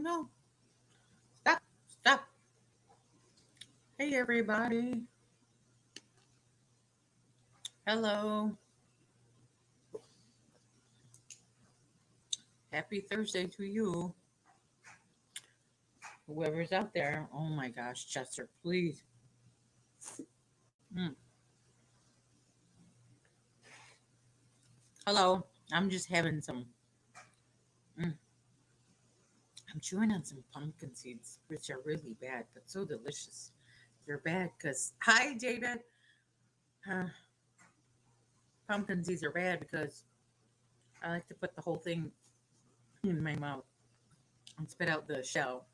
no. Stop. Stop. Hey, everybody. Hello. Happy Thursday to you. Whoever's out there. Oh my gosh, Chester, please. Mm. Hello. I'm just having some. Mm, I'm chewing on some pumpkin seeds, which are really bad, but so delicious. They're bad because. Hi, David. Uh, Pumpkin seeds are bad because I like to put the whole thing in my mouth and spit out the shell.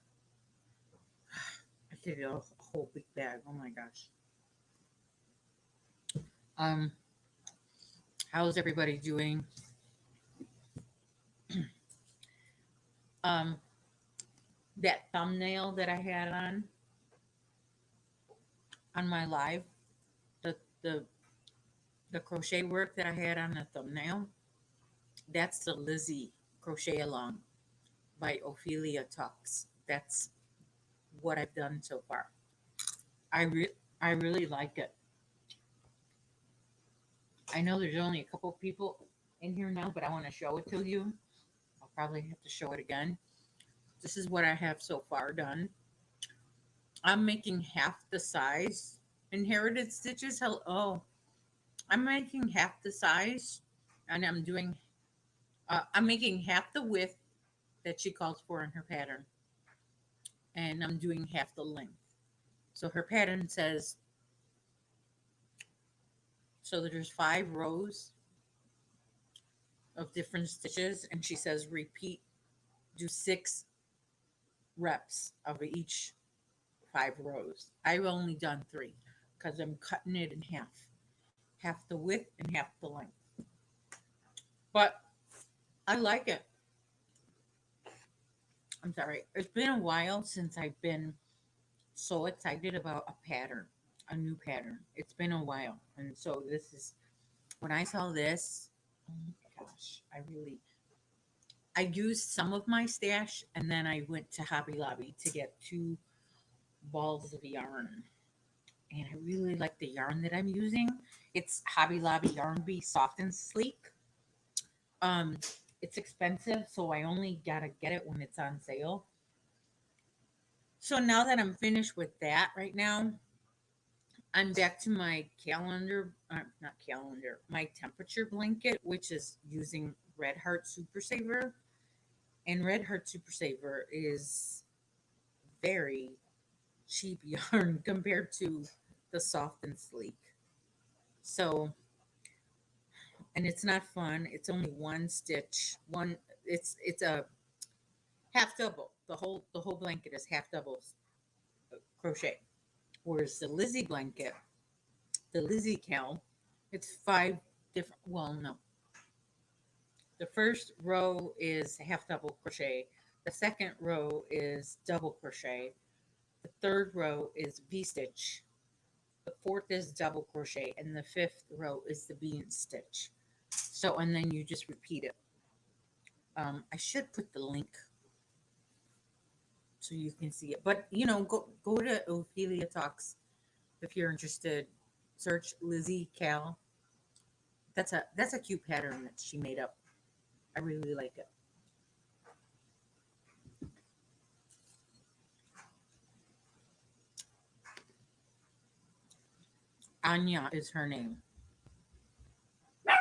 I could eat a whole big bag. Oh my gosh. Um, how's everybody doing? Um, that thumbnail that I had on my live, the the the crochet work that I had on the thumbnail, that's the Lizzy Crochet Along by Ophelia Talks. That's what I've done so far. I really like it. I know there's only a couple people in here now, but I want to show it to you. I'll probably have to show it again. This is what I have so far done. I'm making half the size inherited stitches. Oh, I'm making half the size, and I'm making half the width that she calls for in her pattern, and I'm doing half the length. So her pattern says, so there's 5 rows of different stitches, and she says repeat, do 6 reps of each 5 rows. I've only done 3 because I'm cutting it in half the width and half the length. But I like it. I'm sorry. It's been a while since I've been so excited about a new pattern. It's been a while. And so this is, when I saw this, oh my gosh, I used some of my stash and then I went to Hobby Lobby to get 2 balls of yarn. And I really like the yarn that I'm using. It's Hobby Lobby Yarn Bee Soft and Sleek. Um, it's expensive, so I only gotta get it when it's on sale. So now that I'm finished with that right now, I'm back to my not calendar, my temperature blanket, which is using Red Heart Super Saver. And Red Heart Super Saver is very cheap yarn compared to the Soft and Sleek. So, and it's not fun. It's only one stitch. It's a half double. The whole blanket is half double crochet. Whereas the Lizzy blanket, the Lizzy Cal, it's 5 different. Well, no. The first row is half double crochet. The second row is double crochet. The third row is V-stitch. The fourth is double crochet. And the fifth row is the bean stitch. So, and then you just repeat it. I should put the link so you can see it. But, go to Ophelia Talks if you're interested. Search Lizzy Cal. That's a cute pattern that she made up. I really like it. Anya is her name. There's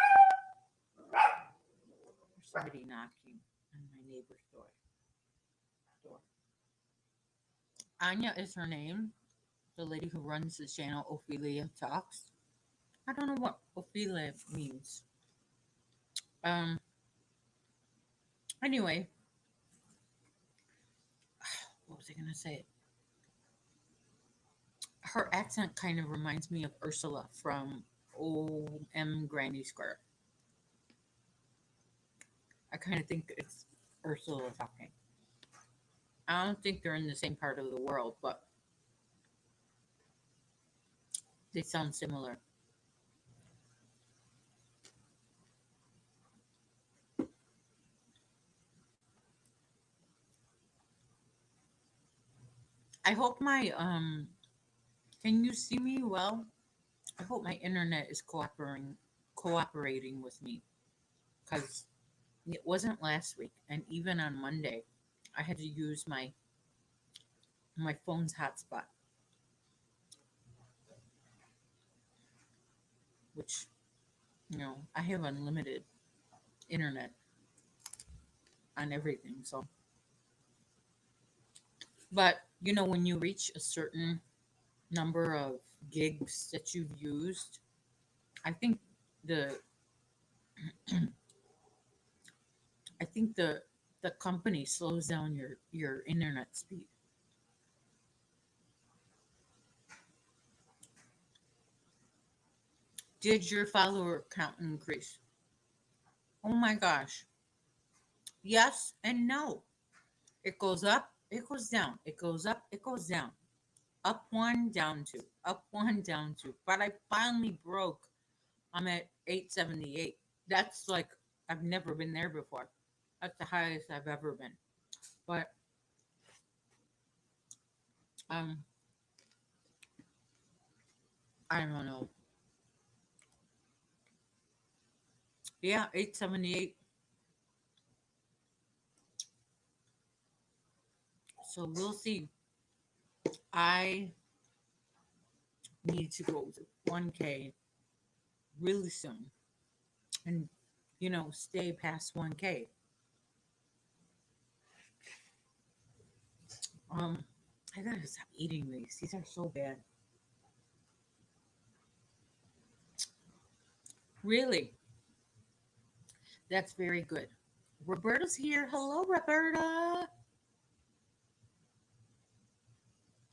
somebody knocking on my neighbor's door. Anya is her name. The lady who runs the channel Ophelia Talks. I don't know what Ophelia means. Anyway, what was I gonna say? Her accent kind of reminds me of Ursula from O.M. Granny Square. I kind of think it's Ursula talking. I don't think they're in the same part of the world, but they sound similar. I hope my can you see me well? I hope my internet is cooperating with me because it wasn't last week, and even on Monday, I had to use my phone's hotspot, which I have unlimited internet on everything. So, but when you reach a certain number of gigs that you've used, I think the I think the company slows down your internet speed. Did your follower count increase? Oh my gosh. Yes and no. It goes up, it goes down. It goes up, it goes down. Up one, down two. Up one, down two. But I finally broke. I'm at 878. That's like I've never been there before. That's the highest I've ever been. But um I don't know. Yeah, 878. So we'll see. I need to go to 1K really soon and stay past 1K. Um I gotta stop eating these. These are so bad. Really, that's very good. Roberta's here. Hello, Roberta.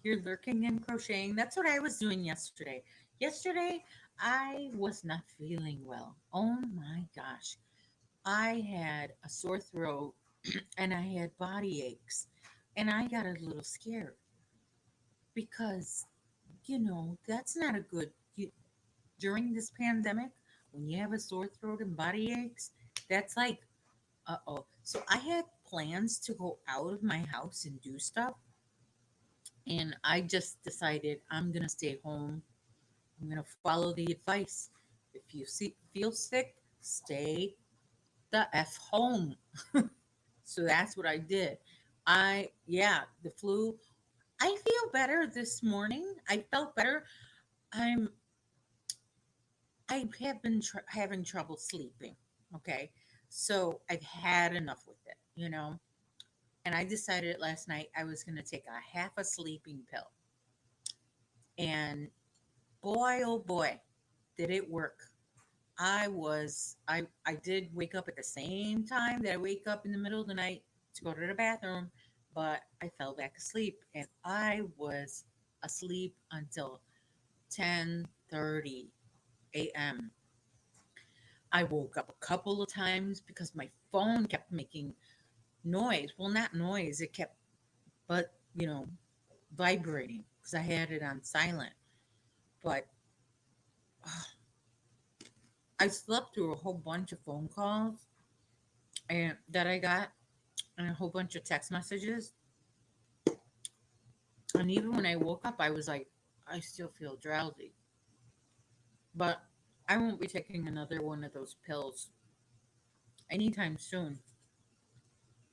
You're lurking and crocheting. That's what I was doing yesterday. Yesterday, I was not feeling well. Oh my gosh. I had a sore throat and I had body aches. And I got a little scared because, that's not a good, during this pandemic, when you have a sore throat and body aches, that's like, uh-oh. So I had plans to go out of my house and do stuff. And I just decided I'm going to stay home. I'm going to follow the advice. If you feel sick, stay the F home. So that's what I did. Yeah, the flu. I feel better this morning. I felt better. I'm, I have been having trouble sleeping. Okay. So I've had enough with it. And I decided last night I was going to take a half a sleeping pill. And boy, oh boy, did it work. I did wake up at the same time that I wake up in the middle of the night to go to the bathroom, but I fell back asleep and I was asleep until 10:30 a.m. I woke up a couple of times because my phone kept making noise. Well, not noise, it kept but, vibrating because I had it on silent. But I slept through a whole bunch of phone calls and that I got and a whole bunch of text messages. And even when I woke up, I was like, I still feel drowsy. But I won't be taking another one of those pills anytime soon.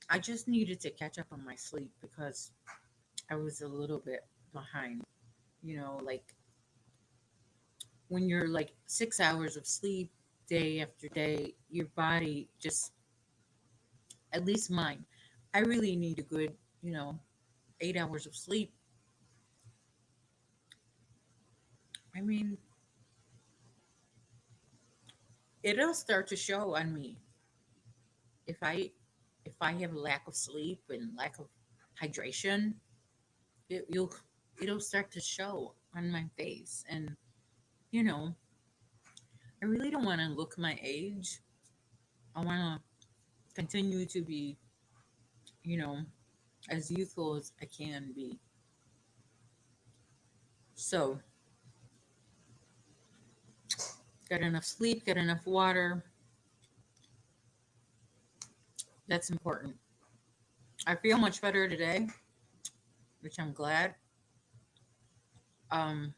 I just needed to catch up on my sleep because I was a little bit behind. Like when you're like 6 hours of sleep day after day, your body just, at least mine, I really need a good, 8 hours of sleep. I mean, it'll start to show on me if I have a lack of sleep and lack of hydration. It'll start to show on my face, and you know I really don't want to look my age. I want to continue to be, you know as youthful as I can be. So get enough sleep, get enough water. That's important. I feel much better today, which I'm glad. Um,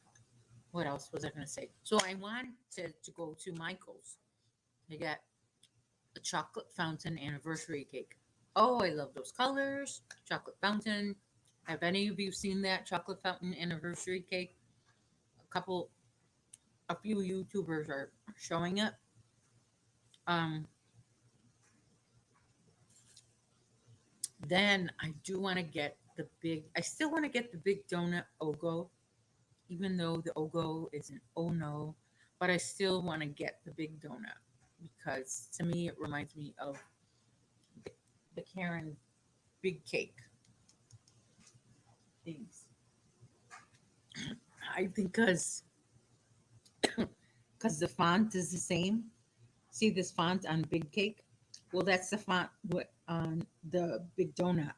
what else was I going to say? So I wanted to go to Michael's. They got a chocolate fountain anniversary cake. Oh, I love those colors. Chocolate fountain. Have any of you seen that chocolate fountain anniversary cake? A few YouTubers are showing it. Um, then I do want to get I still want to get the big donut Ogo, even though the Ogo is an oh no, but I still want to get the big donut because to me it reminds me of the, the Karen big cake things. I think because the font is the same. See this font on big cake? Well, that's the font on the big donut.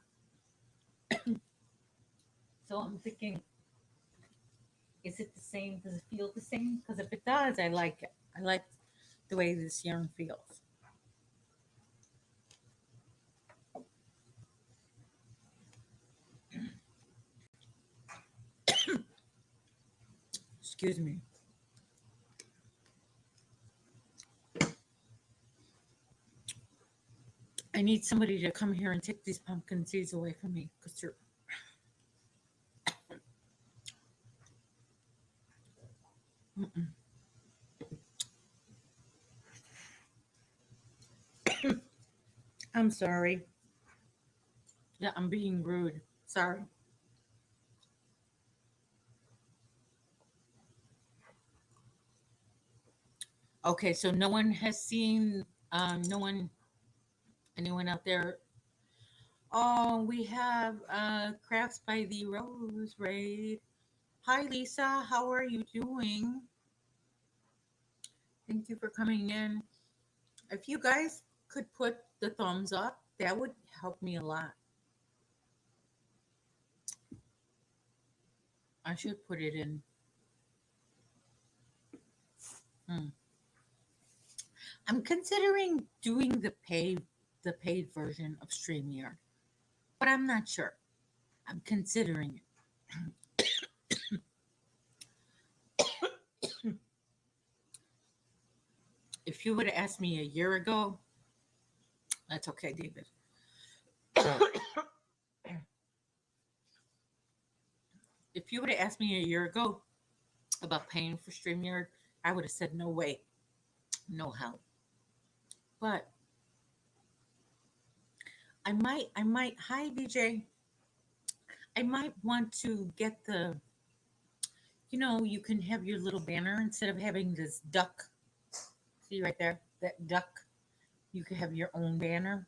So I'm thinking, is it the same? Does it feel the same? Because if it does, I like it. I like the way this yarn feels. Excuse me. I need somebody to come here and take these pumpkin seeds away from me because they're. Mm-mm. I'm sorry. Yeah, I'm being rude. Sorry. Okay, so no one has seen. No one. Anyone out there? Oh, we have Crafts by the Rose Raid. Hi, Lisa. How are you doing? Thank you for coming in. If you guys could put the thumbs up, that would help me a lot. I should put it in. Hmm. I'm considering doing the paid version of StreamYard, but I'm not sure. I'm considering it. If you would have asked me a year ago, that's okay, David. If you would have asked me a year ago about paying for StreamYard, I would have said no way, no how. But I might. Hi, BJ. I might want to get you can have your little banner instead of having this duck. See right there, that duck. You can have your own banner.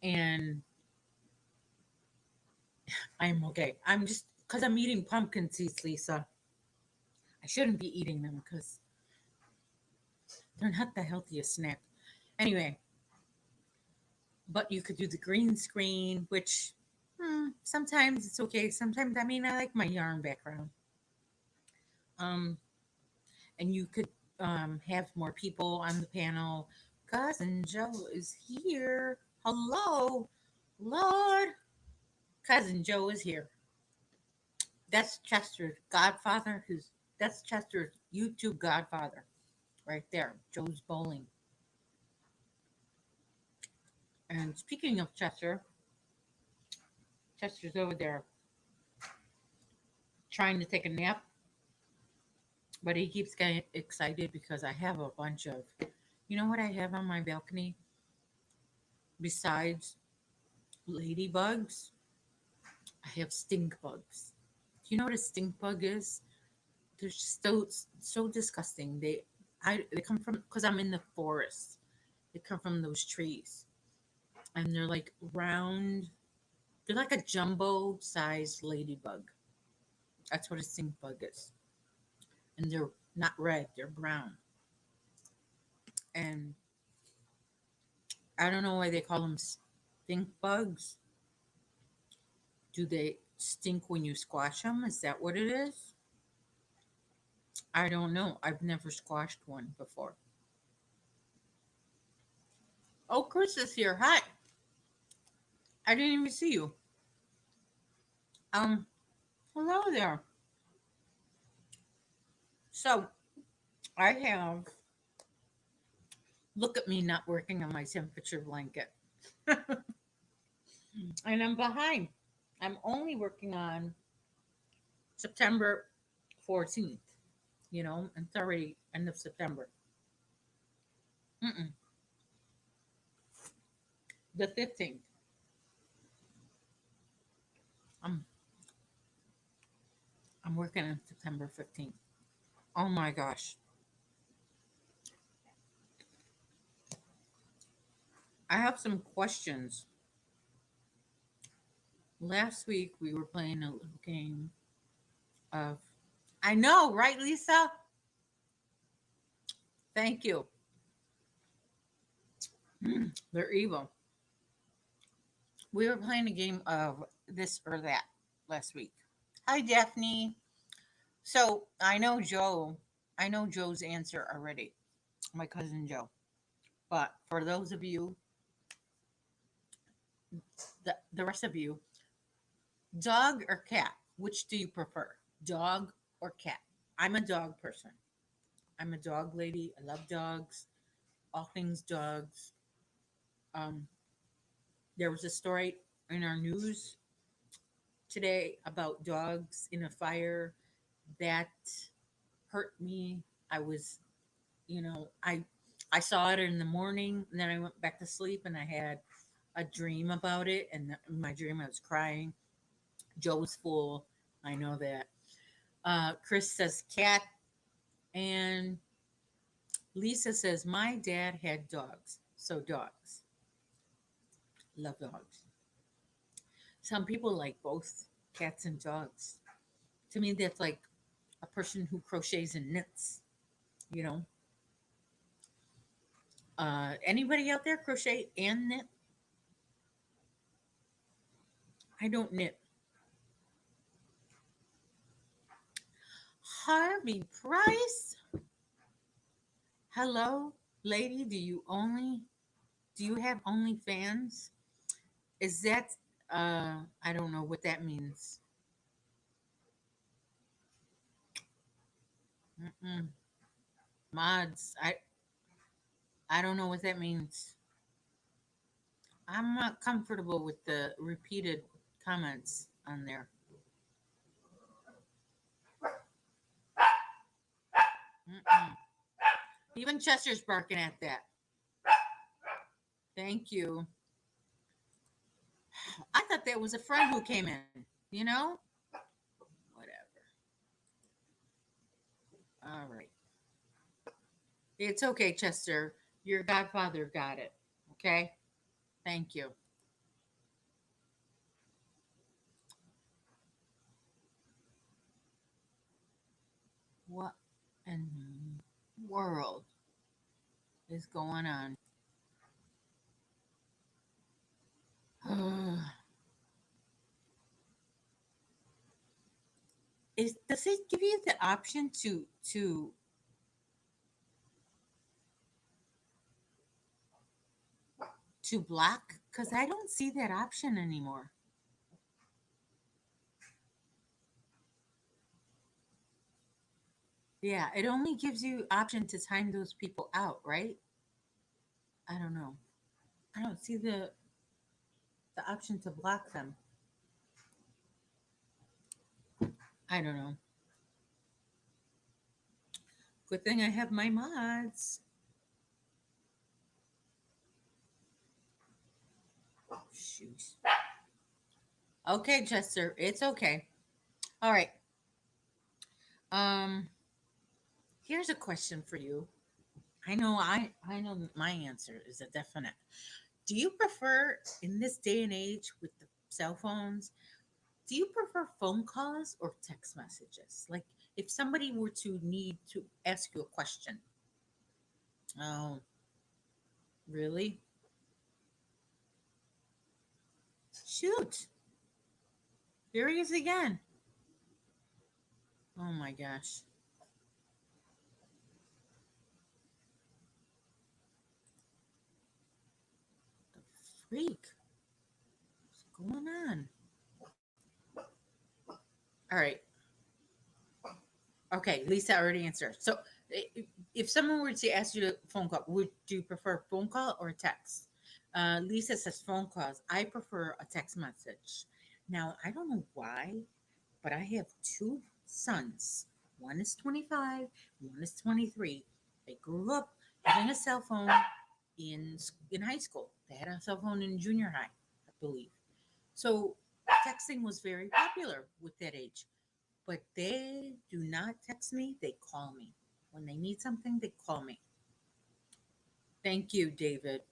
And I'm okay. I'm just because I'm eating pumpkin seeds, Lisa. I shouldn't be eating them because they're not the healthiest snack. Anyway, but you could do the green screen, which sometimes it's okay. Sometimes, I mean, I like my yarn background. Um, and you could have more people on the panel. Cousin Joe is here. Hello, Lord. Cousin Joe is here. That's Chester's godfather. That's Chester's YouTube godfather, right there. Joe's bowling. And speaking of Chester, Chester's over there trying to take a nap, but he keeps getting excited because I have a bunch of. You know what I have on my balcony besides ladybugs? I have stink bugs. Do you know what a stink bug is? They're so disgusting. They come from because I'm in the forest. They come from those trees, and they're like round. They're like a jumbo sized ladybug. That's what a stink bug is, and they're not red. They're brown, and I don't know why they call them stink bugs. Do they stink when you squash them? Is that what it is? I don't know. I've never squashed one before. Oh, Chris is here. Hi. I didn't even see you. Um, hello there. So I have, look at me not working on my temperature blanket. And I'm behind. I'm only working on September 14th, and it's already end of September. Mm-mm. The 15th. I'm I'm working on September 15th. Oh my gosh. I have some questions. Last week we were playing a little game of, I know, right, Lisa? Thank you. They're evil. We were playing a game of this or that last week. Hi, Daphne. So I know Joe's answer already, my cousin Joe. But for those of you, the rest of you, dog or cat, which do you prefer? Dog or cat? I'm a dog person. I'm a dog lady. I love dogs, all things dogs. Um, there was a story in our news today about dogs in a fire that hurt me. I was, I saw it in the morning, and then I went back to sleep, and I had a dream about it. And in my dream, I was crying. Joe's full. I know that. Chris says cat, and Lisa says my dad had dogs, so dogs. Love dogs. Some people like both cats and dogs. To me, that's like a person who crochets and knits. You know, anybody out there crochet and knit? I don't knit. Harvey Price. Hello, lady. Do you have OnlyFans? Is that I don't know what that means. Mm-mm. Mods. I don't know what that means. I'm not comfortable with the repeated comments on there. Mm-mm. Even Chester's barking at that. Thank you. I thought that was a friend who came in, you know? Whatever. All right. It's okay, Chester. Your godfather got it. Okay? Thank you. What in the world is going on? Does it give you the option to block? Because I don't see that option anymore. Yeah, it only gives you option to time those people out, right? I don't know. I don't see the option to block them. I don't know. Good thing I have my mods. Shoot. Okay, Chester, it's okay. All right. Um, here's a question for you. I know my answer is a definite. Do you prefer in this day and age with the cell phones, do you prefer phone calls or text messages? Like if somebody were to need to ask you a question. Oh, really? Shoot. There he is again. Oh my gosh. The freak. What's going on? All right. Okay, Lisa already answered. So if someone were to ask you a phone call, would you prefer phone call or text? Lisa says phone calls. I prefer a text message. Now, I don't know why, but I have two sons. One is 25, one is 23. They grew up having a cell phone in high school. They had a cell phone in junior high, I believe. So texting was very popular with that age. But they do not text me, they call me. When they need something, they call me. Thank you, David.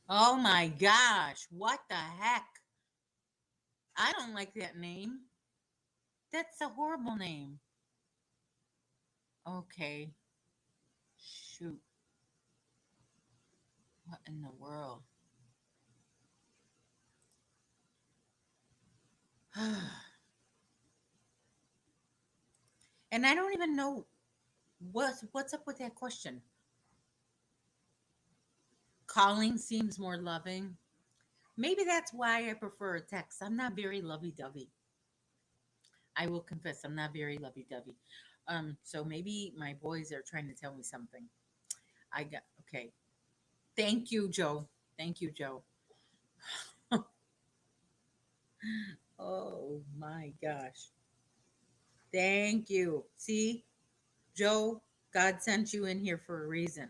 Oh my gosh, what the heck? I don't like that name. That's a horrible name. Okay, shoot. What in the world? And I don't even know what's up with that question. Calling seems more loving. Maybe that's why I prefer a text. I'm not very lovey dovey. I will confess, I'm not very lovey dovey. So maybe my boys are trying to tell me something. I got okay. Thank you, Joe. Thank you, Joe. Oh my gosh. Thank you. See, Joe, God sent you in here for a reason.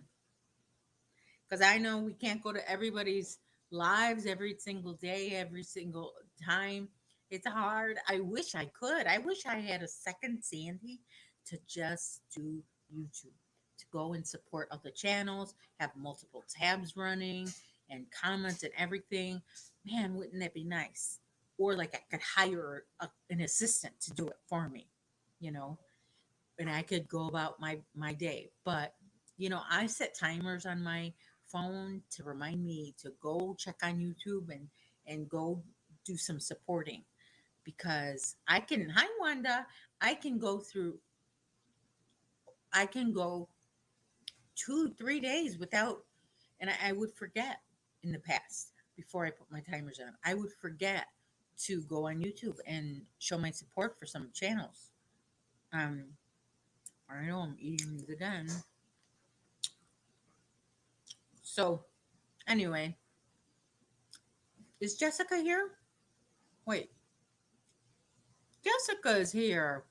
Because I know we can't go to everybody's lives every single day, every single time. It's hard. I wish I could. I wish I had a second Sandy to just do YouTube, to go and support other channels, have multiple tabs running and comments and everything. Man, wouldn't that be nice? Or like I could hire an assistant to do it for me, you know, and I could go about my day. But I set timers on my phone to remind me to go check on YouTube and go do some supporting because I can. Hi, Wanda. I can go through. I can go 2-3 days without, and I would forget in the past before I put my timers on. I would forget to go on YouTube and show my support for some channels. Um, I know I'm eating these again. So anyway, is Jessica here? Wait, Jessica is here.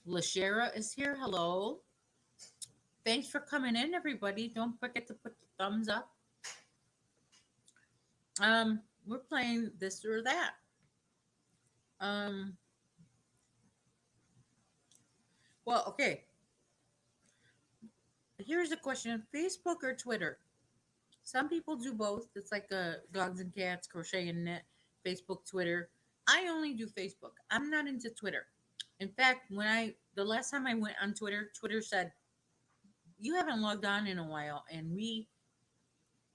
Lashera is here. Hello. Thanks for coming in, everybody. Don't forget to put the thumbs up. We're playing this or that. Um, well, okay. Here's a question: Facebook or Twitter? Some people do both. It's like dogs and cats, crochet and knit, Facebook, Twitter. I only do Facebook. I'm not into Twitter. In fact, the last time I went on Twitter, Twitter said you haven't logged on in a while, and we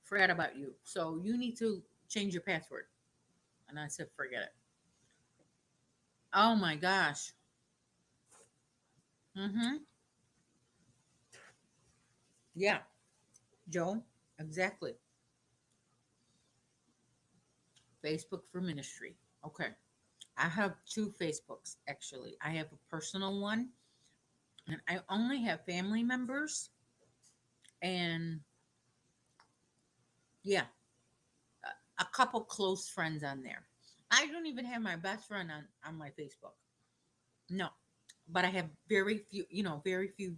forgot about you. So you need to change your password. And I said, forget it. Oh my gosh. Mm-hmm. Yeah, Joe. Exactly. Facebook for ministry. Okay. I have two Facebooks actually. I have a personal one, and I only have family members, and yeah, a couple close friends on there. I don't even have my best friend on my Facebook. No, but I have very few, very few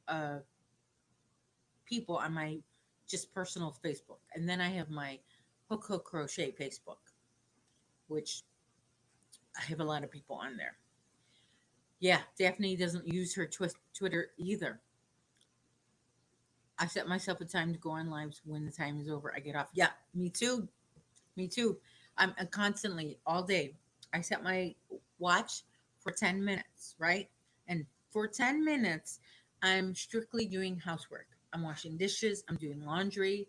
uh, people on my just personal Facebook. And then I have my Hook Crochet Facebook, which I have a lot of people on there. Yeah, Daphne doesn't use her Twitter either. I set myself a time to go on lives. When the time is over, I get off. Yeah, me too. Me too. I'm constantly all day. I set my watch for 10 minutes, right? And for 10 minutes, I'm strictly doing housework. I'm washing dishes, I'm doing laundry,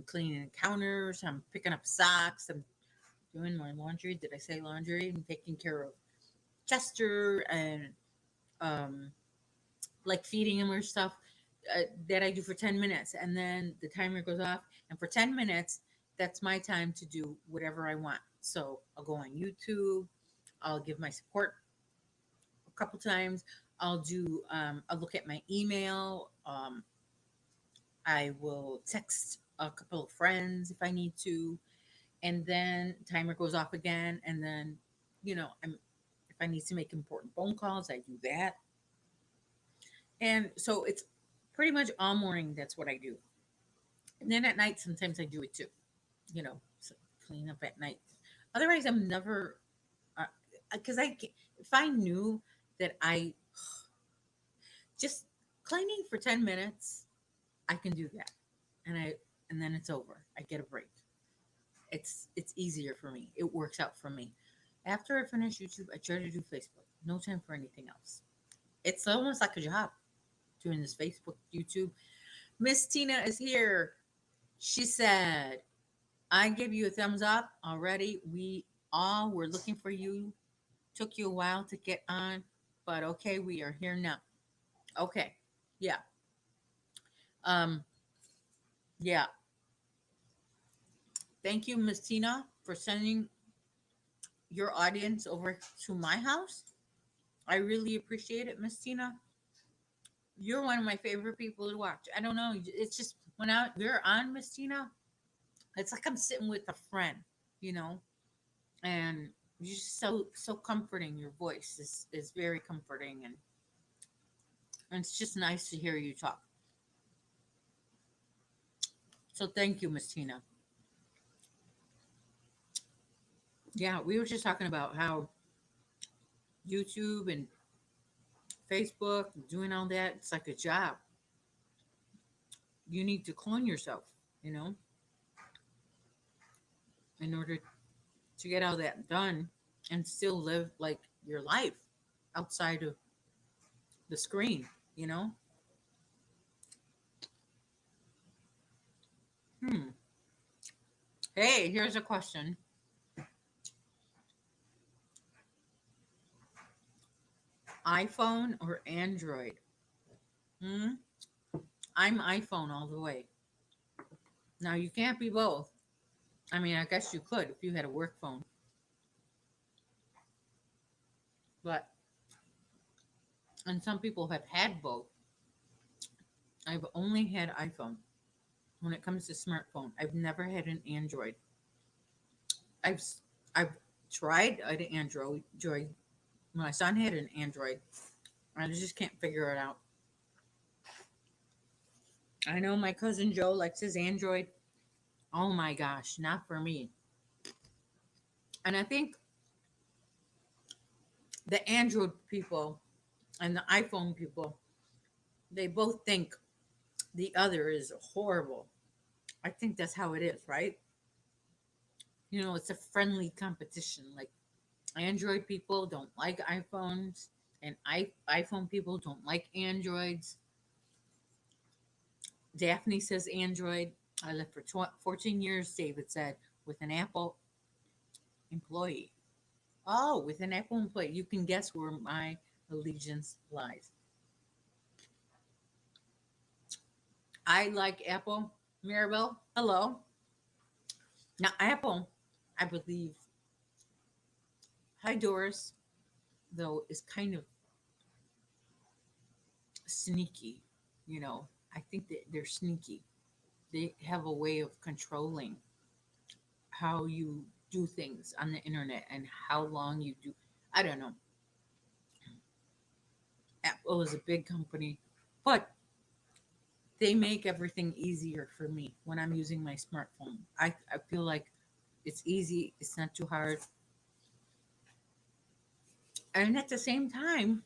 cleaning the counters, I'm picking up socks, I'm doing my laundry. Did I say laundry? I'm taking care of Chester and um, like feeding him or stuff. that I do for 10 minutes, and then the timer goes off. And for 10 minutes, that's my time to do whatever I want. So I'll go on YouTube, I'll give my support a couple times, I'll look at my email, I will text a couple of friends if I need to, and then timer goes off again. And then, if I need to make important phone calls, I do that. And so it's pretty much all morning. That's what I do. And then at night, sometimes I do it too. So clean up at night. Otherwise, I'm never because if I knew that I just cleaning for 10 minutes, I can do that, and then it's over. I get a break. It's easier for me. It works out for me. After I finish YouTube, I try to do Facebook. No time for anything else. It's almost like a job doing this Facebook, YouTube. Miss Tina is here. She said, I give you a thumbs up already. We all were looking for you. Took you a while to get on, but okay, we are here now. Okay. Yeah. Um, yeah. Thank you, Miss Tina, for sending your audience over to my house. I really appreciate it, Miss Tina. You're one of my favorite people to watch. I don't know. It's just we're on, Miss Tina, it's like I'm sitting with a friend, you know, and you're just so comforting. Your voice is very comforting, and it's just nice to hear you talk. So thank you, Miss Tina. Yeah, we were just talking about how YouTube and Facebook, doing all that, it's like a job. You need to clone yourself, you know, in order to get all that done and still live like your life outside of the screen, you know? Hmm. Hey, here's a question. iPhone or Android? Hmm. I'm iPhone all the way. Now you can't be both. I mean, I guess you could if you had a work phone, but and some people have had both. I've only had iPhone. When it comes to smartphone, I've never had an Android. I've I've tried an Android. My son had an Android. I just can't figure it out. I know my cousin Joe likes his Android. Oh my gosh, not for me. And I think the Android people and the iPhone people, they both think the other is horrible. I think that's how it is, right? It's a friendly competition. Like Android people don't like iPhones, and iPhone people don't like Androids. Daphne says Android. I lived for 14 years, David said, with an Apple employee. Oh, with an Apple employee. You can guess where my allegiance lies. I like Apple. Maribel, hello. Now, Apple, I believe, hi, Doris, though, is kind of sneaky. I think that they're sneaky. They have a way of controlling how you do things on the internet and how long you do. I don't know. Apple is a big company, but they make everything easier for me when I'm using my smartphone. I feel like it's easy, it's not too hard. And at the same time,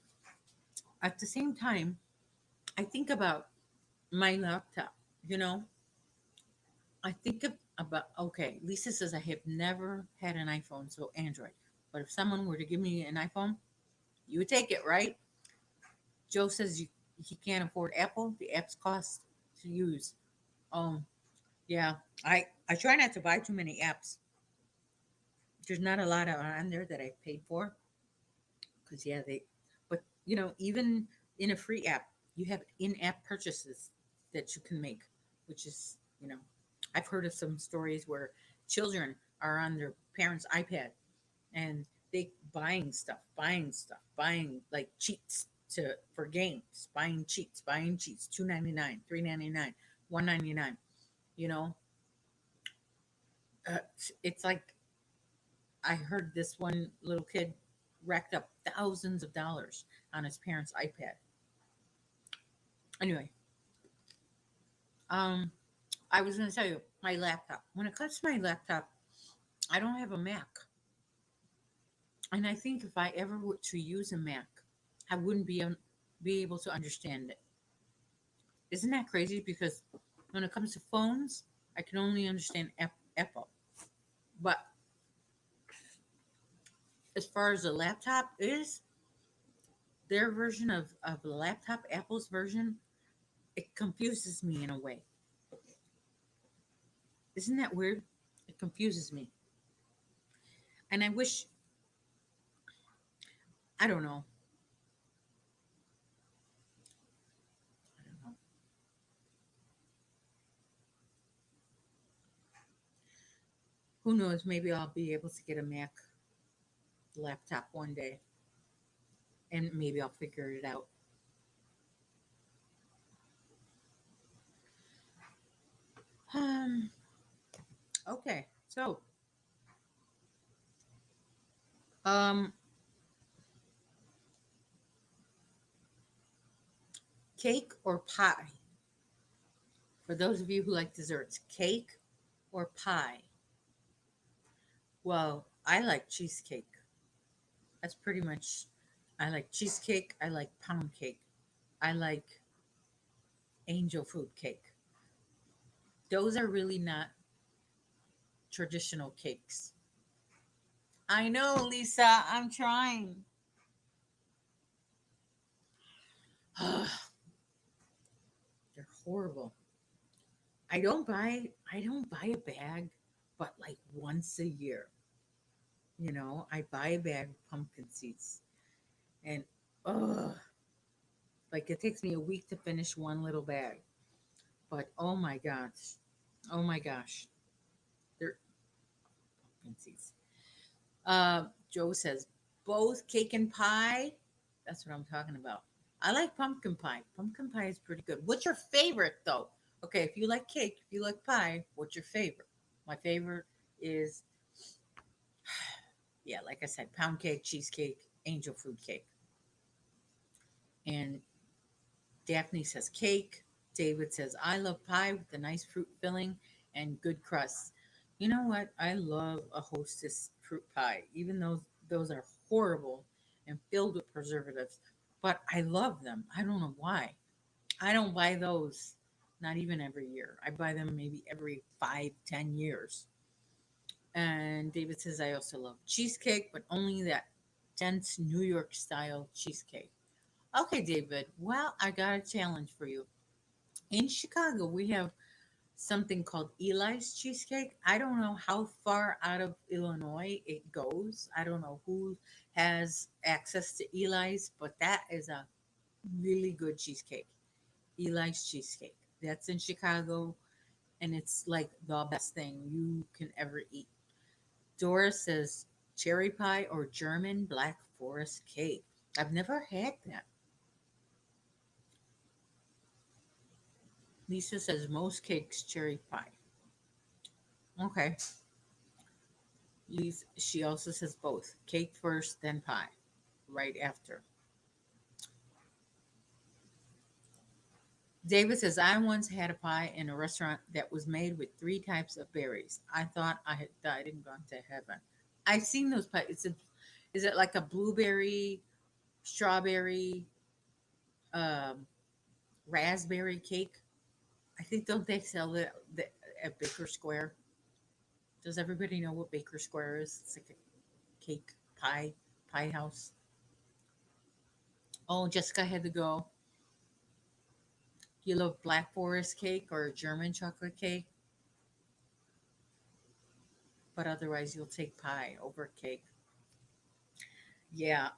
I think about my laptop, you know. I think about, okay, Lisa says I have never had an iPhone, so Android. But if someone were to give me an iPhone, you would take it, right? Joe says he can't afford Apple. The apps cost to use. Um, yeah, I try not to buy too many apps. There's not a lot on there that I paid for because yeah, but even in a free app. You have in-app purchases that you can make, which is, I've heard of some stories where children are on their parents' iPad and they buying stuff, buying like cheats to for games, buying cheats, $2.99, $3.99, $1.99. You know, it's like I heard this one little kid racked up thousands of dollars on his parents' iPad. Anyway, um, I was going to tell you my laptop. When it comes to my laptop, I don't have a Mac, and I think if I ever were to use a Mac, I wouldn't be able to understand it. Isn't that crazy? Because when it comes to phones, I can only understand Apple. But as far as the laptop is, their version of the laptop, Apple's version, it confuses me in a way. Isn't that weird? It confuses me. And I wish, I don't know. I don't know. Who knows? Maybe I'll be able to get a Mac laptop one day and maybe I'll figure it out. Um, okay. So, um, cake or pie? For those of you who like desserts, cake or pie? Well, I like cheesecake. That's pretty much, I like cheesecake. I like pound cake. I like angel food cake. Those are really not traditional cakes. I know, Lisa, I'm trying. They're horrible. I don't buy a bag but like once a year. I buy a bag of pumpkin seeds and ugh, like it takes me a week to finish one little bag. But oh my gosh. Oh my gosh. They're pumpkin seeds. Joe says both cake and pie. That's what I'm talking about. I like pumpkin pie. Pumpkin pie is pretty good. What's your favorite though? Okay, if you like cake, if you like pie, what's your favorite? My favorite is, yeah, like I said, pound cake, cheesecake, angel food cake. And Daphne says cake. David says, I love pie with a nice fruit filling and good crust. You know what? I love a hostess fruit pie, even though those are horrible and filled with preservatives. But I love them. I don't know why. I don't buy those not even every year. I buy them maybe every 5, 10 years. And David says, I also love cheesecake, but only that dense New York style cheesecake. Okay, David. Well, I got a challenge for you. In Chicago, we have something called Eli's Cheesecake. I don't know how far out of Illinois it goes. I don't know who has access to Eli's, but that is a really good cheesecake. Eli's Cheesecake. That's in Chicago, and it's like the best thing you can ever eat. Dora says cherry pie or German black forest cake. I've never had that. Lisa says most cakes cherry pie. Okay. Lisa, she also says both cake first, then pie right after. David says I once had a pie in a restaurant that was made with three types of berries. I thought I had died and gone to heaven. I've seen those pies. Is it like a blueberry, strawberry, um, raspberry cake? I think don't they sell it at Baker Square? Does everybody know what Baker Square is? It's like a cake pie house. Oh, Jessica had to go. You love Black Forest cake or German chocolate cake, but otherwise you'll take pie over cake. Yeah,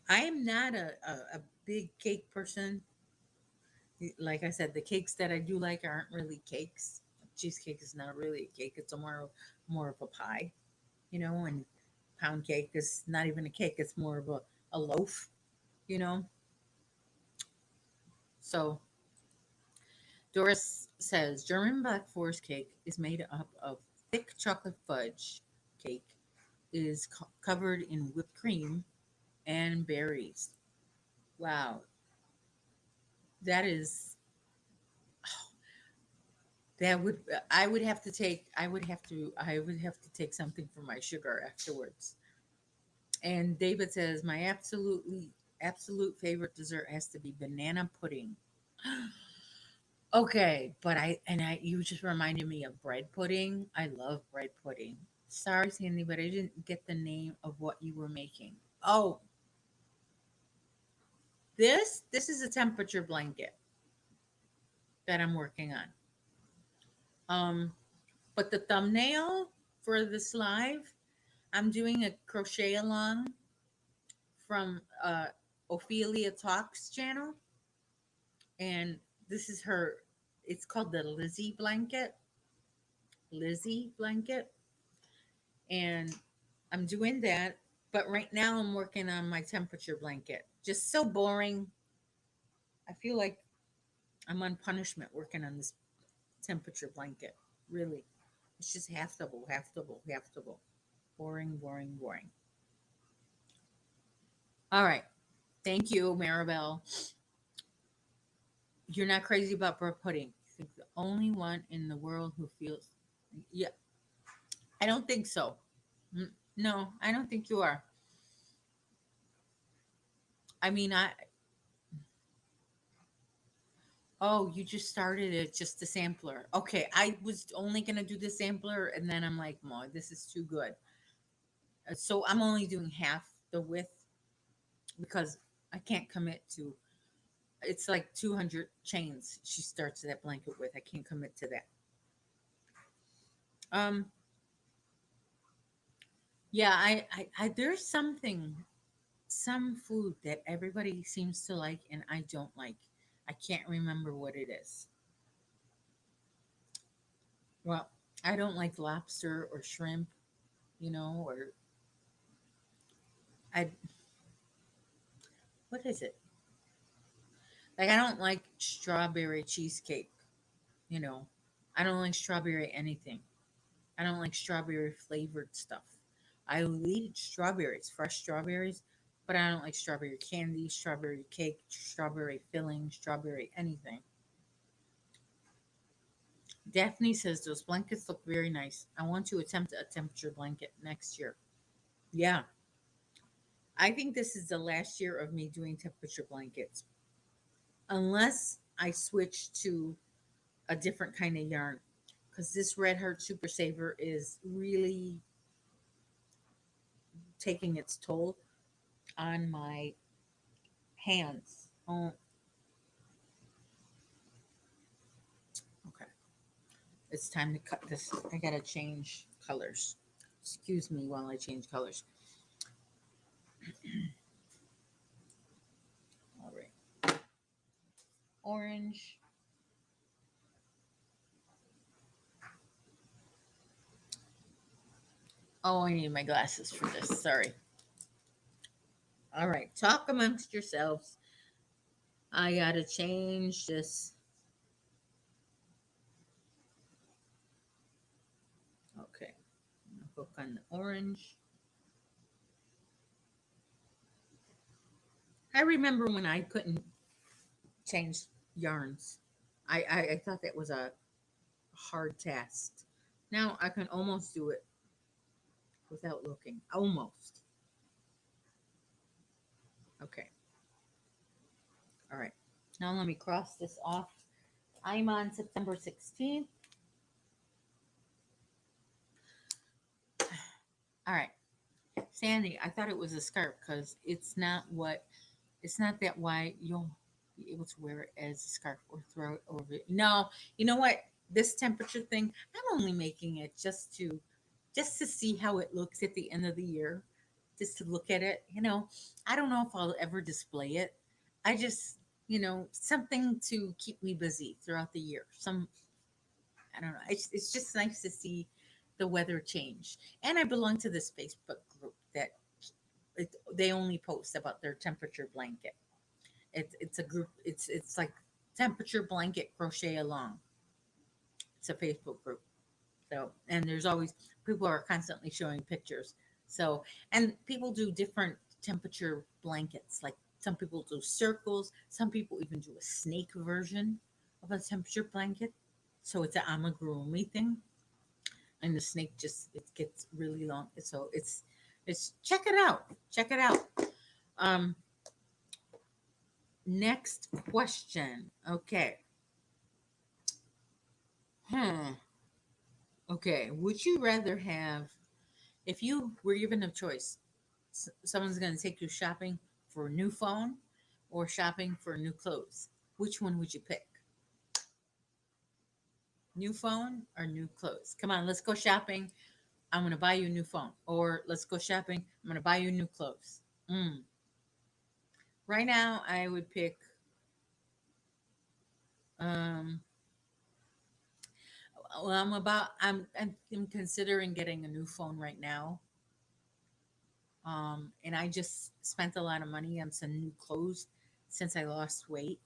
I am not a big cake person. Like I said, the cakes that I do like aren't really cakes. Cheesecake is not really a cake. It's a more of a pie, and pound cake is not even a cake. It's more of a loaf, you know. So Doris says German Black Forest cake is made up of thick chocolate fudge cake is covered in whipped cream and berries. Wow, that is that would I would have to take something for my sugar afterwards. And David says my absolute favorite dessert has to be banana pudding. Okay, but I you just reminded me of bread pudding. I love bread pudding. Sorry, Sandy, but I didn't get the name of what you were making. Oh, this is a temperature blanket that I'm working on. Um, but the thumbnail for this live, I'm doing a crochet along from Ophelia Talks channel, and this is her. It's called the Lizzy Blanket, and I'm doing that. But right now, I'm working on my temperature blanket. Just so boring. I feel like I'm on punishment working on this temperature blanket. Really, it's just half double. Boring, boring, boring. All right. Thank you, Maribel. You're not crazy about bread pudding. You're the only one in the world who feels. Yeah, I don't think so. No, I don't think you are. I mean, I. Oh, you just started it, just the sampler. Okay, I was only gonna do the sampler, and then I'm like, "Mo, this is too good." So I'm only doing half the width because I can't commit to. It's like 200 chains. She starts that blanket with. I can't commit to that. Um, yeah, there's some food that everybody seems to like and I don't like. I can't remember what it is. Well, I don't like lobster or shrimp, or I what is it? Like I don't like strawberry cheesecake, you know. I don't like strawberry anything. I don't like strawberry flavored stuff. I will eat strawberries, fresh strawberries, but I don't like strawberry candy, strawberry cake, strawberry filling, strawberry anything. Daphne says those blankets look very nice. I want to attempt a temperature blanket next year. Yeah, I think this is the last year of me doing temperature blankets, unless I switch to a different kind of yarn. Because this Red Heart Super Saver is really taking its toll on my hands. Oh, okay. It's time to cut this. I gotta change colors. Excuse me while I change colors. All right. Orange. Oh, I need my glasses for this. Sorry. All right. Talk amongst yourselves. I gotta change this. Okay. Hook on the orange. I remember when I couldn't change yarns. I thought that was a hard task. Now I can almost do it without looking. Almost. Okay. All right. Now let me cross this off. I'm on September 16th. All right. Sandy, I thought it was a scarf because it's not that wide. You'll be able to wear it as a scarf or throw it over it. No, you know what? This temperature thing, I'm only making it just to see how it looks at the end of the year. just to look at it. I don't know if I'll ever display it. I just, something to keep me busy throughout the year. I don't know. It's just nice to see the weather change. And I belong to this Facebook group that they only post about their temperature blanket. It's a group. It's like temperature blanket crochet along. It's a Facebook group. So, and there's always people are constantly showing pictures. So, and people do different temperature blankets. Like some people do circles. Some people even do a snake version of a temperature blanket. So it's an amigurumi thing, and the snake just it gets really long. So it's check it out. Check it out. Um, Next question. Okay. Hmm. Okay. Would you rather have if you were given a choice? Someone's going to take you shopping for a new phone or shopping for new clothes. Which one would you pick? New phone or new clothes? Come on, let's go shopping. I'm going to buy you a new phone. Or let's go shopping. I'm going to buy you new clothes. Mm. Right now, I would pick. Um, well, I'm considering getting a new phone right now. And I just spent a lot of money on some new clothes since I lost weight.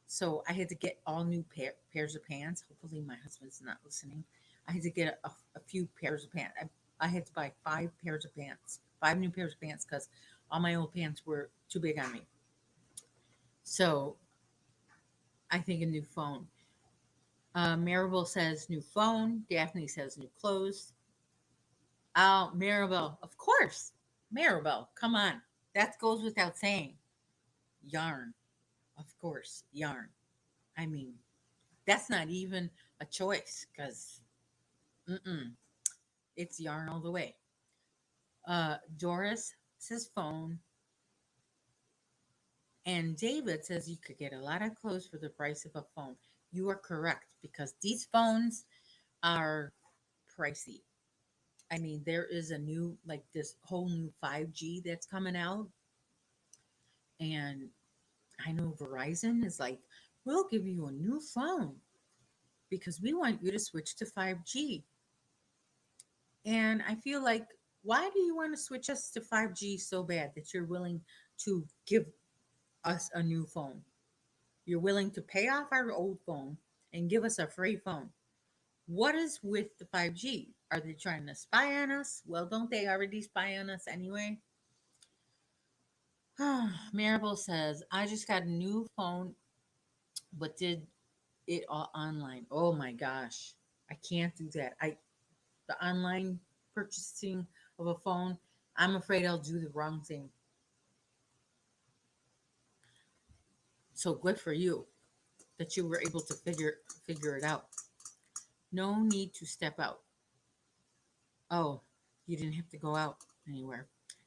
So I had to get all new pairs of pants. Hopefully, my husband's not listening. I had to get a few pairs of pants. I had to buy 5 pairs of pants, 5 new pairs of pants, because all my old pants were too big on me. So I think a new phone. Maribel says new phone. Daphne says new clothes. Oh, Maribel, of course. Maribel, come on. That goes without saying. Yarn, of course, yarn. I mean, that's not even a choice because it's yarn all the way. Doris says phone, and David says you could get a lot of clothes for the price of a phone. You are correct because these phones are pricey. I mean, there is a new, like this whole new 5G that's coming out, and I know Verizon is like, we'll give you a new phone because we want you to switch to 5G. And I feel like, why do you want to switch us to 5G so bad that you're willing to give us a new phone? You're willing to pay off our old phone and give us a free phone. What is with the 5G? Are they trying to spy on us? Well, don't they already spy on us anyway? Maribel says, I just got a new phone, but did it all online. Oh my gosh. I can't do that. The online purchasing of a phone, I'm afraid I'll do the wrong thing. So good for you that you were able to figure it out. No need to step out. Oh, you didn't have to go out anywhere.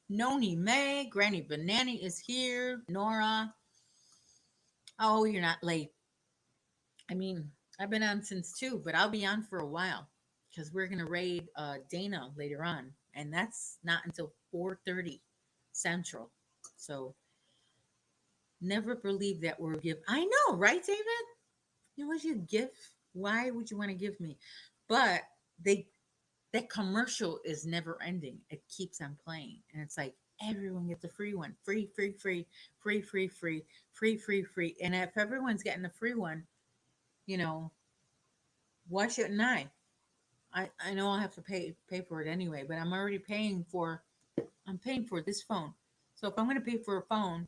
Noni May, Granny Banani is here. Nora. Oh, you're not late. I mean, I've been on since 2, but I'll be on for a while because we're gonna raid Dana later on, and that's not until 4:30 Central. So never believe that we're give. I know, right, David? You want you give? Why would you want to give me? But they that commercial is never ending. It keeps on playing, and it's like everyone gets a free one, free, free, free, free, free, free, free, free, free. And if everyone's getting a free one, you know, why shouldn't I? I know I'll have to pay for it anyway, but I'm paying for this phone. So if I'm going to pay for a phone,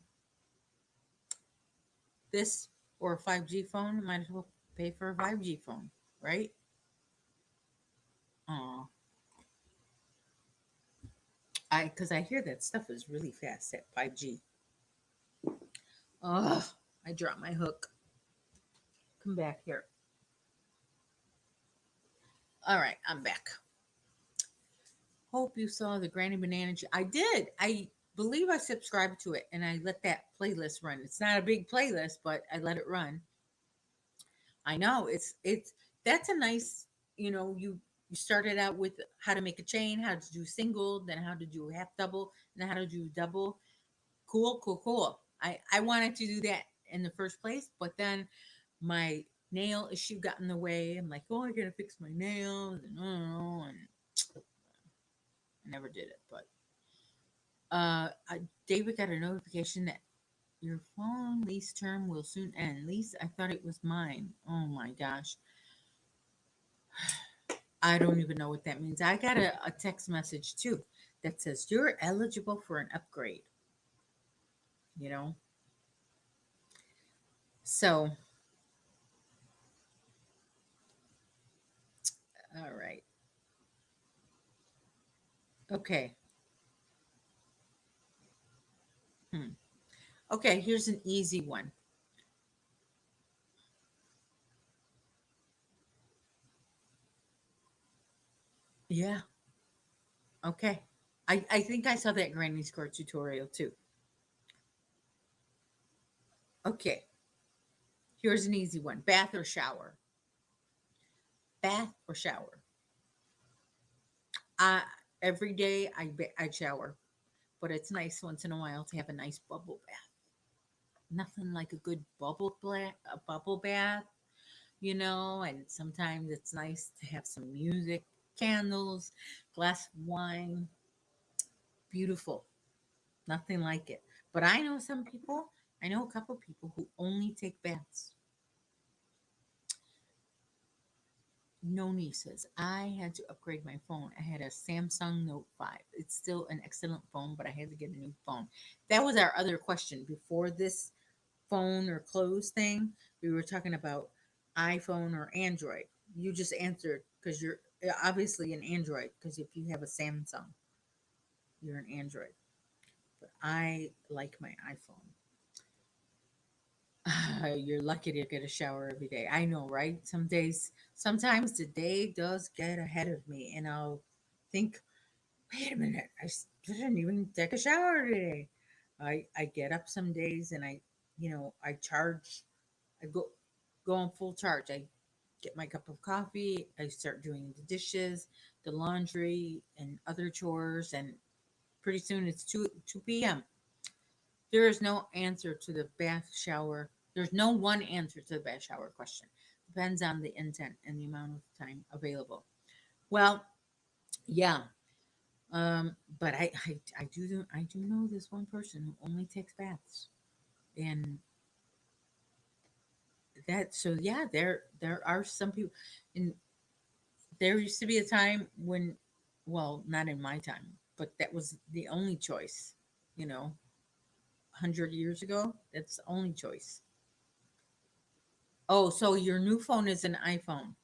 this or a 5G phone, I might as well pay for a 5G phone, right? Oh, because I hear that stuff is really fast at 5G. Oh, I dropped my hook. Come back here. All right, I'm back. Hope you saw the Granny Banana. I did. I believe I subscribed to it and I let that playlist run. It's not a big playlist, but I let it run. I know it's that's a nice, you know, you You started out with how to make a chain, how to do single, then how to do half double, and then how to do double. Cool, cool, cool. I wanted to do that in the first place, but then my nail issue got in the way. I'm like, oh, I gotta fix my nails, and oh, and I never did it. But David got a notification that your phone lease term will soon end. Lease, I thought it was mine. Oh my gosh. I don't even know what that means. I got a text message too that says you're eligible for an upgrade. You know, so all right, okay, hmm. Okay. Here's an easy one. Yeah. Okay. I think I saw that granny score tutorial too. Okay. Here's an easy one. Bath or shower? Bath or shower? Uh, every day I shower, but it's nice once in a while to have a nice bubble bath. Nothing like a good bubble bath, and sometimes it's nice to have some music, candles, glass of wine. Beautiful. Nothing like it. But I know a couple people who only take baths. No nieces. I had to upgrade my phone. I had a Samsung Note 5. It's still an excellent phone, but I had to get a new phone. That was our other question. Before this phone or clothes thing, we were talking about iPhone or Android. You just answered because you're obviously an Android, because if you have a Samsung, you're an Android. But I like my iPhone. You're lucky to get a shower every day. I know, right? Some days, sometimes the day does get ahead of me, and I'll think, wait a minute, didn't even take a shower today. I get up some days and I charge, I go on full charge. I get my cup of coffee, I start doing the dishes, the laundry, and other chores, and pretty soon it's 2 p.m. There is no answer to the bath shower. There's no one answer to the bath shower question. Depends on the intent and the amount of time available. Well, yeah. But I do know this one person who only takes baths, and yeah, there are some people, and there used to be a time when, well, not in my time, but that was the only choice. 100 years ago, that's the only choice. Oh, so your new phone is an iPhone.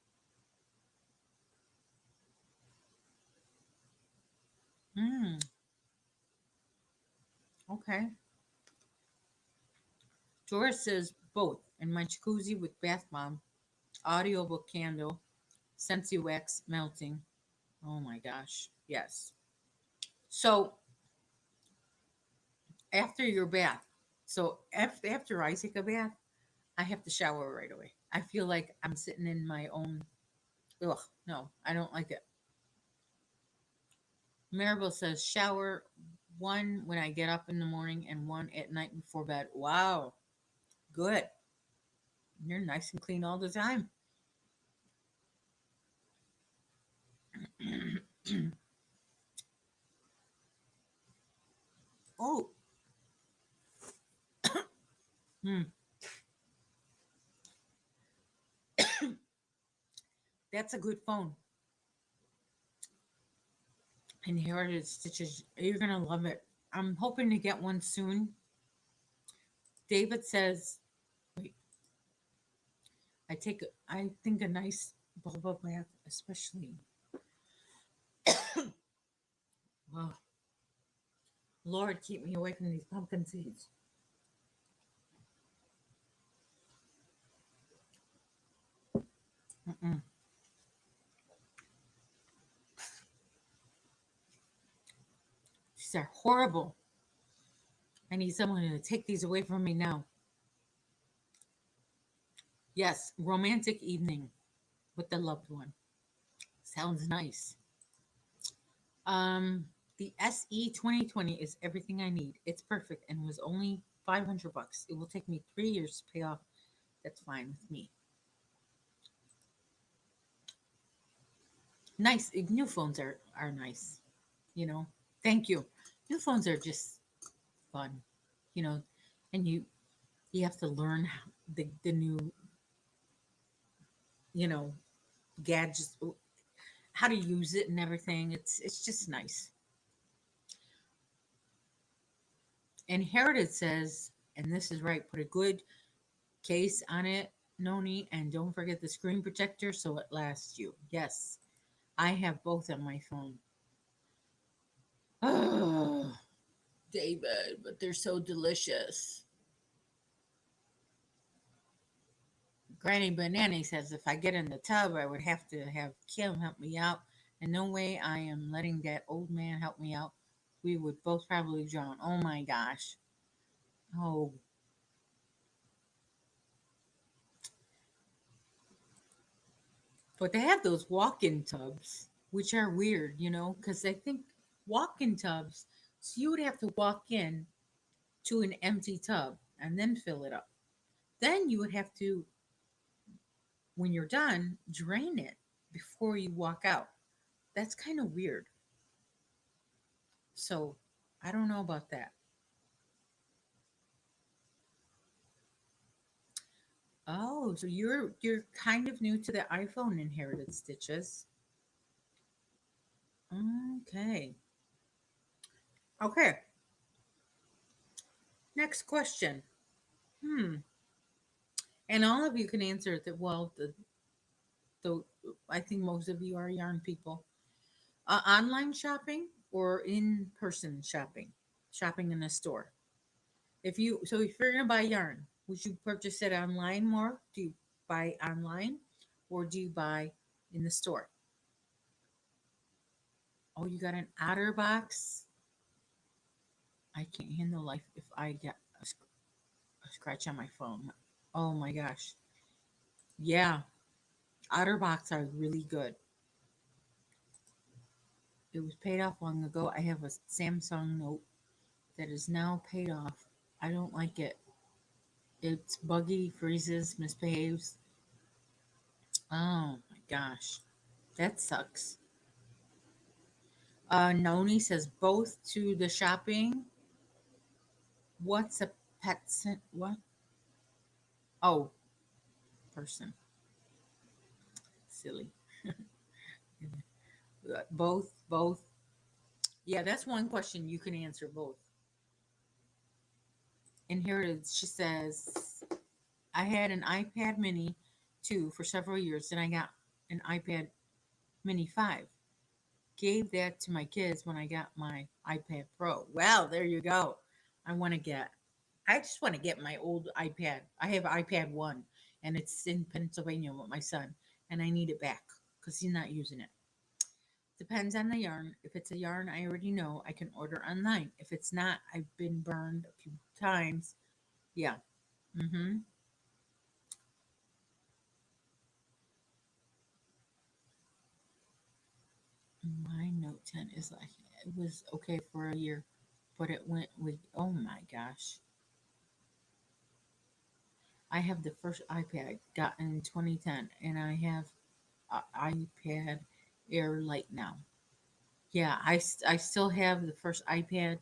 Hmm. Okay. Doris says both. In my jacuzzi with bath bomb, audiobook candle, Scentsy wax melting. Oh my gosh. Yes. So after your bath, so after I take a bath, I have to shower right away. I feel like I'm sitting in my own. Ugh, no, I don't like it. Maribel says shower one when I get up in the morning and one at night before bed. Wow, good. You're nice and clean all the time. Oh, hmm, that's a good phone. Inherited stitches. You're gonna love it. I'm hoping to get one soon. David says, wait, I think a nice bubble bath, especially. Oh, Lord, keep me away from these pumpkin seeds. Mm-mm. These are horrible. I need someone to take these away from me now. Yes, romantic evening with the loved one. Sounds nice. Um, the SE 2020 is everything I need. It's perfect and was only $500. It will take me 3 years to pay off. That's fine with me. Nice. New phones are nice. You know. Thank you. New phones are just fun. You know, and you have to learn the new you know gadgets, how to use it and everything. It's just nice. Inherited says, and this is right, put a good case on it, Noni, and don't forget the screen protector so it lasts you. Yes, I have both on my phone. Oh, David, but they're so delicious. Granny Banana says if I get in the tub, I would have to have Kim help me out. And no way I am letting that old man help me out. We would both probably drown. Oh my gosh. Oh, but they have those walk-in tubs, which are weird, because I think walk-in tubs, so you would have to walk in to an empty tub and then fill it up. Then you would have to, when you're done, drain it before you walk out. That's kind of weird. So I don't know about that. Oh, so you're kind of new to the iPhone inherited stitches. Okay. Okay. Next question. Hmm. And all of you can answer that. Well, the I think most of you are yarn people. Online shopping or in person shopping, shopping in a store. If you're gonna buy yarn, would you purchase it online more? Do you buy online, or do you buy in the store? Oh, you got an otter box. I can't handle life if I get a scratch on my phone. Oh my gosh. Yeah, OtterBox are really good. It was paid off long ago. I have a Samsung Note that is now paid off. I don't like it. It's buggy, freezes, misbehaves. Oh my gosh. That sucks. Noni says both to the shopping. What's a pet what? Oh, person. Silly. Both. Yeah, that's one question you can answer both. And here it is. She says, I had an iPad mini 2 for several years, then I got an iPad mini 5. Gave that to my kids when I got my iPad Pro. Well, there you go. I just want to get my old iPad. I have iPad 1 and it's in Pennsylvania with my son, and I need it back because he's not using it. Depends on the yarn. If it's a yarn I already know, I can order online. If it's not, I've been burned a few times. Yeah. Mm-hmm. My Note 10 is like, it was okay for a year, but it went with, oh my gosh. I have the first iPad got in 2010, and I have an iPad Air Lite now. Yeah, I still have the first iPad.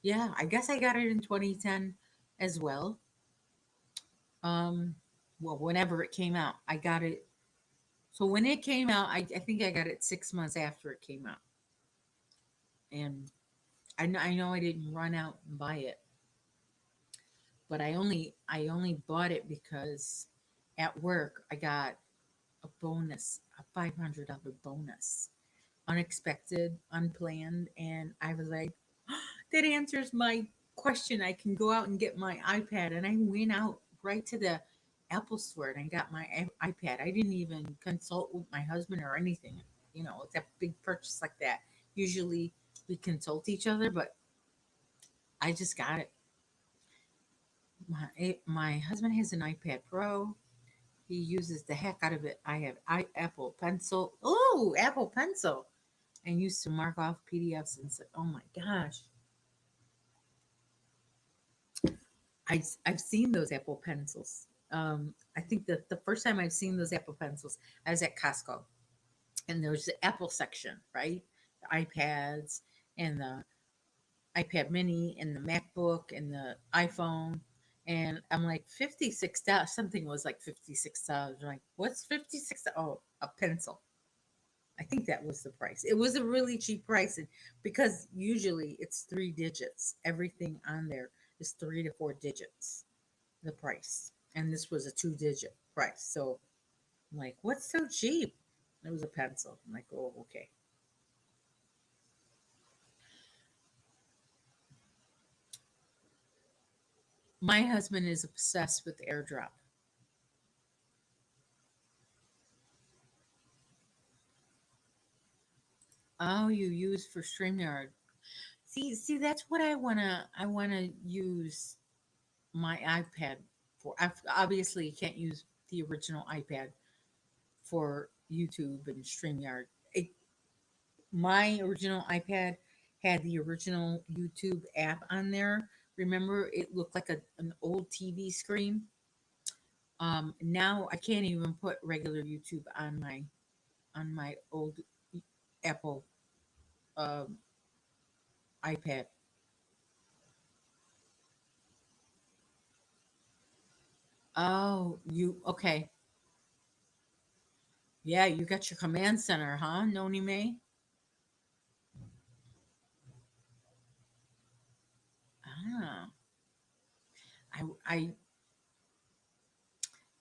Yeah, I guess I got it in 2010 as well. Um, well, whenever it came out, I got it. So when it came out, I think I got it 6 months after it came out, and I know I didn't run out and buy it, but I only bought it because at work I got a bonus, a $500 bonus, unexpected, unplanned, and I was like, that answers my question. I can go out and get my iPad, and I went out right to the Apple store and I got my iPad. I didn't even consult with my husband or anything. It's a big purchase like that. Usually we consult each other, but I just got it. My husband has an iPad Pro. He uses the heck out of it. I have Apple Pencil. Oh, Apple Pencil. And used to mark off PDFs and say, oh my gosh. I've seen those Apple Pencils. I think that the first time I've seen those Apple Pencils, I was at Costco. And there's the Apple section, right? The iPads and the iPad mini and the MacBook and the iPhone. And I'm like, $56. Something was like $56. I'm like, what's 56? Oh, a pencil. I think that was the price. It was a really cheap price. And because usually it's 3 digits. Everything on there is 3 to 4 digits, the price. And this was a 2 digit price. So I'm like, what's so cheap? It was a pencil. I'm like, oh, okay. My husband is obsessed with AirDrop. Oh, you use for StreamYard. See, that's what I wanna use my iPad for. Obviously, you can't use the original iPad for YouTube and StreamYard. My original iPad had the original YouTube app on there. Remember, it looked like an old TV screen. Now I can't even put regular YouTube on my old Apple um, iPad. Oh, you okay? Yeah, you got your command center, huh, Noni May? Ah, I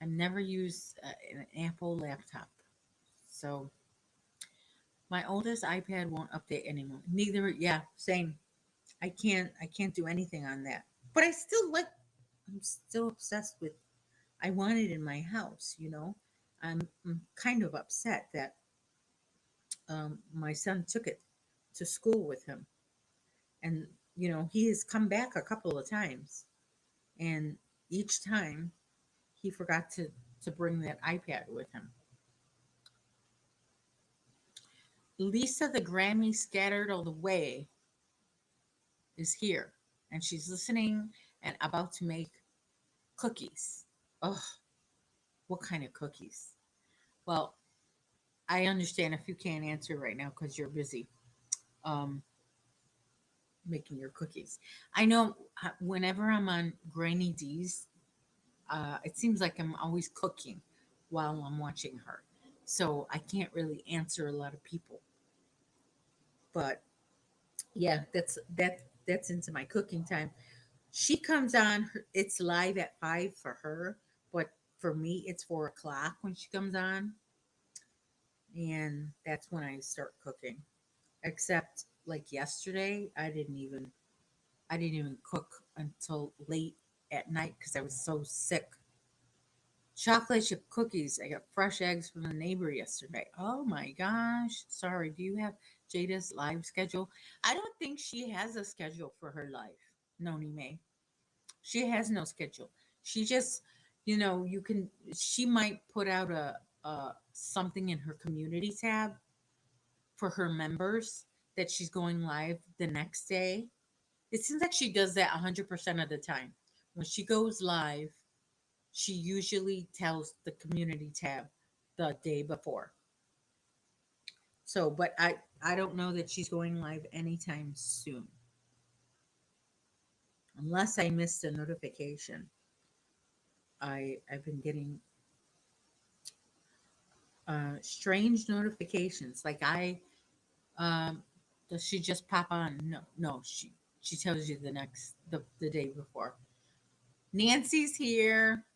never used an Apple laptop, so my oldest iPad won't update anymore. Neither, yeah, same. I can't do anything on that. But I still like. I'm still obsessed with. I want it in my house. I'm kind of upset that my son took it to school with him, and he has come back a couple of times, and each time he forgot to bring that iPad with him. Lisa, the Grammy scattered all the way, is here, and she's listening and about to make cookies. Oh, what kind of cookies? Well, I understand if you can't answer right now because you're busy um, making your cookies. I know whenever I'm on Granny D's, it seems like I'm always cooking while I'm watching her. So I can't really answer a lot of people. But yeah, that's into my cooking time. She comes on. It's live at 5 for her, but for me, it's 4 o'clock when she comes on, and that's when I start cooking. Except like yesterday, I didn't even cook until late at night because I was so sick. Chocolate chip cookies. I got fresh eggs from the neighbor yesterday. Oh my gosh. Sorry. Do you have Jada's live schedule? I don't think she has a schedule for her life. Noni May. She has no schedule. She just, she might put out a something in her community tab for her members that she's going live the next day. It seems like she does that 100% of the time. When she goes live, she usually tells the community tab the day before. So, but I don't know that she's going live anytime soon, unless I missed a notification. I've been getting strange notifications. Like does she just pop on? No, no, she tells you the day before. Nancy's here.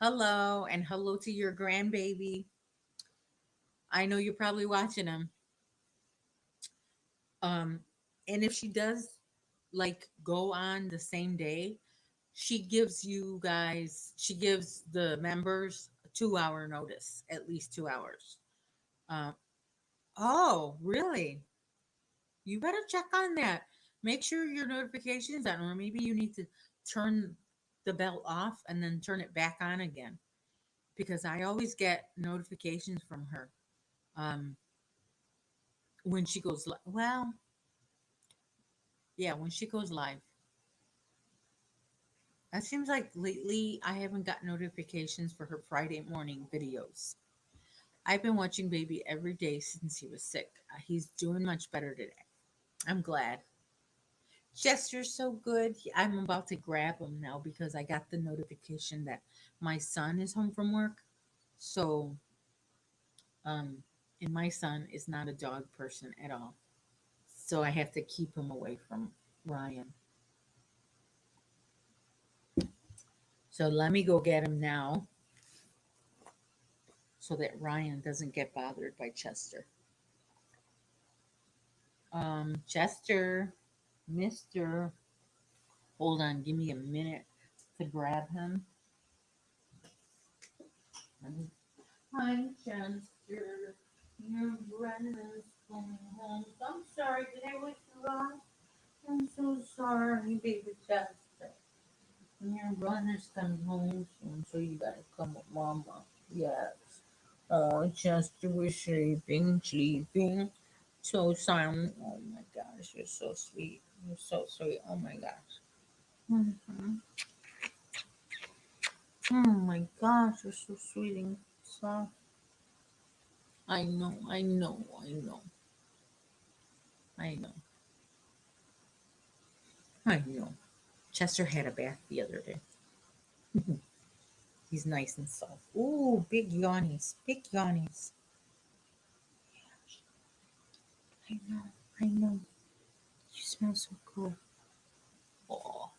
Hello, and hello to your grandbaby. I know you're probably watching them. Um, and if she does like go on the same day, she gives the members a 2 hour notice, at least 2 hours. Uh, oh, really? You better check on that. Make sure your notifications on, or maybe you need to turn the bell off and then turn it back on again. because I always get notifications from her um, when she goes live. Well, yeah, when she goes live. It seems like lately I haven't got notifications for her Friday morning videos. I've been watching baby every day since he was sick. He's doing much better today. I'm glad. Chester's so good. I'm about to grab him now because I got the notification that my son is home from work. So, um, and my son is not a dog person at all. So I have to keep him away from Ryan. So let me go get him now so that Ryan doesn't get bothered by Chester. Chester, Mr. Hold on, give me a minute to grab him. Hi, Chester. Your brother's coming home. I'm sorry, did I wake you up? I'm so sorry, baby Chester. Your brother's coming home soon, so you gotta come with Mama. Yes. Oh, Chester was sleeping, sleeping. So silent. Oh my gosh, you're so sweet. You're so sweet. Oh my gosh. Mm-hmm. Oh my gosh, you're so sweet and soft. I know, I know, I know, I know, I know. Chester had a bath the other day. He's nice and soft. Ooh, big yawnies, big yawnies. I know, I know. You smell so good. Oh,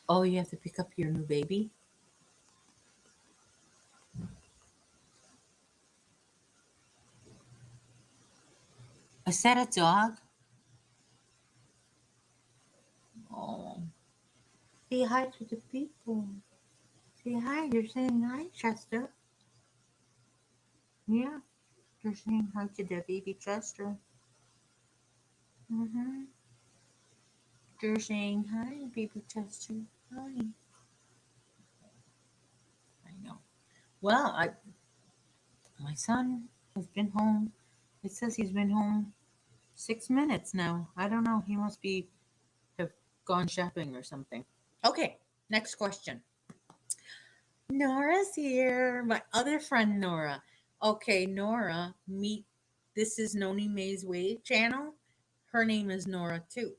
oh, you have to pick up your new baby. Is that a dog? Oh, say hi to the people. Say hi. You're saying hi, Chester. Yeah, you're saying hi to the baby Chester. Mm-hmm. You're saying hi, baby Chester. Hi. I know. Well, my son has been home. It says he's been home 6 minutes now. I don't know. He must be have gone shopping or something. Okay, next question. Nora's here. My other friend Nora. Okay, Nora, meet. This is Noni May's Way channel. Her name is Nora too.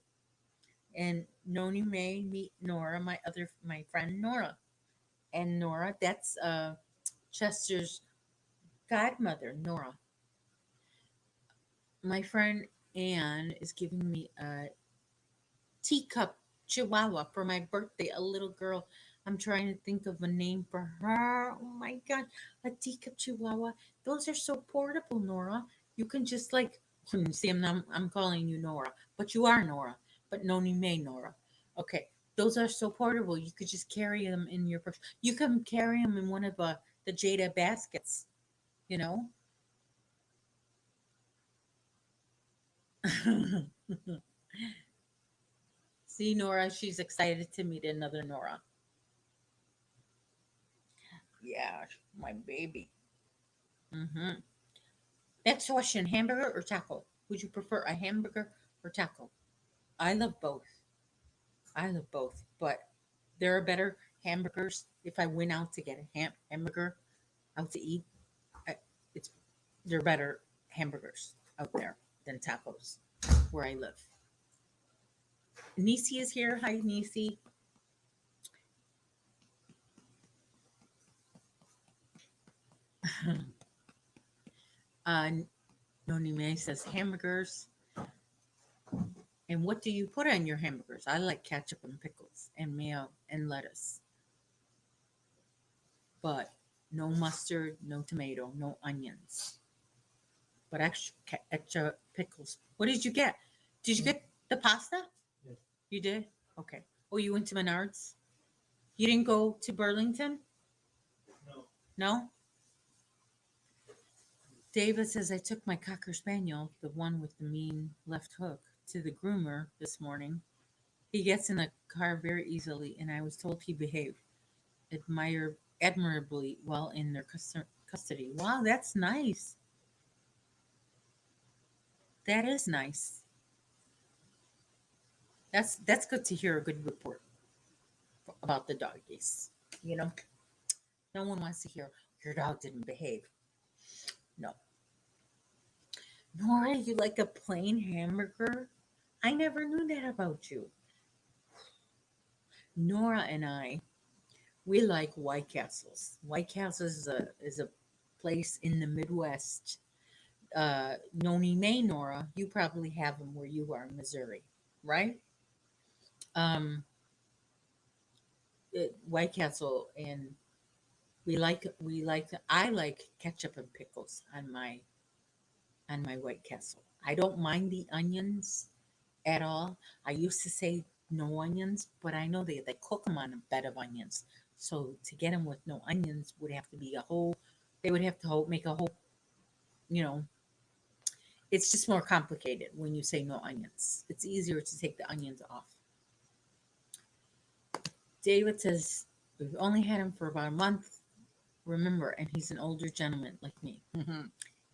And Noni May meet Nora, my friend Nora. And Nora, that's Chester's godmother, Nora. My friend Anne is giving me a teacup chihuahua for my birthday, a little girl. I'm trying to think of a name for her. Oh my god, a teacup chihuahua. Those are so portable, Nora. You can just like see I'm calling you Nora, but you are Nora, but Noni May Nora. Okay. Those are so portable. You could just carry them in your purse. You can carry them in one of the Jada baskets, you know? See, Nora, she's excited to meet another Nora. Yeah, my baby. Hmm. Next question, hamburger or taco? Would you prefer a hamburger or taco? I love both. I love both, but there are better hamburgers. If I went out to get a hamburger out to eat, I, it's there are better hamburgers out there than tacos where I live. Nisi is here. Hi, Nisi. uh, Noni May says hamburgers. And what do you put on your hamburgers? I like ketchup and pickles and mayo and lettuce, but no mustard, no tomato, no onions, but extra pickles. What did you get? Did you get the pasta? Yes. You did? Okay. Oh, you went to Menards? You didn't go to Burlington? No. No? David says I took my Cocker Spaniel, the one with the mean left hook, to the groomer this morning. He gets in the car very easily, and I was told he behaved. admirably well in their custody. Wow, that's nice. That is nice. That's good to hear a good report about the doggies. You know, no one wants to hear your dog didn't behave. No. Nora, you like a plain hamburger? I never knew that about you. Nora and I, we like White Castles. White Castles is a place in the Midwest. Noni May, Nora, you probably have them where you are in Missouri, right? Um, White Castle, and I like ketchup and pickles on my White Castle. I don't mind the onions at all. I used to say no onions, but I know they cook them on a bed of onions. So to get them with no onions would have to be a whole. They would have to make a whole. You know, it's just more complicated when you say no onions. It's easier to take the onions off. David says we've only had him for about a month. Remember, and he's an older gentleman like me.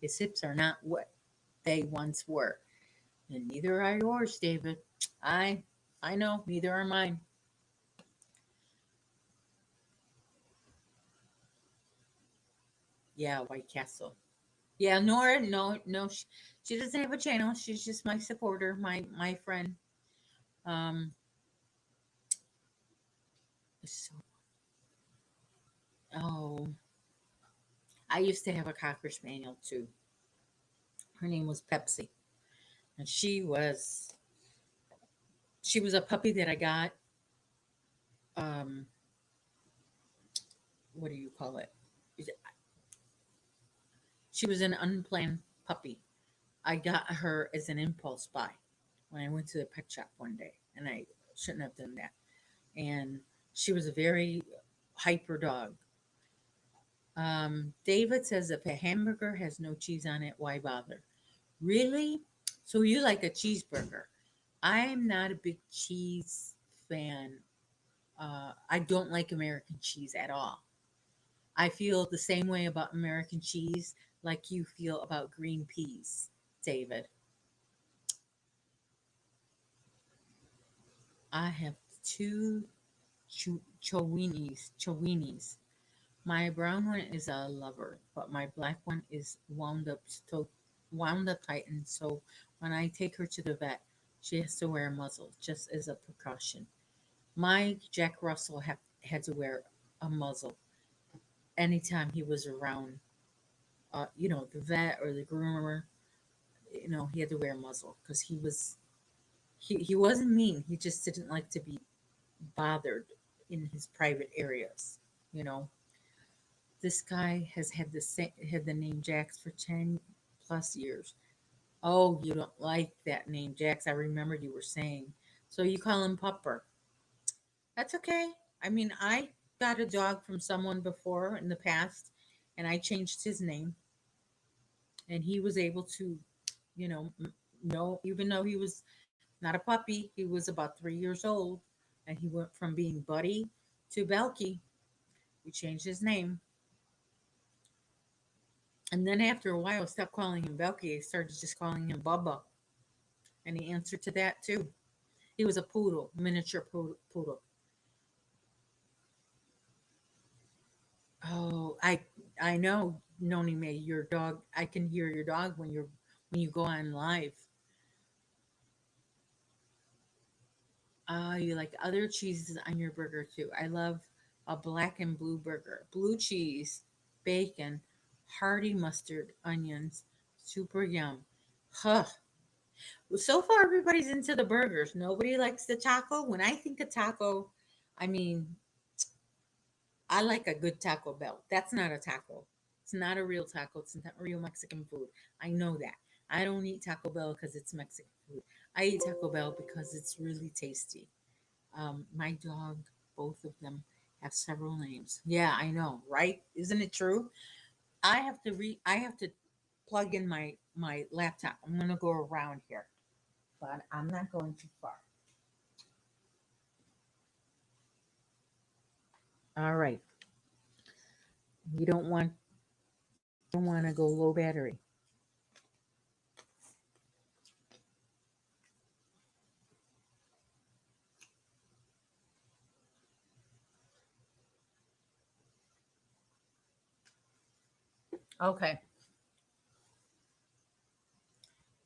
His hips are not what they once were, and neither are yours, David. I I know, neither are mine. Yeah, White Castle. Yeah, Nora, no, she doesn't have a channel. She's just my supporter, my friend. Um, so oh, I used to have a cocker spaniel too. Her name was Pepsi, and she was a puppy that I got. Um, what do you call it? She was an unplanned puppy. I got her as an impulse buy when I went to the pet shop one day, and I shouldn't have done that. And she was a very hyper dog. David says if a hamburger has no cheese on it, why bother? Really? So you like a cheeseburger? I'm not a big cheese fan. I don't like American cheese at all. I feel the same way about American cheese like you feel about green peas, David. I have two chowinis. My brown one is a lover, but my black one is wound up tight, and so when I take her to the vet, she has to wear a muzzle just as a precaution. My Jack Russell had to wear a muzzle anytime he was around, the vet or the groomer. He had to wear a muzzle because he wasn't mean. He just didn't like to be bothered in his private areas. You know, this guy has had the name Jax for 10 plus years. Oh, you don't like that name, Jax? I remembered you were saying. So you call him Pupper. That's okay. I mean, I got a dog from someone before in the past, and I changed his name, and he was able to, know, even though he was not a puppy, he was about 3 years old, and he went from being Buddy to Belky. We changed his name. And then after a while, I stopped calling him Belky. I started just calling him Bubba. And he answered to that too. He was a poodle, miniature poodle. Oh, I know, Noni May, your dog. I can hear your dog when you go on live. You like other cheeses on your burger too. I love a black and blue burger. Blue cheese, bacon, hearty mustard, onions, super yum. Huh. So far, everybody's into the burgers. Nobody likes the taco. When I think of taco, I mean, I like a good Taco Bell. That's not a taco. It's not a real taco. It's not real Mexican food. I know that. I don't eat Taco Bell because it's Mexican food. I eat Taco Bell because it's really tasty. My dog, both of them, have several names. Yeah, I know, right? Isn't it true? I have to plug in my laptop. I'm gonna go around here, but I'm not going too far. All right. You don't want to go low battery. Okay.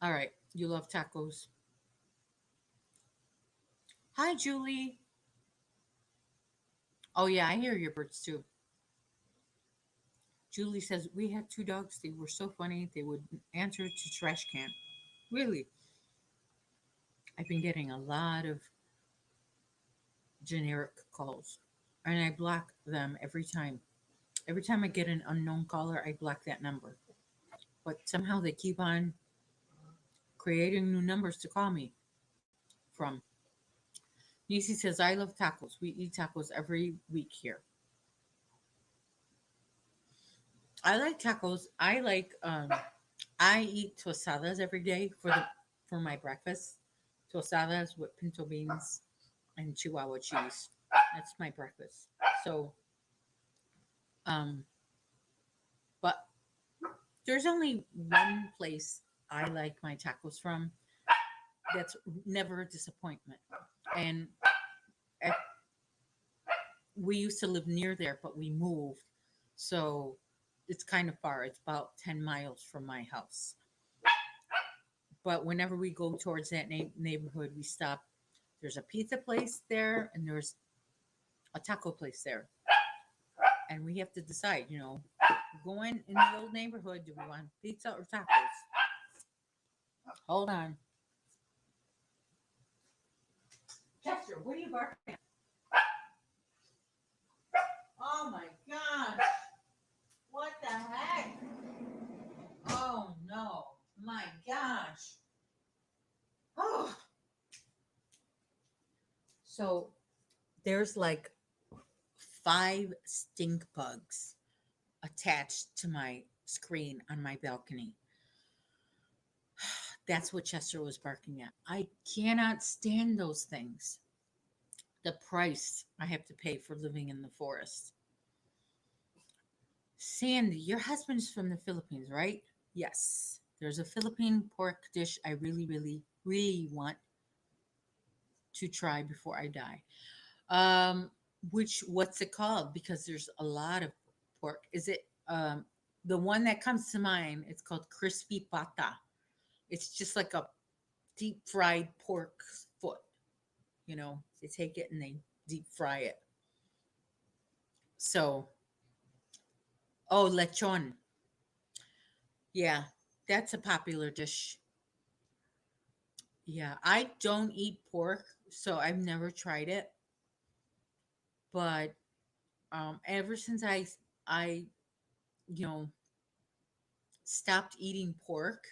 All right. You love tacos. Hi, Julie. Oh yeah, I hear your birds too. Julie says we had two dogs. They were so funny. They would answer to trash can. Really, I've been getting a lot of generic calls, and I block them every time. Every time I get an unknown caller, I block that number. But somehow they keep on creating new numbers to call me from. Nisi says, I love tacos. We eat tacos every week here. I like tacos. I eat tostadas every day for my breakfast. Tostadas with pinto beans and Chihuahua cheese. That's my breakfast. So, um, but there's only one place I like my tacos from that's never a disappointment. And at, we used to live near there, but we moved. So it's kind of far. It's about 10 miles from my house. But whenever we go towards that neighborhood, we stop. There's a pizza place there and there's a taco place there. And we have to decide, going in the old neighborhood, do we want pizza or tacos? Hold on. Chester, what are you barking at? Oh my gosh. What the heck? Oh no. My gosh. Oh. So there's like 5 stink bugs attached to my screen on my balcony. That's what Chester was barking at. I cannot stand those things. The price I have to pay for living in the forest. Sandy, your husband's from the Philippines, right? Yes. There's a Philippine pork dish I really, really, really want to try before I die. Um, what's it called? Because there's a lot of pork. Is it the one that comes to mind? It's called crispy pata. It's just like a deep fried pork foot. They take it and they deep fry it. So, oh, lechon. Yeah, that's a popular dish. Yeah, I don't eat pork, so I've never tried it. But ever since I you know stopped eating pork,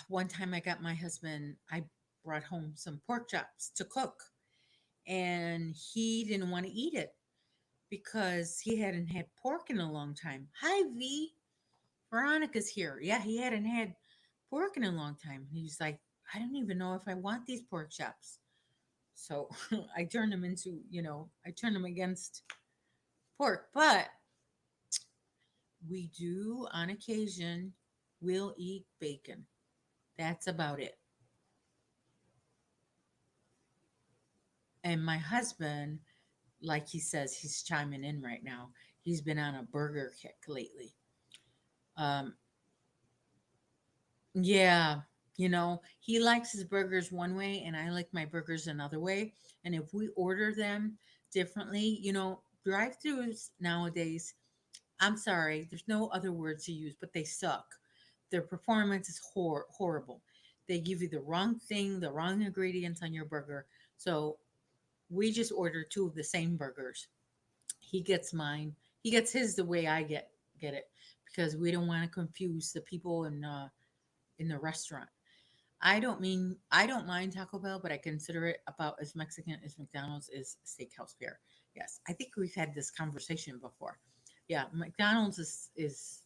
one time I got my husband. I brought home some pork chops to cook, and he didn't want to eat it because he hadn't had pork in a long time. Hi, V. Veronica's here. Yeah, he hadn't had pork in a long time. He's like, I don't even know if I want these pork chops. So I turned him against pork. But we do, on occasion, will eat bacon. That's about it. And my husband, like he says, he's chiming in right now. He's been on a burger kick lately. Um, Yeah, he likes his burgers one way and I like my burgers another way. And if we order them differently, drive-throughs nowadays, I'm sorry, there's no other words to use, but they suck. Their performance is horrible. They give you the wrong thing, the wrong ingredients on your burger. So we just order two of the same burgers. He gets mine. He gets his the way I get it because we don't want to confuse the people in the restaurant. I don't mind Taco Bell, but I consider it about as Mexican as McDonald's is steakhouse fare. Yes, I think we've had this conversation before. Yeah, McDonald's is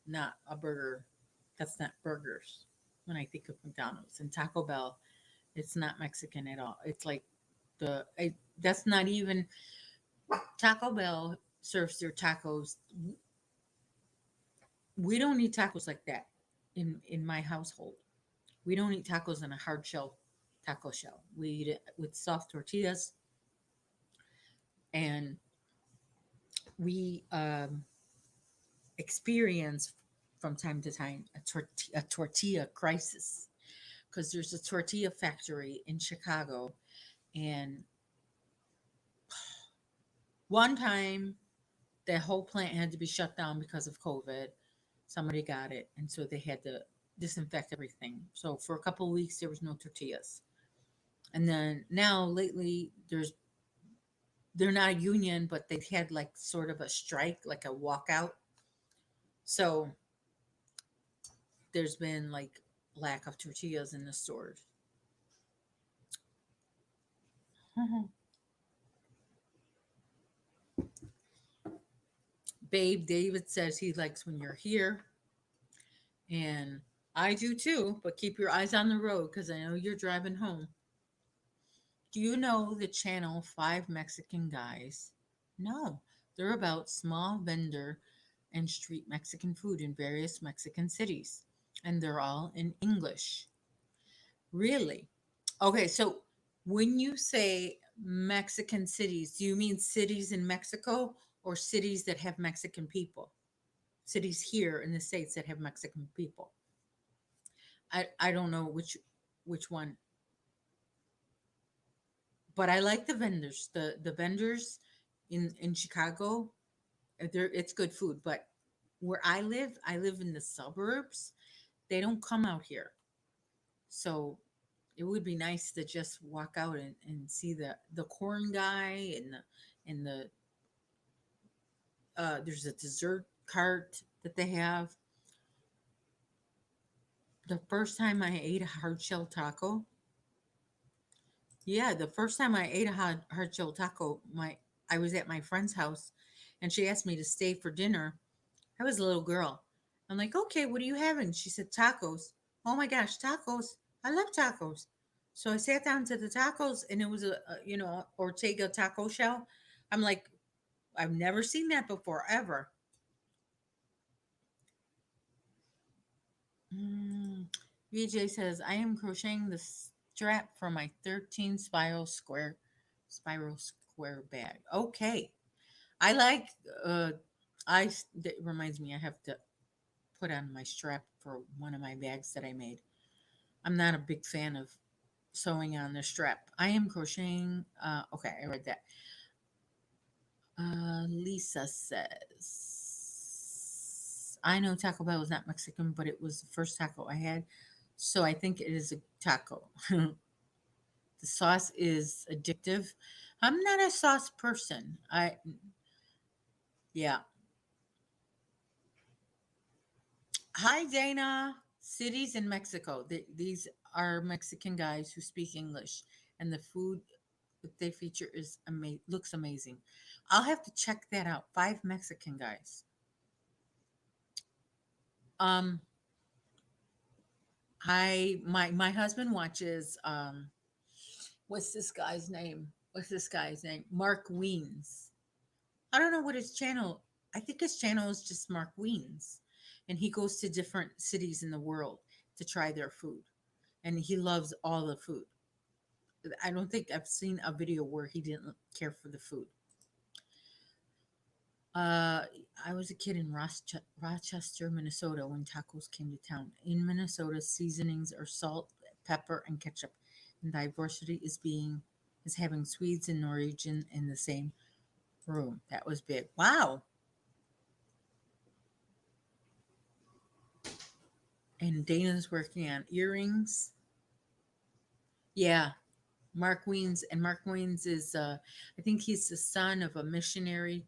not a burger. That's not burgers when I think of McDonald's and Taco Bell. It's not Mexican at all. It's like That's not even Taco Bell serves their tacos. We don't eat tacos like that in my household. We don't eat tacos in a hard shell taco shell. We eat it with soft tortillas, and we experience from time to time a tortilla crisis because there's a tortilla factory in Chicago, and one time the whole plant had to be shut down because of COVID. Somebody got it, and so they had to disinfect everything. So for a couple of weeks there was no tortillas, and then now lately they're not a union, but they've had like sort of a strike, like a walkout. So there's been like lack of tortillas in the stores. Babe David says he likes when you're here, and I do too, but keep your eyes on the road because I know you're driving home. Do you know the channel Five Mexican Guys? No, they're about small vendor and street Mexican food in various Mexican cities, and they're all in English. Really? Okay, so when you say Mexican cities, do you mean cities in Mexico or cities that have Mexican people? Cities here in the States that have Mexican people. I don't know which one, but I like the vendors. The vendors in Chicago, it's good food, but where I live in the suburbs. They don't come out here. So it would be nice to just walk out and see the corn guy and the there's a dessert cart that they have. The first time I ate a hard shell taco, yeah, the first time I ate a hard shell taco, my I was at my friend's house, and she asked me to stay for dinner. I was a little girl. I'm like, okay, what are you having? She said tacos. Oh my gosh, tacos! I love tacos. So I sat down to the tacos, and it was a Ortega taco shell. I'm like, I've never seen that before ever. Mm. VJ says, I am crocheting the strap for my 13 spiral square bag. Okay. I like uh that reminds me I have to put on my strap for one of my bags that I made. I'm not a big fan of sewing on the strap. I am crocheting okay, I read that. Lisa says, I know Taco Bell was not Mexican, but it was the first taco I had. So I think it is a taco. The sauce is addictive. I'm not a sauce person. Yeah. Hi, Dana. Cities in Mexico. These are Mexican guys who speak English, and the food that they feature looks amazing. I'll have to check that out. Five Mexican guys. Um, my husband watches what's this guy's name? What's this guy's name? Mark Wiens. I don't know what his channel. I think his channel is just Mark Wiens, and he goes to different cities in the world to try their food, and he loves all the food. I don't think I've seen a video where he didn't care for the food. Uh, I was a kid in Rochester, Minnesota when tacos came to town. In Minnesota, seasonings are salt, pepper, and ketchup, and diversity is having Swedes and Norwegian in the same room. That was big. Wow. And Dana's working on earrings. Yeah, Mark Wiens is I think he's the son of a missionary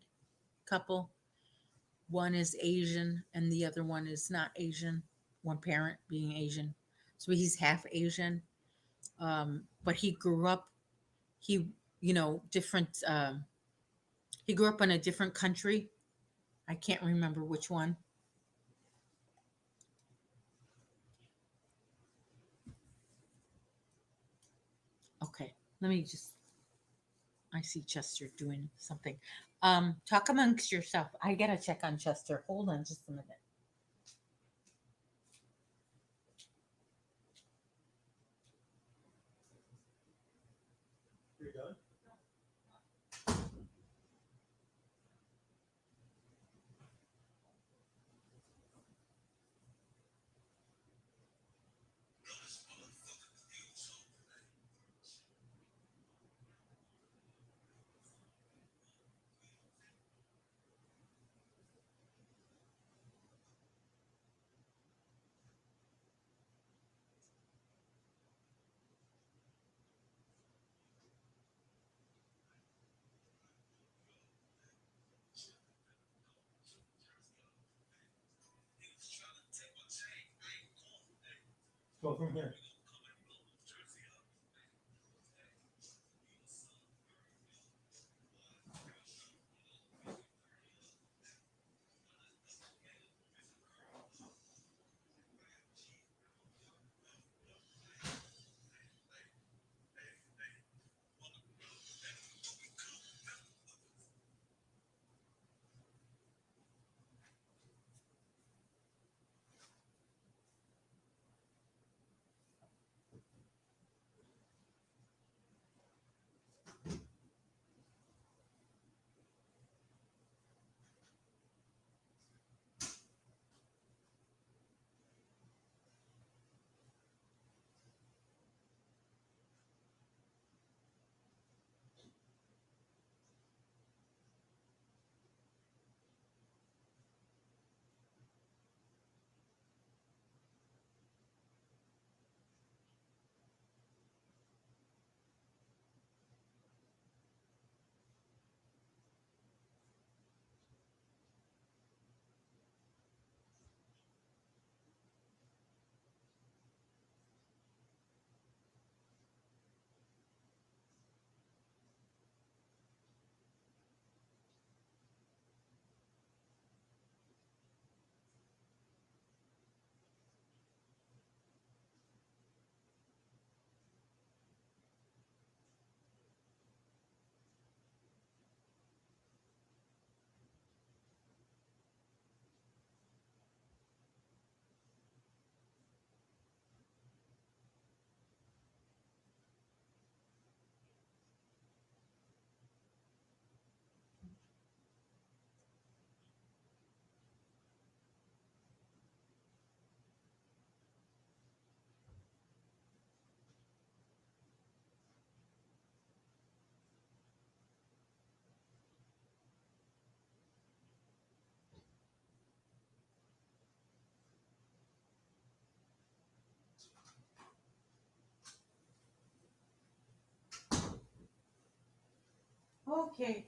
couple. One is Asian and the other one is not Asian. One parent being Asian, so he's half Asian. But he grew up. He different. He grew up in a different country. I can't remember which one. Okay, let me just. I see Chester doing something. Talk amongst yourself. I gotta check on Chester. Hold on just a minute. You're done? Go from here. Okay.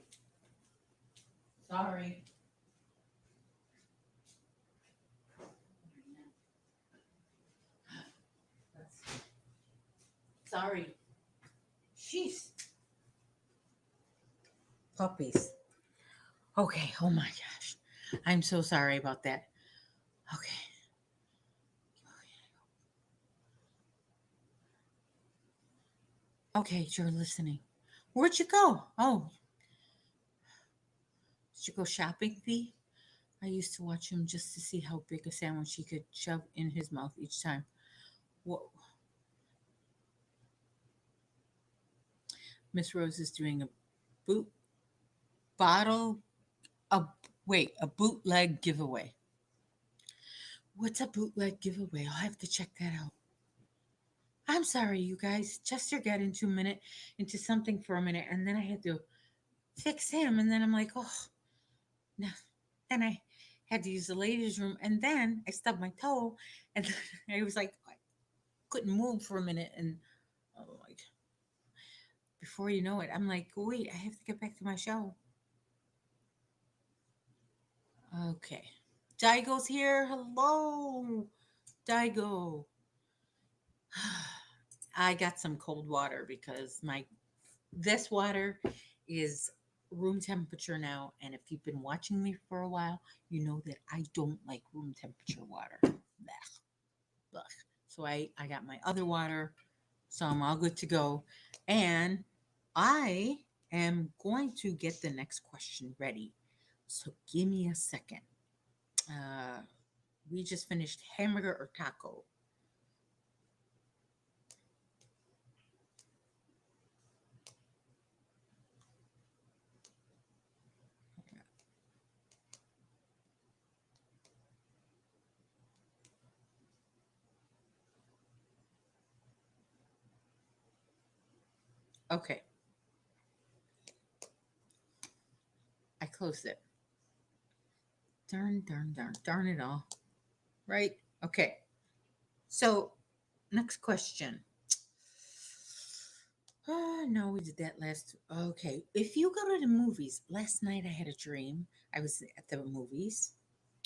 Sorry. Sorry. Sheesh. Puppies. Okay. Oh my gosh. I'm so sorry about that. Okay. Okay, you're listening. Where'd you go? Oh, did you go shopping, Thee? I used to watch him just to see how big a sandwich he could shove in his mouth each time. Whoa. Miss Rose is doing a boot bottle a a bootleg giveaway. What's a bootleg giveaway? I'll have to check that out. I'm sorry, you guys. Chester got into something for a minute, and then I had to fix him, and then I'm like, oh no. Then I had to use the ladies' room, and then I stubbed my toe, and I was like, I couldn't move for a minute, and oh, like before you know it, I'm like, wait, I have to get back to my show. Okay, Daigo's here. Hello, Daigo. I got some cold water because my this water is room temperature now, and if you've been watching me for a while, you know that I don't like room temperature water. Blech, blech. So I got my other water, so I'm all good to go. And I am going to get the next question ready. So give me a second. Uh, we just finished hamburger or taco. Okay, I closed it. Darn it all. Right? Okay. So, next question. No, we did that last. Okay. If you go to the movies, last night I had a dream. I was at the movies.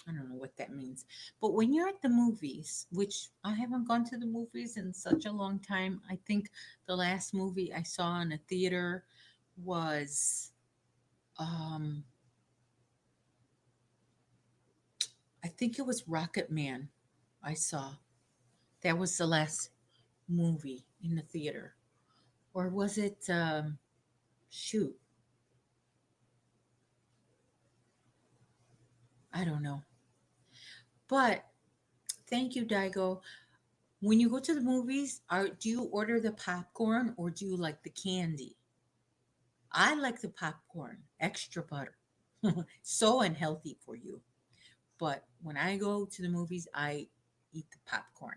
I don't know what that means. But when you're at the movies, which I haven't gone to the movies in such a long time, I think the last movie I saw in a theater was um I think it was Rocket Man. I saw. That was the last movie in the theater. Or was it shoot, I don't know. But thank you, Daigo. When you go to the movies, do you order the popcorn or do you like the candy? I like the popcorn, extra butter. So unhealthy for you. But when I go to the movies, I eat the popcorn.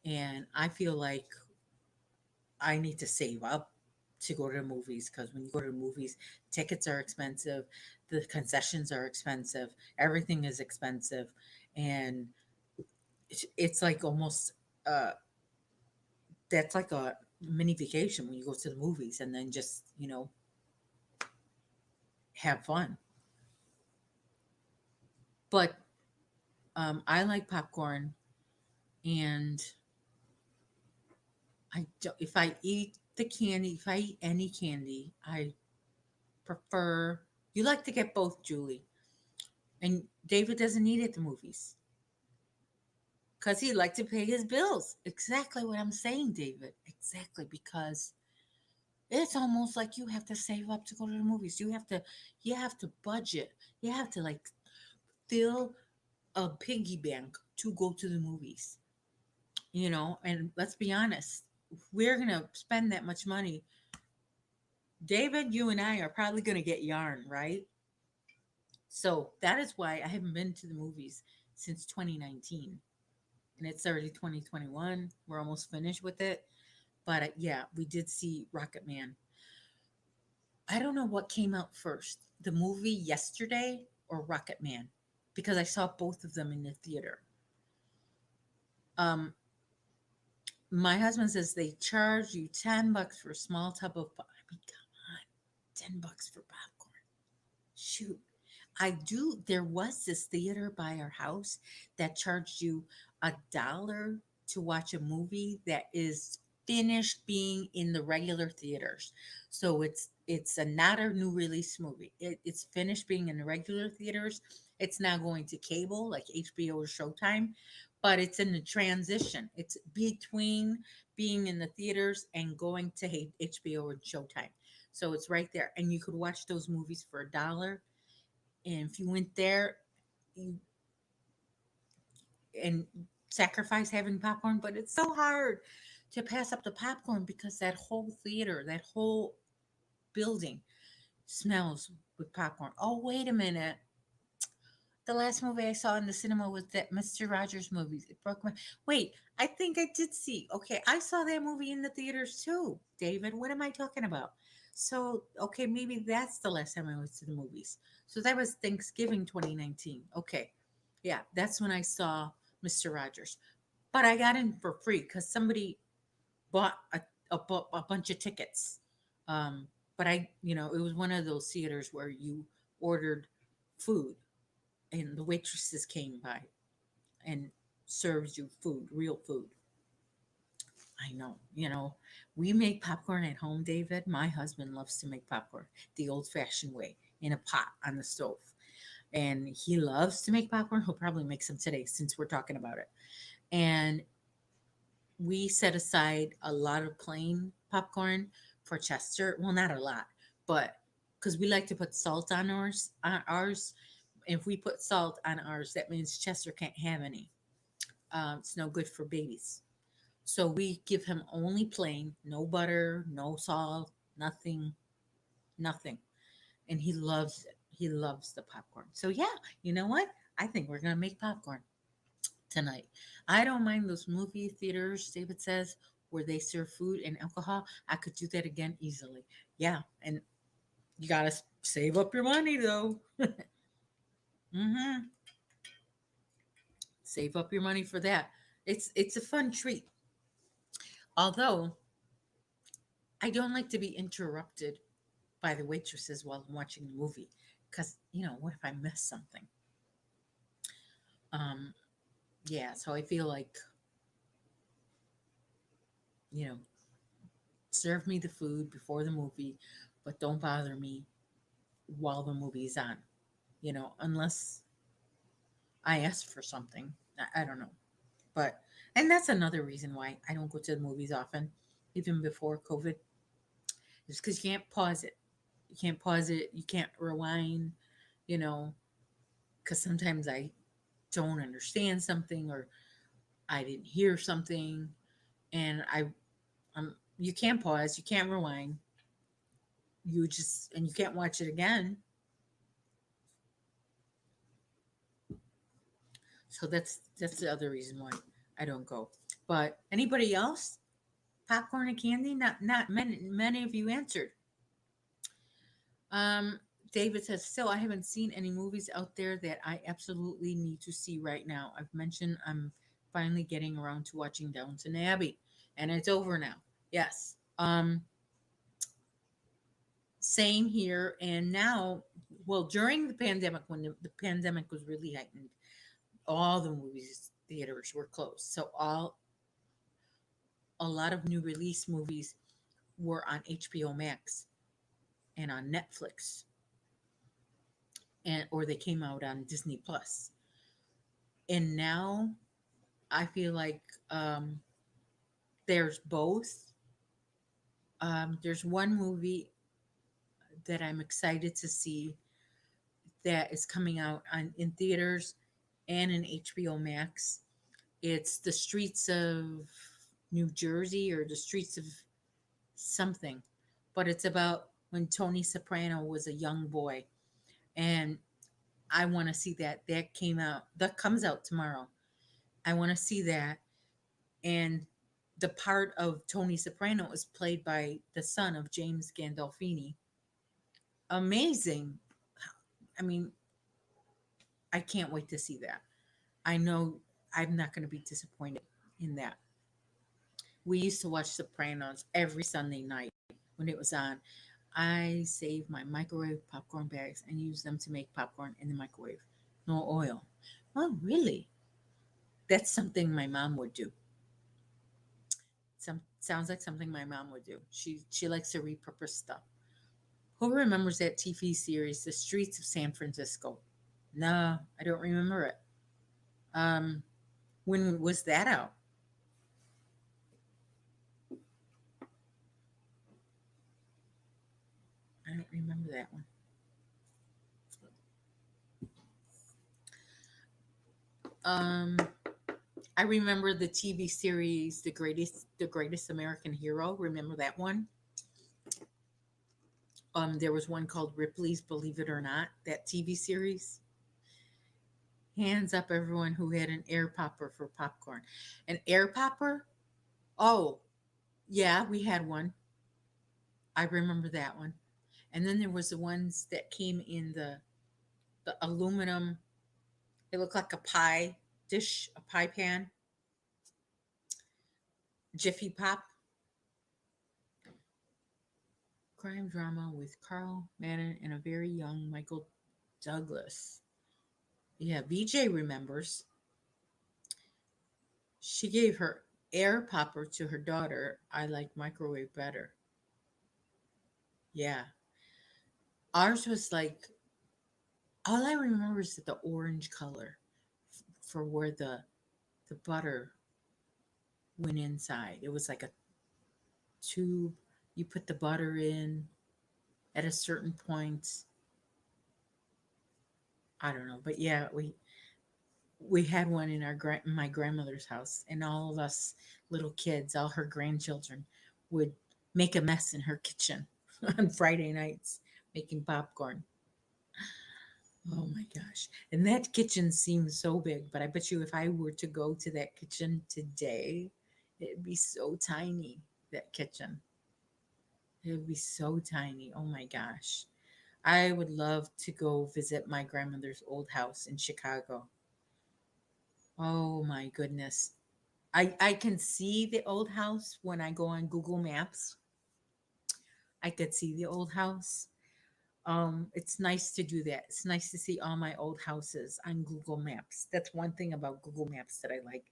And I feel like I need to save up to go to the movies because when you go to the movies, tickets are expensive, the concessions are expensive, everything is expensive. And it's like almost, uh, that's like a mini vacation when you go to the movies and then just, have fun. But I like popcorn, and if I eat the candy, if I eat any candy, I prefer. You like to get both, Julie, and David doesn't eat at the movies because he like to pay his bills. Exactly what I'm saying, David. Exactly, because it's almost like you have to save up to go to the movies. You have to budget. You have to like fill a piggy bank to go to the movies. And let's be honest, if we're gonna spend that much money, David, you and I are probably gonna get yarn, right? So that is why I haven't been to the movies since 2019, and it's already 2021. We're almost finished with it, but yeah, we did see Rocket Man. I don't know what came out first, the movie yesterday or Rocket Man, because I saw both of them in the theater. Um, my husband says they charge you $10 for a small tub of. I mean, come on, $10 for popcorn. Shoot. I do. There was this theater by our house that charged you $1 to watch a movie that is finished being in the regular theaters. So it's a not a new release movie. It's finished being in the regular theaters. It's now going to cable like HBO or Showtime, but it's in the transition. It's between being in the theaters and going to HBO or Showtime. So it's right there, and you could watch those movies for $1. And if you went there, you and sacrifice having popcorn, but it's so hard to pass up the popcorn because that whole theater, that whole building smells with popcorn. Oh, wait a minute. The last movie I saw in the cinema was that Mr. Rogers movie. It broke my. Wait, I think I did see. Okay, I saw that movie in the theaters too, David. What am I talking about? So, okay, maybe that's the last time I went to the movies. So that was Thanksgiving 2019. Okay, yeah, that's when I saw Mr. Rogers. But I got in for free because somebody bought a bunch of tickets. But it was one of those theaters where you ordered food and the waitresses came by and serves you food, real food. I know, we make popcorn at home, David. My husband loves to make popcorn the old fashioned way in a pot on the stove. And he loves to make popcorn. He'll probably make some today since we're talking about it. And we set aside a lot of plain popcorn for Chester. Well, not a lot, but because we like to put salt on ours. If we put salt on ours, that means Chester can't have any. It's no good for babies. So we give him only plain, no butter, no salt, nothing, nothing. And he loves it. He loves the popcorn. So yeah, you know what? I think we're gonna make popcorn tonight. I don't mind those movie theaters, David says, where they serve food and alcohol. I could do that again easily. Yeah, and you gotta save up your money though. Mm-hmm. Save up your money for that. It's a fun treat. Although I don't like to be interrupted by the waitresses while I'm watching the movie, because what if I miss something? Um, yeah. So I feel like you know, serve me the food before the movie, but don't bother me while the movie's on. Unless I ask for something. I don't know. But, and that's another reason why I don't go to the movies often, even before COVID, is because you can't pause it. You can't pause it. You can't rewind, you know, because sometimes I don't understand something or I didn't hear something. And you can't pause, you can't rewind. And you can't watch it again. So that's the other reason why I don't go. But anybody else? Popcorn and candy? Not many of you answered. Um, David says, still, I haven't seen any movies out there that I absolutely need to see right now. I've mentioned I'm finally getting around to watching Downton Abbey, and it's over now. Yes. Same here. And now, well, during the pandemic, when the pandemic was really heightened, all the movies theaters were closed. So a lot of new release movies were on HBO Max and on Netflix, and or they came out on Disney Plus. And now I feel like there's both. There's one movie that I'm excited to see that is coming out in theaters and in HBO Max. It's The Streets of New Jersey or The Streets of something, but it's about when Tony Soprano was a young boy. And I want to see that. That comes out tomorrow. I want to see that. And the part of Tony Soprano is played by the son of James Gandolfini. Amazing. I mean, I can't wait to see that. I know I'm not going to be disappointed in that. We used to watch Sopranos every Sunday night when it was on. I save my microwave popcorn bags and use them to make popcorn in the microwave. No oil. Oh, really? That's something my mom would do. Sounds like something my mom would do. She likes to repurpose stuff. Who remembers that TV series, The Streets of San Francisco? No, I don't remember it. Um, when was that out? I don't remember that one. Um, I remember the TV series, The Greatest American Hero. Remember that one? There was one called Ripley's Believe It or Not. That TV series. Hands up, everyone who had an air popper for popcorn. An air popper? Oh, yeah, we had one. I remember that one. And then there was the ones that came in the aluminum. It looked like a pie dish, a pie pan. Jiffy Pop. Crime drama with Carl Madden and a very young Michael Douglas. Yeah, VJ remembers. She gave her air popper to her daughter. I like microwave better. Yeah. Ours was like, all I remember is the orange color for where the butter went inside. It was like a tube. You put the butter in. at a certain point. I don't know, but yeah, we had one in my grandmother's house, and all of us little kids, all her grandchildren, would make a mess in her kitchen on Friday nights making popcorn. Oh my gosh. And that kitchen seems so big, but I bet you if I were to go to that kitchen today, it'd be so tiny, that kitchen. It would be so tiny. Oh my gosh. I would love to go visit my grandmother's old house in Chicago. Oh my goodness. I can see the old house when I go on Google Maps. I could see the old house. It's nice to do that. It's nice to see all my old houses on Google Maps. That's one thing about Google Maps that I like.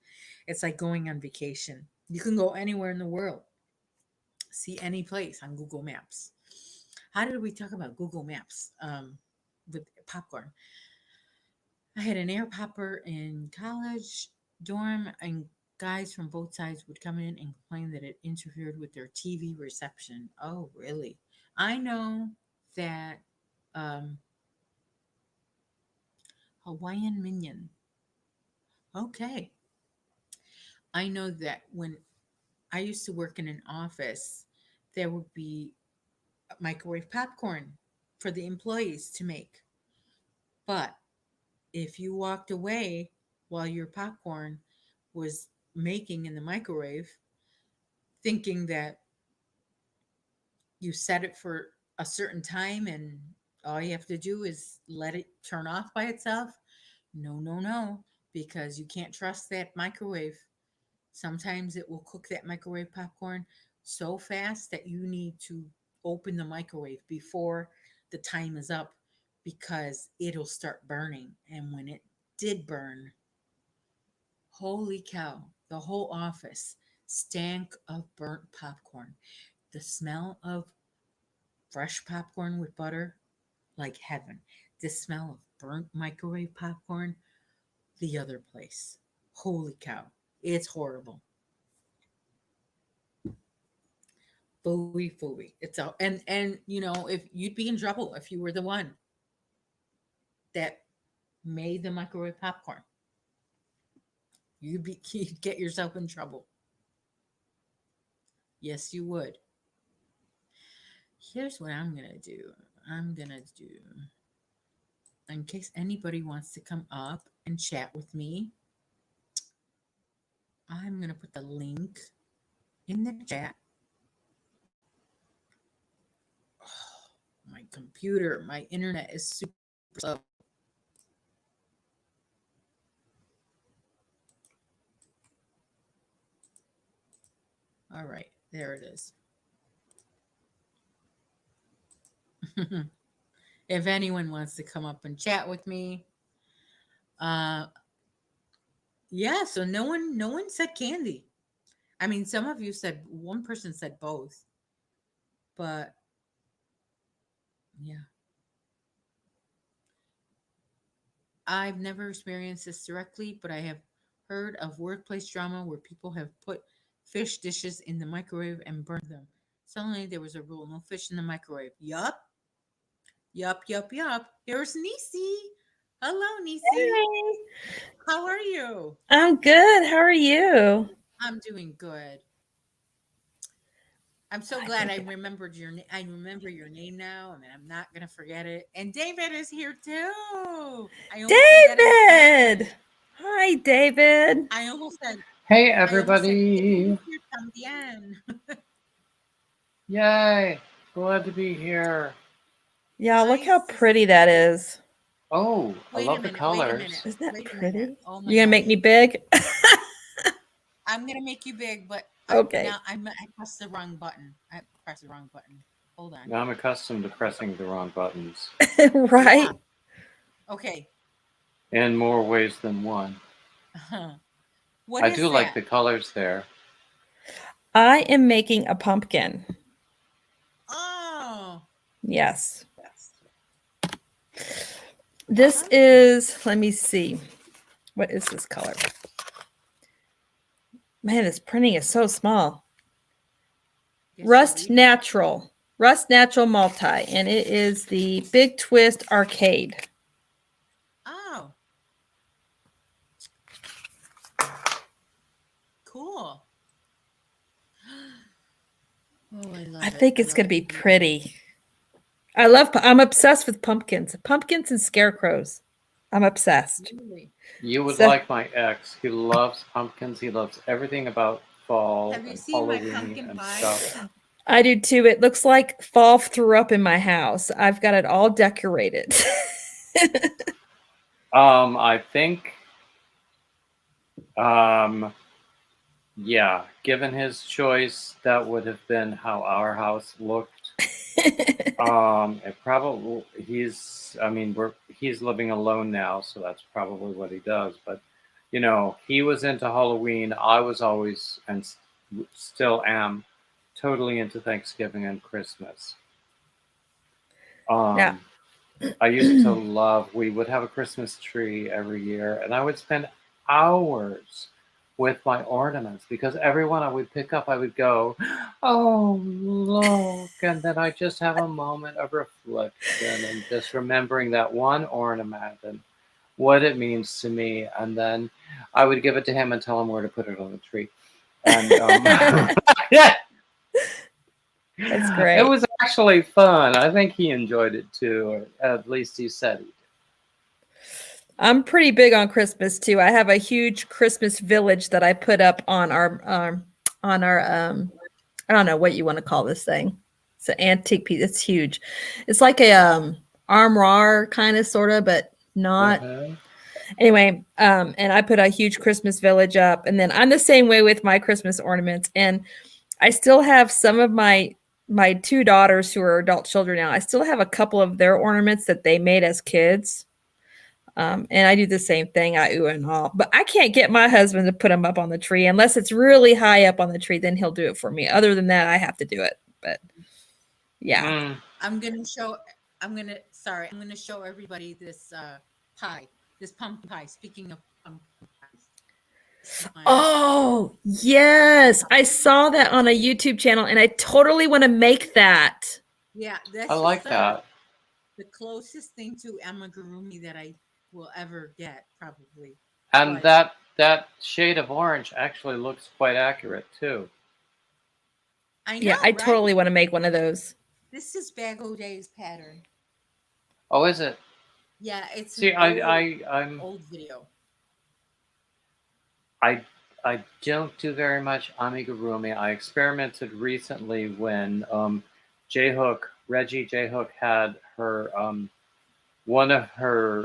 It's like going on vacation. You can go anywhere in the world, see any place on Google Maps. How did we talk about Google Maps with popcorn? I had an air popper in college dorm, and guys from both sides would come in and complain that it interfered with their TV reception. Oh, really? I know that um, Hawaiian Minion. Okay. I know that when I used to work in an office, there would be microwave popcorn for the employees to make. But if you walked away while your popcorn was making in the microwave, thinking that you set it for a certain time and all you have to do is let it turn off by itself, no, no, no, because you can't trust that microwave. Sometimes it will cook that microwave popcorn so fast that you need to open the microwave before the time is up because it'll start burning. And when it did burn, holy cow, the whole office stank of burnt popcorn. The smell of fresh popcorn with butter, like heaven. The smell of burnt microwave popcorn, the other place. Holy cow, it's horrible. Fooey, fooey. It's all and if you'd be in trouble if you were the one that made the microwave popcorn, you'd get yourself in trouble. Yes, you would. Here's what I'm gonna do. I'm gonna do, in case anybody wants to come up and chat with me, I'm gonna put the link in the chat. My computer, my internet is super slow. All right, there it is. If anyone wants to come up and chat with me, uh, yeah. So no one said candy. I mean, some of you said one person said both, but yeah, I've never experienced this directly, but I have heard of workplace drama where people have put fish dishes in the microwave and burned them. Suddenly there was a rule: no fish in the microwave. Yup, yup, yup, yup. Here's Nisi. Hello, Nisi. Hey, How are you? I'm good. How are you? I'm doing good. I'm so I glad I think remembered your name. I remember your name now, and I'm not gonna forget it. And David is here too. I almost said that his David. name. Hi, David. I almost said Hey I almost said everybody! David here también. Yay! Glad to be here. Yeah, look how Nice to pretty see that you. is. Oh, I Wait a love the minute. Wait a colors. minute. Isn't that Wait a minute. pretty? Oh my You gonna make gosh. me big? I'm gonna make you big, but Okay. now I pressed the wrong button. I pressed the wrong button. Hold on. Now I'm accustomed to pressing the wrong buttons Yeah. Right? Okay. in more ways than one. What I is do like that? the colors there. I am making a pumpkin. Oh, Yes. a This pumpkin. is, let me see. What is this color? Man, this printing is so small. Guess you're Rust reading. Natural. Rust Natural Multi, and it is the Big Twist Arcade. Oh. Cool. Oh, I love I it. think it's love going to be it. pretty. I'm obsessed with pumpkins and scarecrows. I'm obsessed. Really? You would So, like my ex. He loves pumpkins. He loves everything about fall Have you and seen my Halloween pumpkin and pie? stuff. I do too. It looks like fall threw up in my house. I've got it all decorated. I think, um, yeah, given his choice, that would have been how our house looked. It probably he's living alone now, so that's probably what he does. But he was into Halloween. I was always and still am totally into Thanksgiving and Christmas. Now, I used to love. We would have a Christmas tree every year, and I would spend hours with my ornaments because every one I would pick up, I would go, "Oh, look!" And then I just have a moment of reflection and just remembering that one ornament and what it means to me, and then I would give it to him and tell him where to put it on the tree. And yeah, that's it great. was actually fun. I think he enjoyed it too, or at least he said he did. I'm pretty big on Christmas too. I have a huge Christmas village that I put up on our I don't know what you want to call this thing. It's an antique piece. It's huge. It's like a armoire kind of sort of, but not. Uh-huh. Anyway, and I put a huge Christmas village up, and then I'm the same way with my Christmas ornaments. And I still have some of my two daughters who are adult children now. I still have a couple of their ornaments that they made as kids. And I do the same thing. I ooh and all, but I can't get my husband to put them up on the tree unless it's really high up on the tree. Then he'll do it for me. Other than that, I have to do it. But yeah, I'm gonna show everybody this pie, this pumpkin pie. Speaking of pumpkin pies. oh yes, I saw that on a YouTube channel, and I totally want to make that. Yeah, this I like is that. the closest thing to amigurumi that I will ever get, probably. And But that shade of orange actually looks quite accurate too. I know, Yeah, I right? totally want to make one of those. This is Bag O Day's pattern. Oh, is it? Yeah, it's See, an old video. I don't do very much amigurumi. I experimented recently when Reggie J Hook had her one of her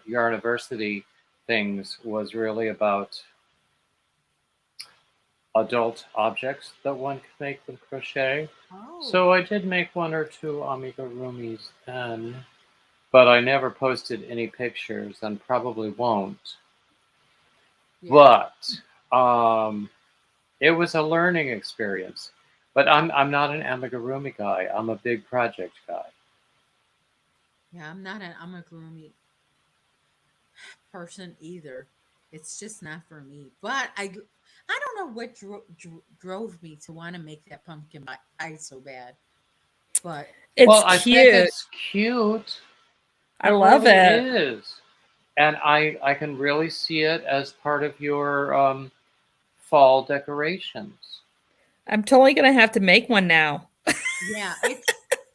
Yarniversity things was really about adult objects that one could make with crochet. Oh, So I did make one or two amigurumis then, but I never posted any pictures and probably won't. yeah. But it was a learning experience. But I'm not an amigurumi guy. I'm a big project guy. Yeah, I'm not an amigurumi person either. It's just not for me. But I don't know what drove me to want to make that pumpkin pie so bad. But It's Well, I think cute. it's cute. I It love really it. is. And I can really see it as part of your fall decorations. I'm totally gonna have to make one now. yeah,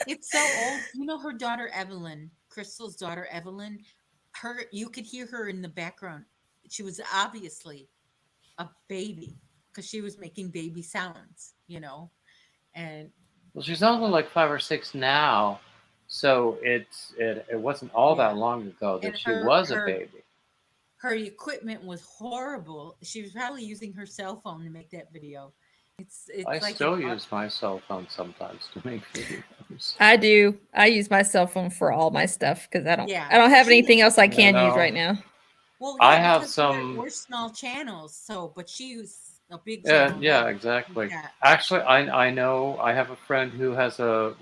it's so old. You know her daughter Evelyn, Crystal's daughter Evelyn. You could hear her in the background. She was obviously a baby because she was making baby sounds, and Well, she's only like 5 or 6 now, so it wasn't all yeah, that long ago and that she her was a her baby. her equipment was horrible. She was probably using her cell phone to make that video. I It's like an still art. use my cell phone sometimes to make videos. I do. I use my cell phone for all my stuff because I Yeah, don't have she anything else I You can use know, right now. well, I yeah, have because some. we're small channels. So, but she used a big Yeah, channel yeah, like exactly. that. Actually, I know I have a friend who has a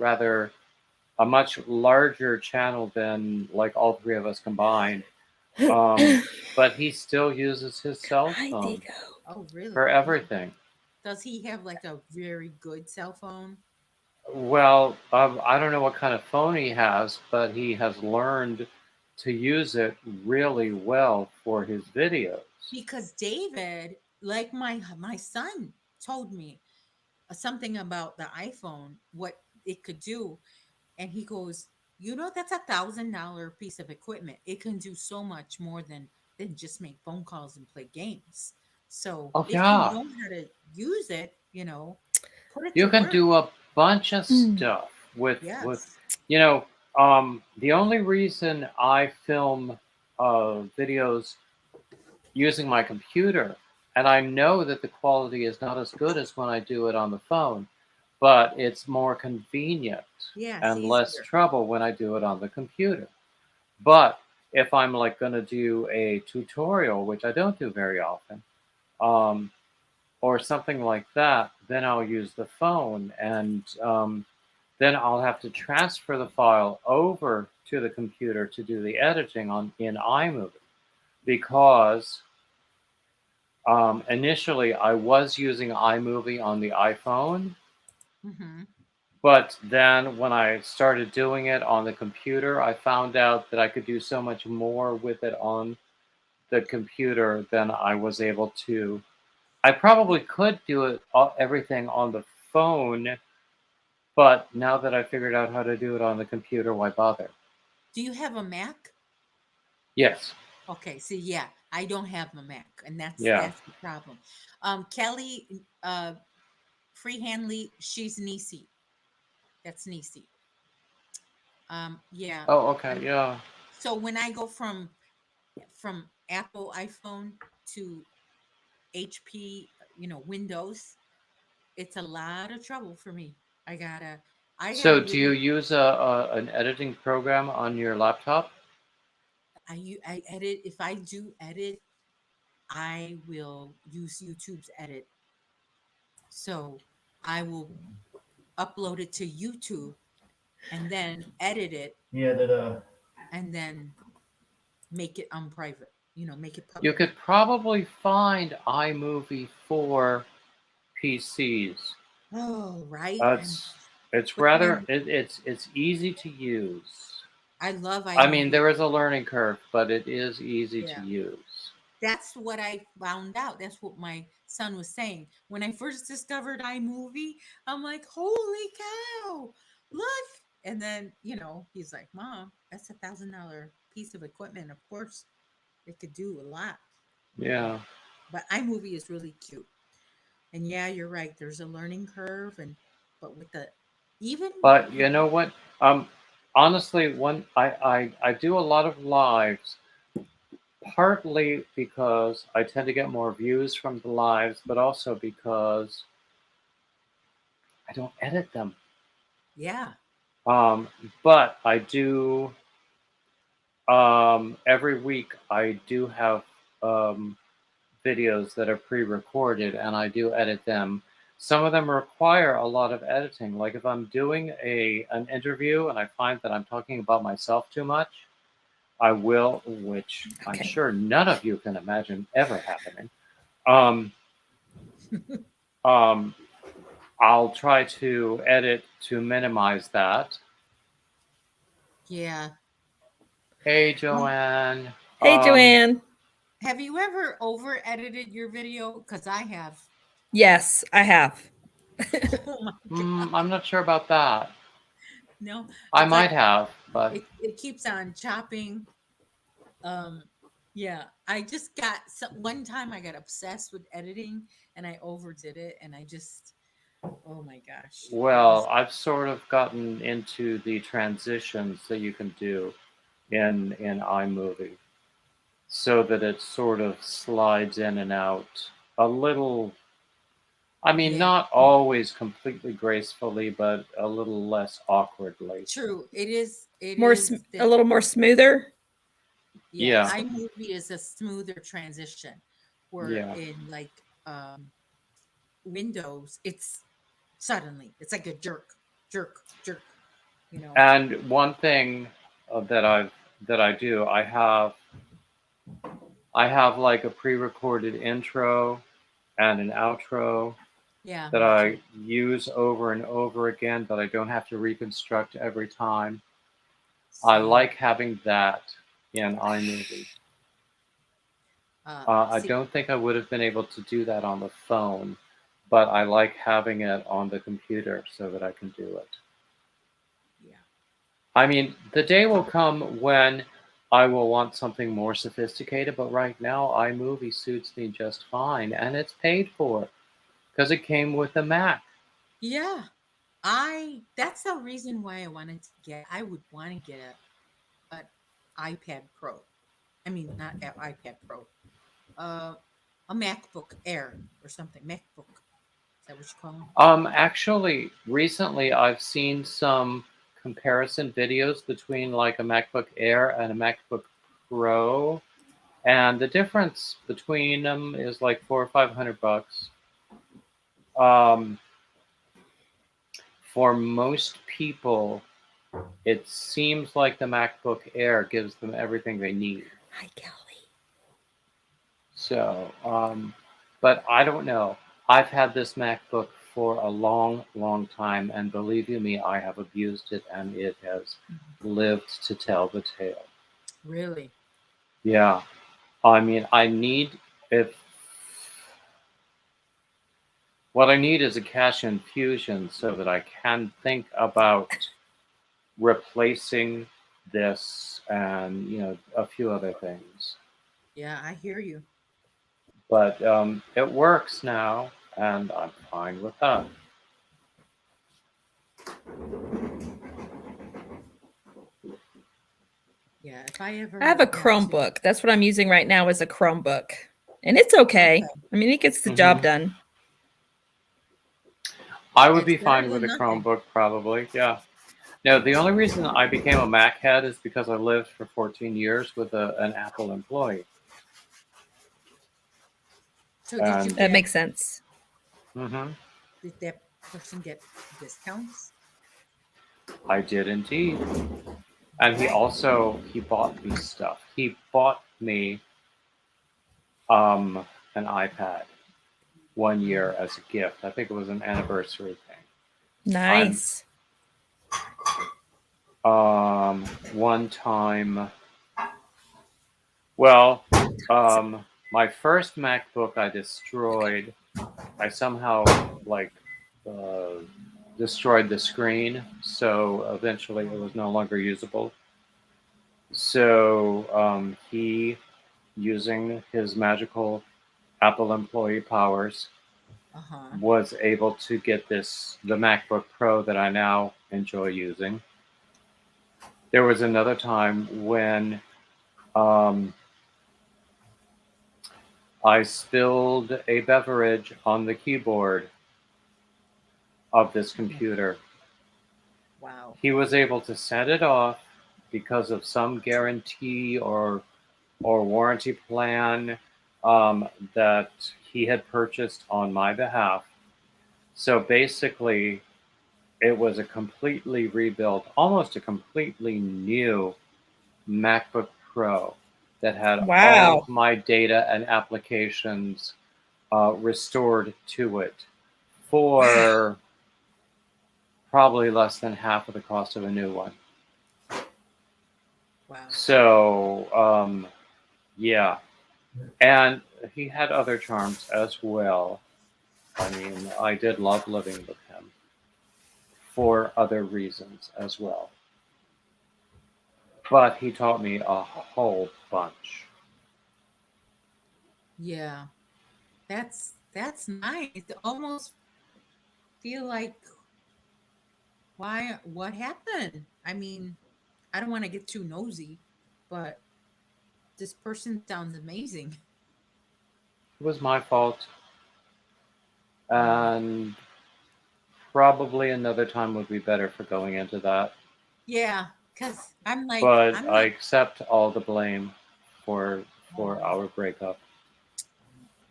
much larger channel than like all three of us combined. But he still uses his cell Hi, phone Digo. Oh, really? for everything. Does he have like a very good cell phone? Well, I don't know what kind of phone he has, but he has learned to use it really well for his videos. Because David, like my son told me something about the iPhone, what it could do, and he goes, that's $1,000 piece of equipment. It can do so much more than just make phone calls and play games. So Oh if you yeah, know how to use it, put it to you can work. do a bunch of Mm. stuff with Yes. you know. The only reason I film videos using my computer, and I know that the quality is not as good as when I do it on the phone, but it's more convenient Yes, and less easier. trouble when I do it on the computer. But if I'm like going to do a tutorial, which I don't do very often, um, or something like that, then I'll use the phone, and then I'll have to transfer the file over to the computer to do the editing on in iMovie because initially I was using iMovie on the iPhone, Mm-hmm. but then when I started doing it on the computer, I found out that I could do so much more with it on the computer than I was able to. I probably could do it everything on the phone, but now that I figured out how to do it on the computer, why bother? Do you have a Mac? Yes. Okay, see, yeah, I don't have a Mac, and that's Yeah. that's the problem. Kelly, Freehandly, she's Nisi. That's Nisi. Yeah. Oh, okay. Um, Yeah. so when I go from Apple iPhone to HP, Windows, it's a lot of trouble for me. I gotta, I gotta So, do you really, use an editing program on your laptop? I edit. If I do edit, I will use YouTube's edit. So I will upload it to YouTube and then edit it Yeah, that and then make it unprivate. Make it You public. could probably find iMovie for PCs. Oh, right. And It's it's but rather then it's easy to use. I love I mean, iMovie. there is a learning curve, but it is easy to Yeah. use. That's what I found out. That's what my son was saying. When I first discovered iMovie, I'm like, holy cow, look. And then, he's like, Mom, that's $1,000 piece of equipment. Of course, it could do a lot. Yeah. But iMovie is really cute. And yeah, you're right. There's a learning curve, but with the even But with you know what? Um, Honestly, when I do a lot of lives, partly because I tend to get more views from the lives, but also because I don't edit them. yeah, Um, but I do every week. I do have um, videos that are pre-recorded, and I do edit them. Some of them require a lot of editing. Like if I'm doing an interview and I find that I'm talking about myself too much, I will, which I'm Okay. sure none of you can imagine ever happening. Um, um, I'll try to edit to minimize that. yeah. Hey, Um, Joanne. Hey, Joanne. have you ever over edited your video? Because I have. Yes, I have. Oh my god. I'm not sure about that. No, I it's might like have, but it keeps on chopping. Um, yeah, I just got one time I got obsessed with editing and I overdid it and I just, oh my gosh, it well, was, I've sort of gotten into the transitions that you can do in iMovie so that it sort of slides in and out a little. I mean, yeah, not always completely gracefully, but a little less awkwardly. true. It More, is a that, little more smoother. yeah, Yeah, iMovie is a smoother transition where yeah. in like Windows, it's like a jerk, jerk, jerk, you know. And one thing that I do, I have like a pre-recorded intro and an outro, Yeah. that me I too. use over and over again that I don't have to reconstruct every time. I Same. like having that in iMovie. I See, don't think I would have been able to do that on the phone, but I like having it on the computer so that I can do it. yeah. I mean, the day will come when I will want something more sophisticated, but right now iMovie suits me just fine, and it's paid for because it came with the Mac. Yeah. That's the reason why I would want to get an iPad Pro. I mean, not an iPad Pro, uh, a MacBook Air or something. MacBook. Is that what you call them? Actually, recently I've seen some comparison videos between like a MacBook Air and a MacBook Pro, and the difference between them is like $400 or $500. Um, for most people, it seems like the MacBook Air gives them everything they need. Hi, Kelly. So, but I don't know. I've had this MacBook for a long, long time, and believe you me, I have abused it, and it has lived to tell the tale. Really? Yeah, I mean, I need if what I need is a cash infusion so that I can think about replacing this and a few other things. Yeah, I hear you. But it works now, and I'm fine with that. Yeah, if I I have ever a have to. Chromebook. That's what I'm using right now is a Chromebook. And it's okay. Okay, I mean, it gets the Hmm. job done. I would it's be better fine with than a nothing. Chromebook, probably. Yeah. No, the only reason I became a Mac head is because I lived for 14 years with an Apple employee. So And That makes sense. hmm did that person get discounts? I did indeed. And he bought me stuff. He bought me an iPad 1 year as a gift. I think it was an anniversary thing. I'm Nice. one time. Well, my first MacBook I destroyed. I somehow like uh, destroyed the screen, so eventually it was no longer usable. So he, using his magical Apple employee powers, Uh-huh. was able to get the MacBook Pro that I now enjoy using. There was another time when um, I spilled a beverage on the keyboard of this computer. Wow. He was able to set it off because of some guarantee or warranty plan that he had purchased on my behalf. So basically, it was a completely rebuilt, almost a completely new MacBook Pro that had all Wow. of my data and applications restored to it Wow. for probably less than half of the cost of a new one. Wow. So, yeah. And he had other charms as well. I mean, I did love living with him for other reasons as well. But he taught me a whole bunch. Yeah. That's nice. It almost feel like what happened? I mean, I don't want to get too nosy, but this person sounds amazing. It was my fault. Yeah. And probably another time would be better for going into that. Yeah, cuz But I'm I like accept all the blame for oh, our breakup.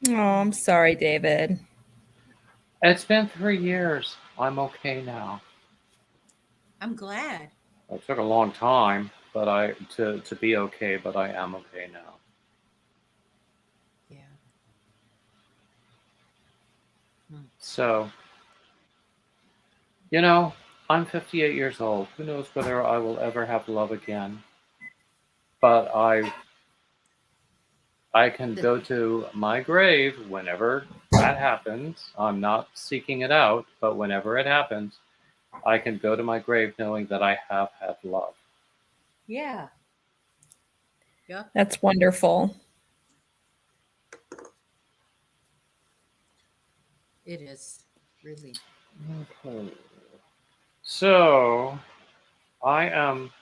Oh, I'm oh, sorry, David. It's been 3 years. I'm okay now. I'm glad. It took a long time, but to be okay, but I am okay now. Yeah. So, I'm 58 years old. Who knows whether I will ever have love again? But I can go to my grave whenever that happens. I'm not seeking it out, but whenever it happens, I can go to my grave knowing that I have had love. Yeah. Yeah. That's wonderful. It is really. Okay. So, I am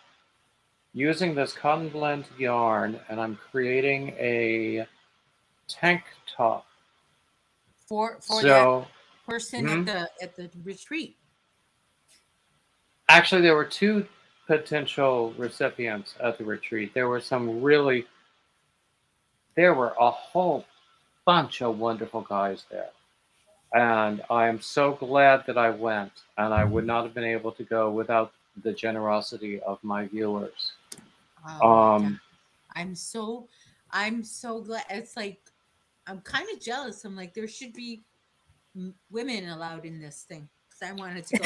using this cotton blend yarn and I'm creating a tank top. For that So, person at the retreat. actually, there were two potential recipients at the retreat. There were a whole bunch of wonderful guys there. And I am so glad that I went, and I would not have been able to go without the generosity of my viewers. Oh my God. Um, I'm so glad. It's like I'm kind of jealous. I'm like there should be women allowed in this thing because I wanted to go.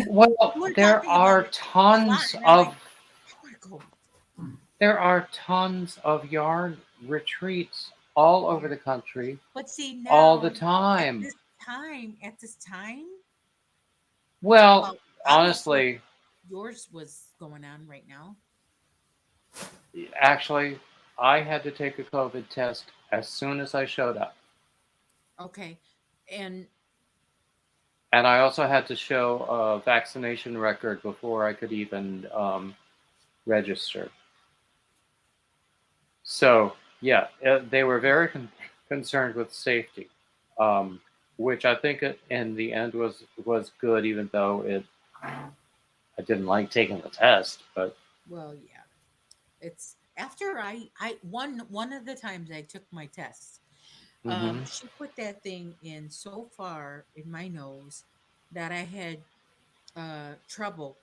well, We were there talking are about it a lot, tons and I'm of like, I want to go. there are tons of yarn retreats all over Yeah. the country, But see all the now time. at this time, Well, well, obviously honestly, yours was going on right now. actually, I had to take a COVID test as soon as I showed up. Okay, and And I also had to show a vaccination record before I could even register. So, yeah, they were very concerned with safety, which I think in the end was good, even though I didn't like taking the test. But well, yeah, it's after I one of the times I took my test. mhm. She put that thing in so far in my nose that I had trouble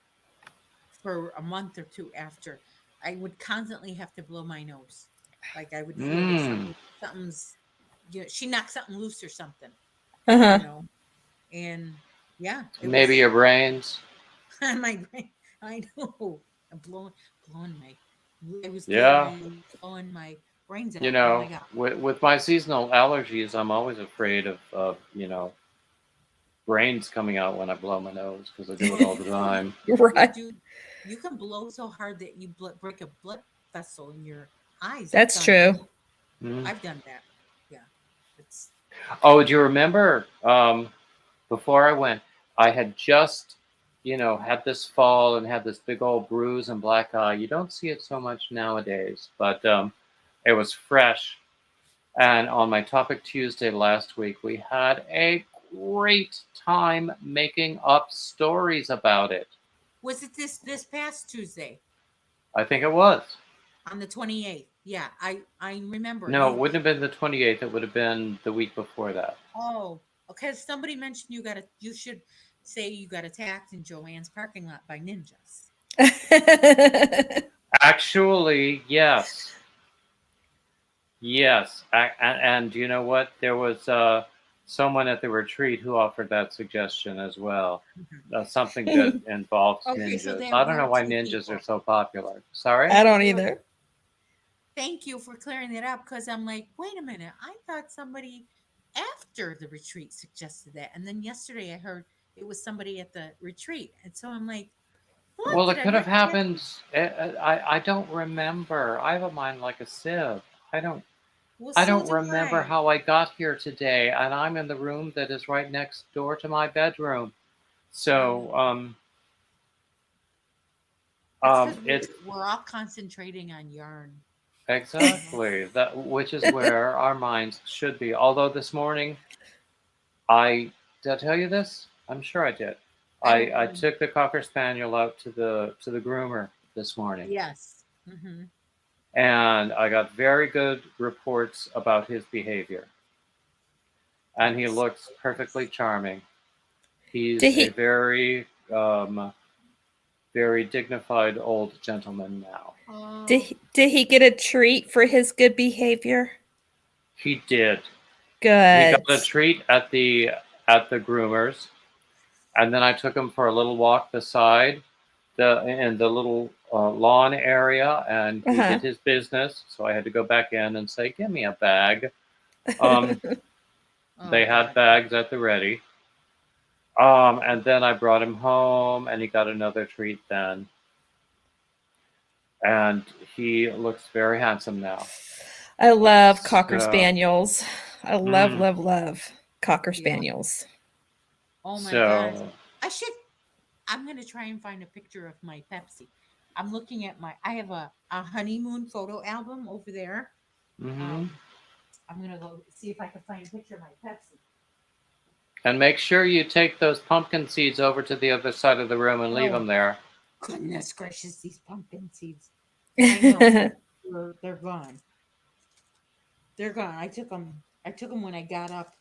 for a month or two after. I would constantly have to blow my nose. Like I would feel like Mm, something's, she knocked something loose or something, you Uh-huh. know. And yeah, it maybe was your brains. my brain. I know. I'm blowing my. I was Yeah, literally blowing my brains you out. Oh my know, god. with my seasonal allergies, I'm always afraid of brains coming out when I blow my nose because I do it all the No, time. You're you right. do. You can blow so hard that you break a blood vessel in your eyes. I've That's done that. true. Mm. I've done that. Yeah, it's Oh, do you remember? Before I went, I had just, had this fall and had this big old bruise and black eye. You don't see it so much nowadays, but it was fresh. And on my Topic Tuesday last week, we had a great time making up stories about it. was it this past Tuesday I think it was. on the 28th? Yeah, I remember No, it you. wouldn't have been the 28th. It would have been the week before that. Oh, okay. Somebody mentioned you should say you got attacked in Joanne's parking lot by ninjas. Actually, yes. Yes, and you know what? There was someone at the retreat who offered that suggestion as well. Something that involves Okay, so ninjas. there I don't know were why two ninjas are people. so popular. Sorry? I don't There were, either. thank you for clearing that up because I'm like, wait a minute. I thought somebody after the retreat suggested that. And then yesterday I heard it was somebody at the retreat. And so I'm like, what? Well, Did it I could hear have that? happened. I don't remember. I have a mind like a sieve. I don't Well, I so don't do remember I. how I got here today, and I'm in the room that is right next door to my bedroom. So Oh, it's because it's we're all concentrating on yarn. You know? exactly that, which is where our minds should be. Although this morning, did I tell you this? I'm sure I did. I don't I remember. took the cocker spaniel out to the groomer this morning, Yes. Hmm. and I got very good reports about his behavior, and he Yes. looks perfectly Yes. charming. He's Did a he very dignified old gentleman now. did Oh, he, did he get a treat for his good behavior? He did. He got Good. a treat at the groomers, and then I took him for a little walk beside in the little lawn area, and he Uh-huh. did his business. So I had to go back in and say, "Give me a bag." Um, Oh they had God. bags at the ready. And then I brought him home, and he got another treat then, and he looks very handsome now. I love Cocker So, Spaniels. I love, mm, love, love Cocker Yeah. Spaniels. Oh my gosh. so, I should. I'm gonna try and find a picture of my Pepsi. I'm looking at my. I have a honeymoon photo album over there. mhm. Um, I'm gonna go see if I can find a picture of my Pepsi. And make sure you take those pumpkin seeds over to the other side of the room and leave Oh them there. goodness gracious, these pumpkin seeds. I know they're gone. They're gone. I took them. I took them when I got up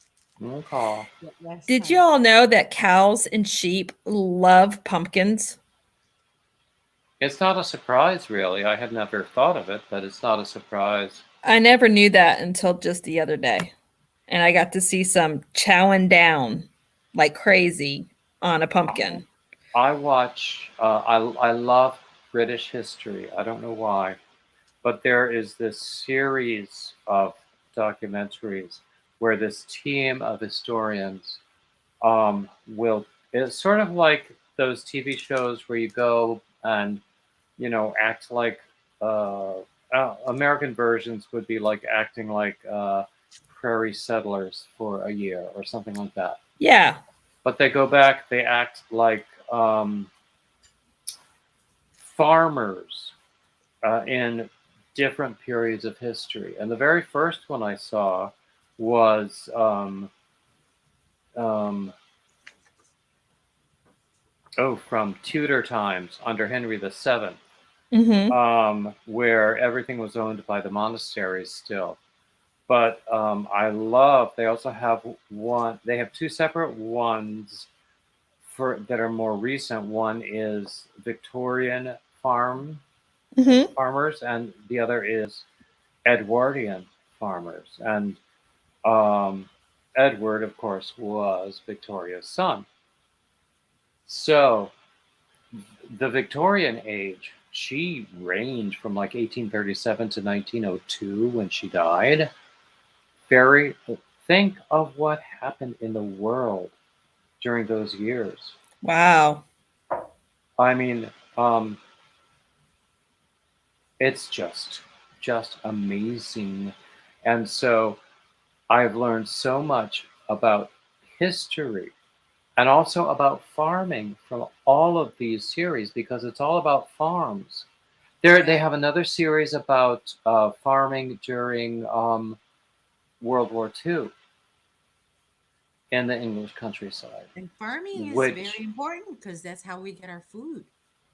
Okay. last Did you time. all know that cows and sheep love pumpkins? It's not a surprise, really. I had never thought of it, but it's not a surprise. I never knew that until just the other day. And I got to see some chowing down like crazy on a pumpkin. I watch, I love British history. I don't know why, but there is this series of documentaries where this team of historians will, it's sort of like those TV shows where you go and, act like American versions would be like acting like prairie settlers for a year or something like that. Yeah. But they go back, they act like farmers in different periods of history. And the very first one I saw was um, from Tudor times under Henry VII, Mm-hmm. where everything was owned by the monasteries still. But I love. They also have one. They have two separate ones for that are more recent. One is Victorian Mm-hmm. farmers, and the other is Edwardian farmers. And um, Edward, of course, was Victoria's son. So the Victorian age, she reigned from like 1837 to 1902 when she died. Very think of what happened in the world during those years. Wow. I mean, it's just amazing. And so I've learned so much about history and also about farming from all of these series because it's all about farms. They Yeah. have another series about farming during World War II in the English countryside, And farming is very which important because that's how we get our food.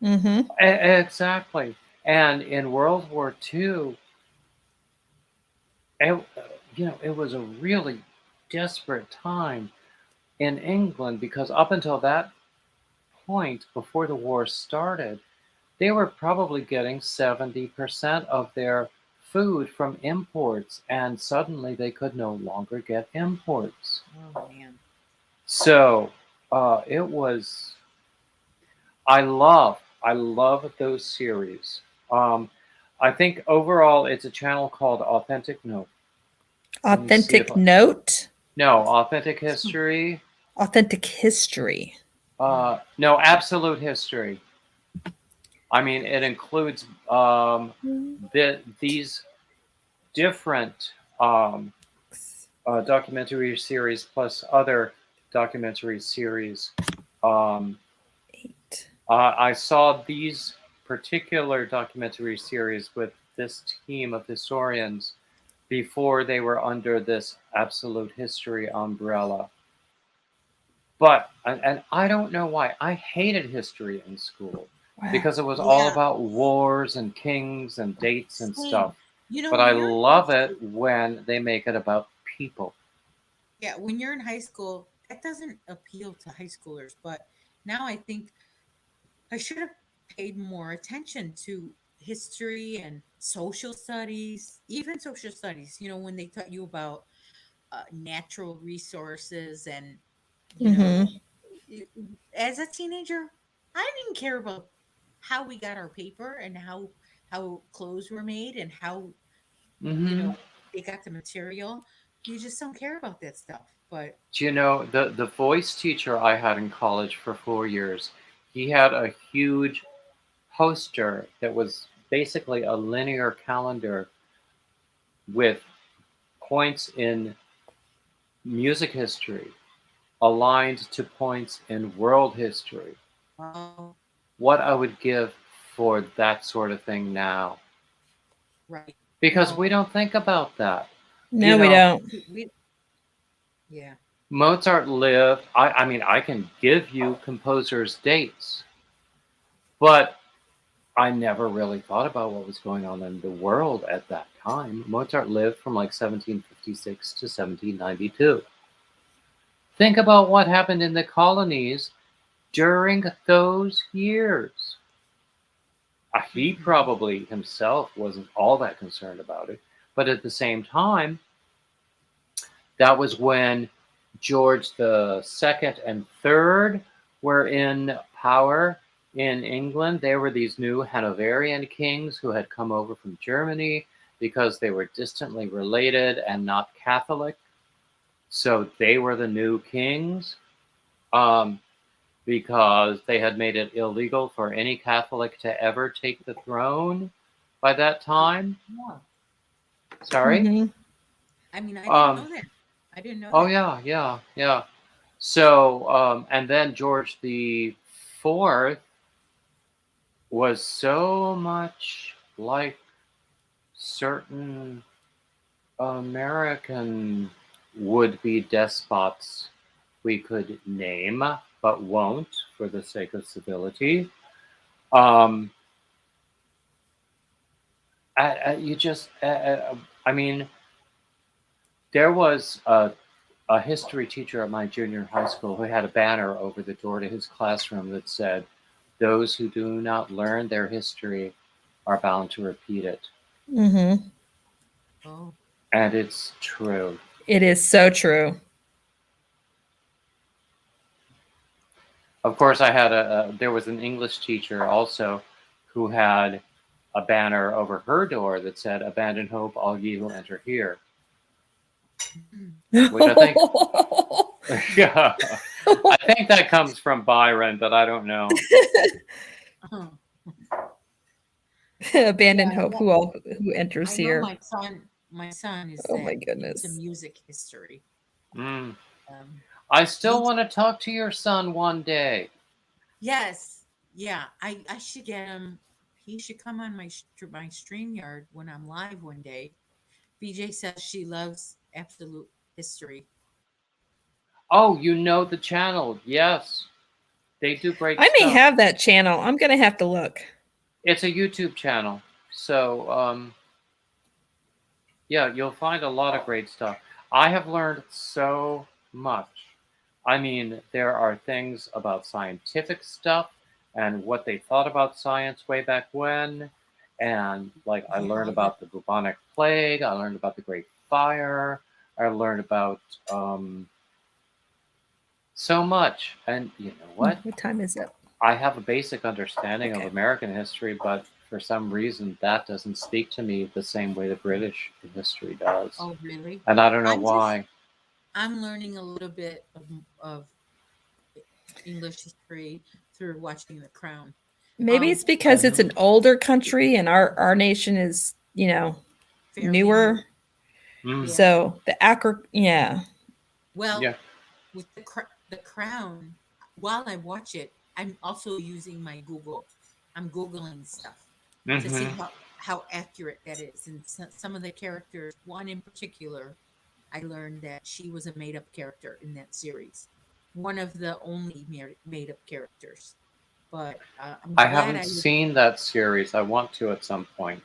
Mm-hmm. exactly. And in World War II, it, it was a really desperate time in England because up until that point, before the war started, they were probably getting 70% of their food from imports, and suddenly they could no longer get imports. Oh man. So it was. I love those series. Um, I think overall it's a channel called Authentic Note. Let me see if Authentic note. no Authentic History. Authentic history. Mm. No Absolute History. I mean, it includes these different documentary series plus other documentary series. Um, 8. I saw these particular documentary series with this team of historians before they were under this absolute history umbrella. But, and I don't know why, I hated history in school Wow. because it was all Yeah. about wars and kings and dates and Same. stuff. You know, But when I you're in high love school, it when they make it about people. yeah, when you're in high school, that doesn't appeal to high schoolers. But now I think I should have paid more attention to history and social studies, even social studies, when they taught you about natural resources and You know, Mhm. Y- as a teenager, I didn't care about how we got our paper and how clothes were made and how you Hmm. know they got the material. You just don't care about that stuff. But Do you know the voice teacher I had in college for 4 years? He had a huge poster that was basically a linear calendar with points in music history aligned to points in world history. oh, What I would give for that sort of thing now. right, Because we no, don't think about that. You No, we know, don't. we yeah, Mozart lived, I mean, I can give you composers' dates, but I never really thought about what was going on in the world at that time. Mozart lived from like 1756 to 1792. Think about what happened in the colonies during those years. He mhm, probably himself wasn't all that concerned about it, but at the same time, that was when George the Second and Third were in power in England. They were these new Hanoverian kings who had come over from Germany because they were distantly related and not Catholic. So they were the new kings um, because they had made it illegal for any Catholic to ever take the throne by that time. yeah. Sorry. Mhm. I mean, I didn't Um, know that. I didn't know oh that. yeah, yeah, yeah. So, and then George the Fourth was so much like certain American would-be despots we could name, but won't for the sake of civility. Um, you just, I mean, there was a history teacher at my junior high school who had a banner over the door to his classroom that said, "Those who do not learn their history are bound to repeat it." Mhm. Oh, And it's true. It is so true. Of course, there was an English teacher also who had a banner over her door that said, "Abandon hope, all ye who enter here," which I think, yeah, I think that comes from Byron, but I don't know. uh-huh. Abandon Yeah, hope. Who enters I know here? my son is Oh my that into goodness. music history. Mm. Um, I still he want to talk to your son one day. Yes, yeah, I should get him. He should come on my stream yard when I'm live one day. BJ says she loves absolute history. Oh, you know the channel. Yes. They do great I may stuff. have that channel. I'm gonna have to look. It's a YouTube channel. So, yeah, you'll find a lot of great stuff. I have learned so much. I mean, there are things about scientific stuff and what they thought about science way back when. And like, I learned Yeah, the about the bubonic plague, I learned about the Great Fire, I learned about so much. And you know what? What time is it? I have a basic understanding of Okay. American history, but for some reason that doesn't speak to me the same way the British history does. oh really? And I don't know I'm just why. I'm learning a little bit of English history through watching The Crown. Maybe Um, it's because it's Hmm. an older country and our nation is, fairly new. newer. Mm. Yeah. So the acro yeah. Well, Yeah. with the Crown, while I watch it, I'm also using my Google. I'm googling stuff to see Hmm. how accurate that is. And some of the characters, one in particular, I learned that she was a made up character in that series, one of the only made up characters. But I'm I glad haven't I was. seen that series. I want to at some point.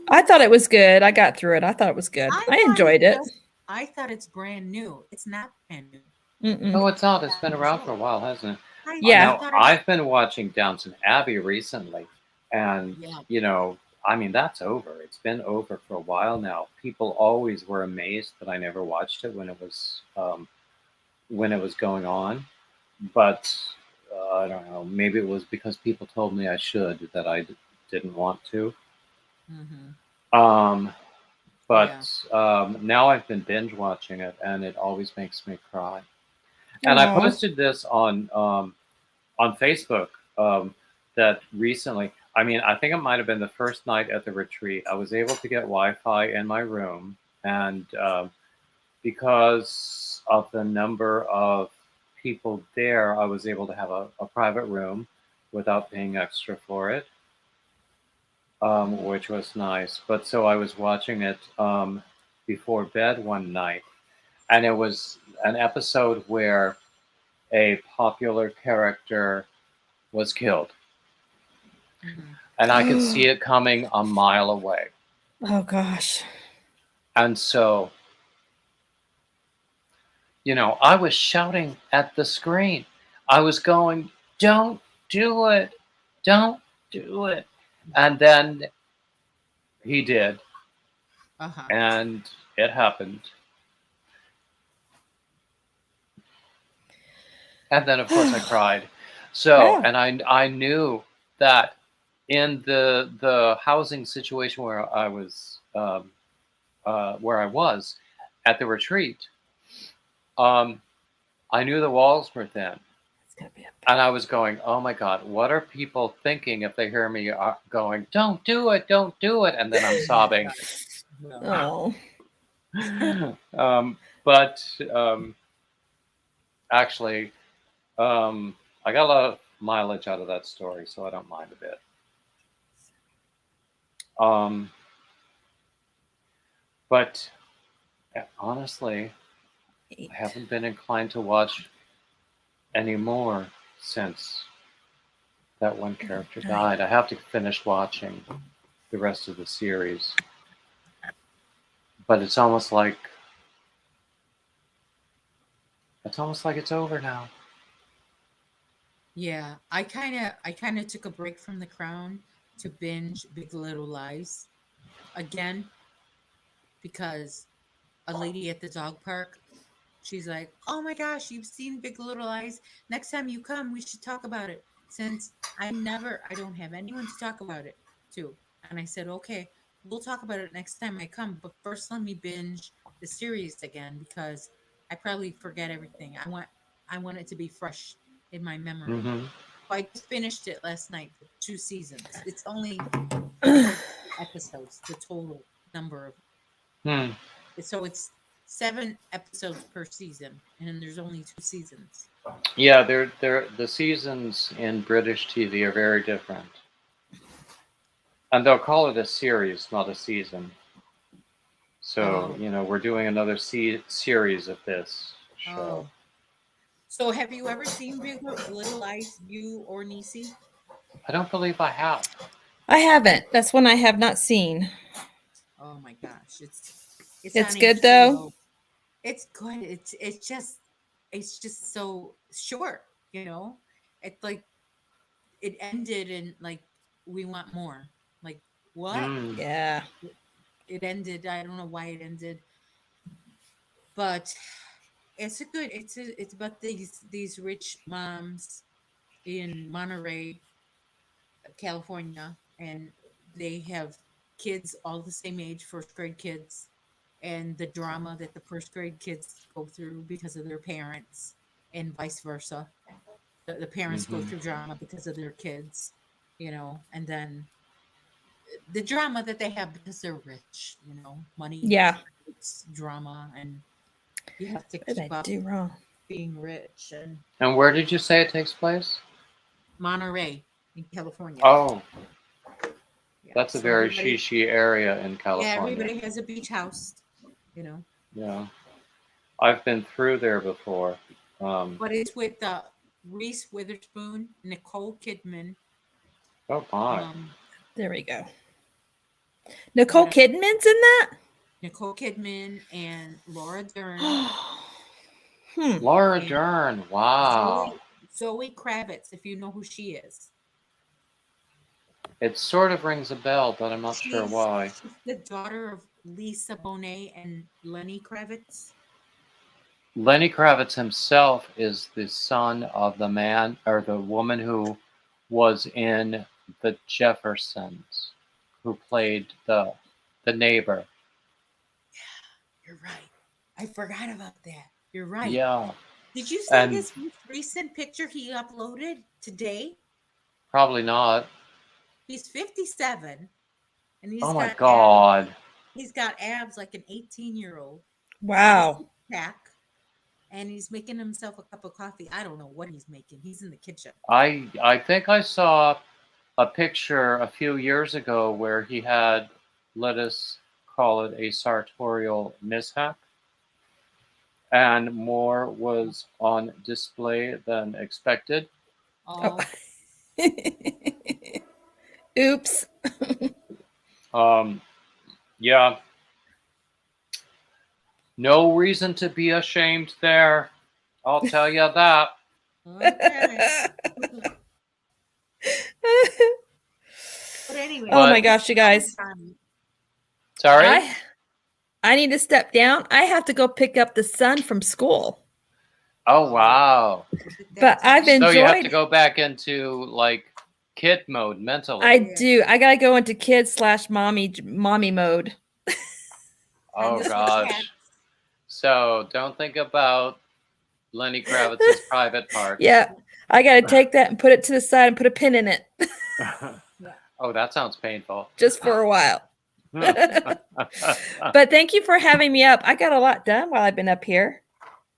I thought it was good. I got through it. I thought it was good. I I thought enjoyed it it. just. I thought it's brand new. It's not brand new. Mm-mm. No, It's it's not. It's been 5 years around for old. a while, hasn't it? I Yeah. Now, thought it was. I've been watching Downton Abbey recently, and, Yeah. you know, I mean, that's over. It's been over for a while now. People always were amazed that I never watched it when it was going on. but I don't know. Maybe it was because people told me I should that didn't want to. Mm-hmm. Um, Yeah. but now I've been binge watching it, and it always makes me cry. And I Aw. posted this on Facebook that recently. I mean, I think it might have been the first night at the retreat. I was able to get Wi-Fi in my room, and because of the number of people there, I was able to have a private room without paying extra for it, which was nice. But so I was watching it before bed one night, and it was an episode where a popular character was killed, Mm-hmm. and I could see it coming a mile away. Oh gosh. And so, I was shouting at the screen. I was going, "Don't do it. Don't do it." And then he did, Uh-huh. and it happened. And then, of course, I cried. So, Yeah. and I knew that in the housing situation where I was at the retreat, um, I knew the walls were thin. It's gonna be And I was going, oh my God, what are people thinking if they hear me going, don't do it, don't do it? And then I'm sobbing. Well, Oh. But actually, I got a lot of mileage out of that story, so I don't mind a bit. But honestly, I haven't been inclined to watch any more since that one character died. I have to finish watching the rest of the series. But it's almost like it's over now. yeah. I kind of took a break from The Crown to binge Big Little Lies again because a lady at the dog park, she's like, "Oh my gosh, you've seen Big Little Lies. Next time you come, we should talk about it." Since I don't have anyone to talk about it to. And I said, "Okay, we'll talk about it next time I come, but first let me binge the series again because I probably forget everything. I want it to be fresh in my memory." Mm-hmm. So I just finished it last night, the 2 seasons. It's only 14 episodes, the total number of. Hmm. So it's 7 episodes per season, and then there's only 2 seasons. Yeah, the seasons in British TV are very different, and they'll call it a series, not a season. So Oh, we're doing another series of this show. oh. So have you ever seen Big Little Lies, you or Nisi? I don't believe I have. I haven't. That's one I have not seen. Oh my gosh, it's It's on good though. HBO. It's good. It's just so short, you know. It's like it ended and like we want more. Like what? Mm. Yeah. It ended. I don't know why it ended, but it's about these rich moms in Monterey, California, and they have kids all the same age, first grade kids, and the drama that the first grade kids go through because of their parents, and vice versa. The parents go Hmm. through drama because of their kids, and then the drama that they have because they're rich, money Yeah. creates drama, and you have to What did keep I up do wrong? being rich. And And where did you say it takes place? Monterey in California. Oh, Yeah. that's a So very everybody, shishi area in yeah, California. everybody has a beach house, you know. Yeah, I've been through there before. Um, But it's with Reese Witherspoon, Nicole Kidman, oh my. um, There we go. what Nicole else? Kidman's in that? Nicole Kidman and Laura Dern Hmm. Laura and Dern. Wow. Zoe Kravitz, if you know who she is. It sort of rings a bell, but I'm not sure She's why. she's the daughter of Lisa Bonet and Lenny Kravitz. Lenny Kravitz himself is the son of the man or the woman who was in the Jeffersons, who played the neighbor. You're right. I forgot about that. You're right. Yeah, Did you see and this most recent picture he uploaded today? probably not. He's 57 and Oh my God. he's got abs like an 18-year-old. Wow. Pack, and he's making himself a cup of coffee. I don't know what he's making. He's in the kitchen. I think I saw a picture a few years ago where he had, let us call it a sartorial mishap, and more was on display than expected. Oh, Oops. Yeah, no reason to be ashamed there. I'll tell you that. okay. But anyway, Oh my But gosh, you guys. sorry. I need to step down. I have to go pick up the son from school. Oh wow. But I've So you have to enjoyed. go back into like kid mode mentally. I do. I gotta go into kid/mommy mode. Oh gosh. So don't think about Lenny Kravitz's private parts. Yeah, I gotta take that and put it to the side and put a pin in it Oh, that sounds painful. just for a while. But thank you for having me up. I got a lot done while I've been up here.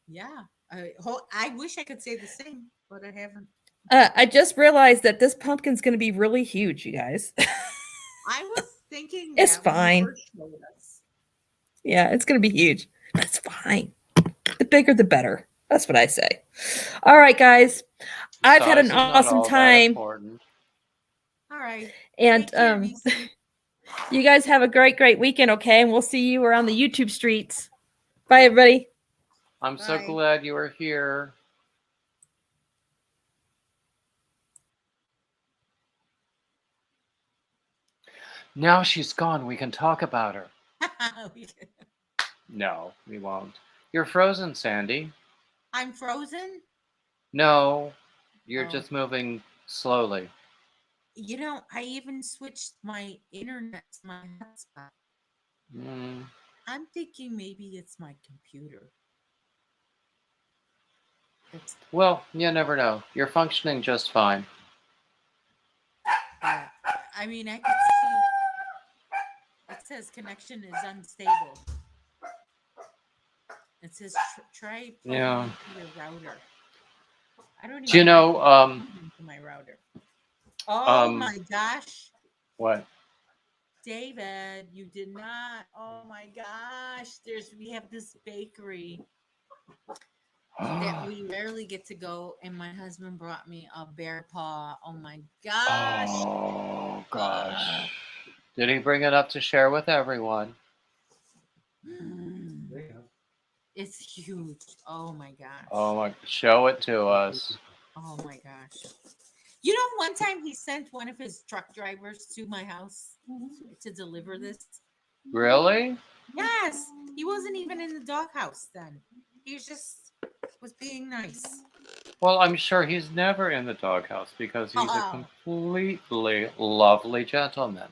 Yeah. I wish I could say the same, but I haven't. I just realized that this pumpkin's going to be really huge, you guys. I was thinking It's that when you fine. first showed us. Yeah, it's going to be huge. But it's fine. The bigger, the better. That's what I say. All right, guys. I've had Size an is not awesome all that time. important. All right. And Take care, Nisi. you guys have a great weekend, okay? And we'll see you around the YouTube streets. Bye, everybody. I'm so Bye. glad you were here. Now she's gone. We can talk about her. No, we won't. You're frozen, Sandy. I'm frozen. No, you're Oh. just moving slowly. You know, I even switched my internet to my hotspot. Mm. I'm thinking maybe it's my computer. It's, Well, you never know. You're functioning just fine. I mean, I can see it says connection is unstable. It says try plugging Yeah. into your router. I don't even Do you know? into my router. Oh my gosh, What? David, you did not. Oh my gosh, we have this bakery that we rarely get to go, and my husband brought me a bear paw. Oh my gosh. Oh gosh. Did he bring it up to share with everyone? It's huge. Oh my gosh. Oh my! Show it to us. Oh my gosh. You know, one time he sent one of his truck drivers to my house to deliver this. Really? Yes. He wasn't even in the doghouse then. He was being nice. Well, I'm sure he's never in the doghouse because he's a completely lovely gentleman.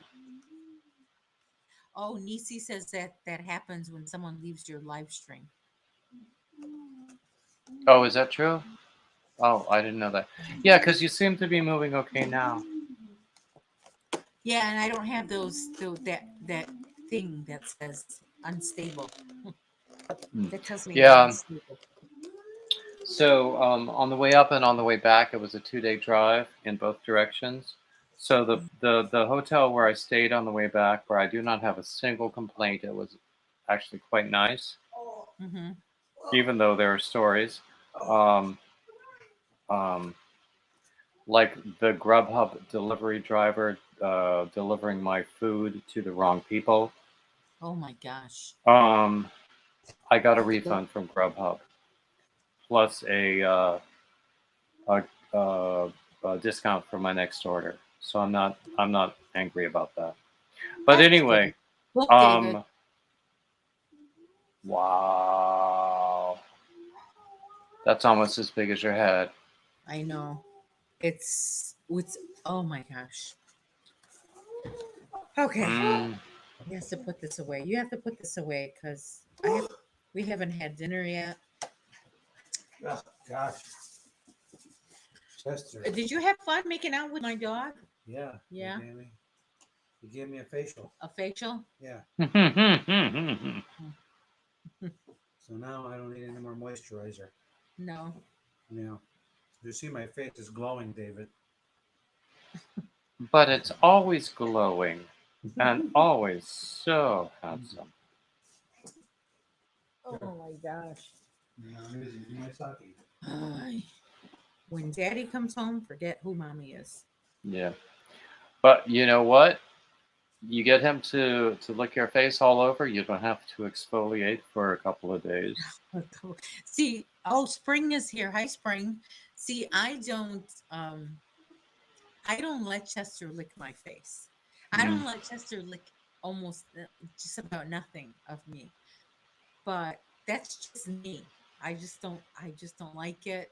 Oh, Nisi says that happens when someone leaves your live stream. Oh, is that true? Oh, I didn't know that. Yeah, because you seem to be moving okay now. Yeah, and I don't have that thing that says unstable. That tells me Yeah. it's unstable. So on the way up and on the way back, it was a 2-day drive in both directions. So the hotel where I stayed on the way back, where I do not have a single complaint, it was actually quite nice, Mm-hmm. even though there are stories. Like the Grubhub delivery driver delivering my food to the wrong people. Oh my gosh. I got a refund from Grubhub, plus a discount for my next order. So I'm not angry about that. But That's anyway, good. Look, David. wow. That's almost as big as your head. I know. It's oh my gosh. Okay. Mm. He has to put this away. You have to put this away because we haven't had dinner yet. Oh, gosh. Chester. Did you have fun making out with my dog? Yeah. Yeah. He gave me a facial. A facial? Yeah. But So now I don't need any more moisturizer. No. Yeah. You see my face is glowing, David. it's always glowing and always so handsome. Oh my gosh. I'm using my sake. Ay. When daddy comes home, forget who mommy is. Yeah. But you know what? You get him to lick your face all over, you don't have to exfoliate for a couple of days. See, oh, spring is here. Hi, spring. See, I don't let Chester lick my face. I Mm. don't let Chester lick almost just about nothing of me. But that's just me. I just don't like it.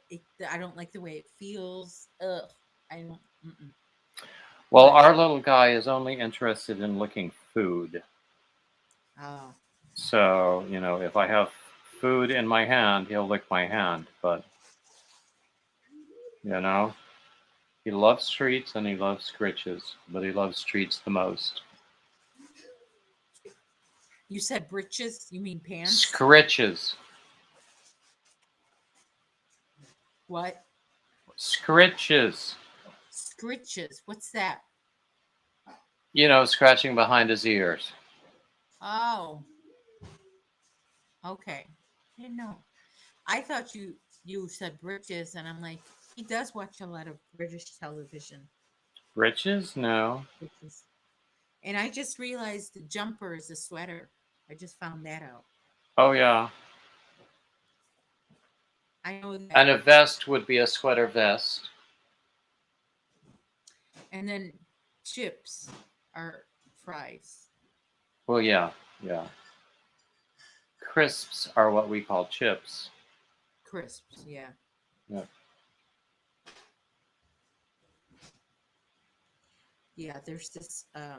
I don't like the way it feels. Ugh. I don't. Mm-mm. Well, But our little guy is only interested in licking food. oh, So, if I have food in my hand, he'll lick my hand. But, you know, he loves treats and he loves scritches, but he loves treats the most. you said britches? You mean pants? Scritches. What? Scritches. Scritches. What's that? Scratching behind his ears. Oh, okay. I didn't know. I thought you said britches, and I'm like, he does watch a lot of British television. Britches? No. Britches. And I just realized the jumper is a sweater. I just found that out. Oh, yeah. I know that. And a vest would be a sweater vest. And then chips are fries. Well, yeah, yeah. Crisps are what we call chips. Crisps, yeah. Yeah. Yeah, there's this I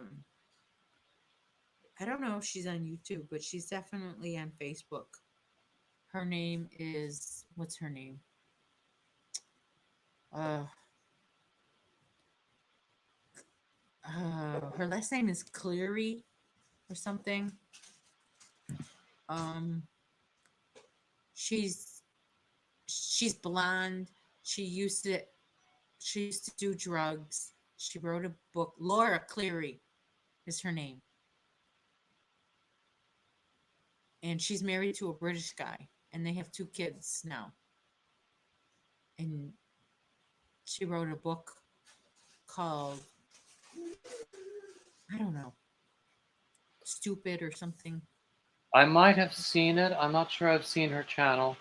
don't know if she's on YouTube, but she's definitely on Facebook. Her name is what's her name? Uh her last name is Cleary or something. Um she's she's blonde. She used to she used to do drugs. She wrote a book. Laura Cleary is her name. And she's married to a British guy and they have two kids now. And she wrote a book called I don't know, Stupid or something. I might have seen it. I'm not sure I've seen her channel.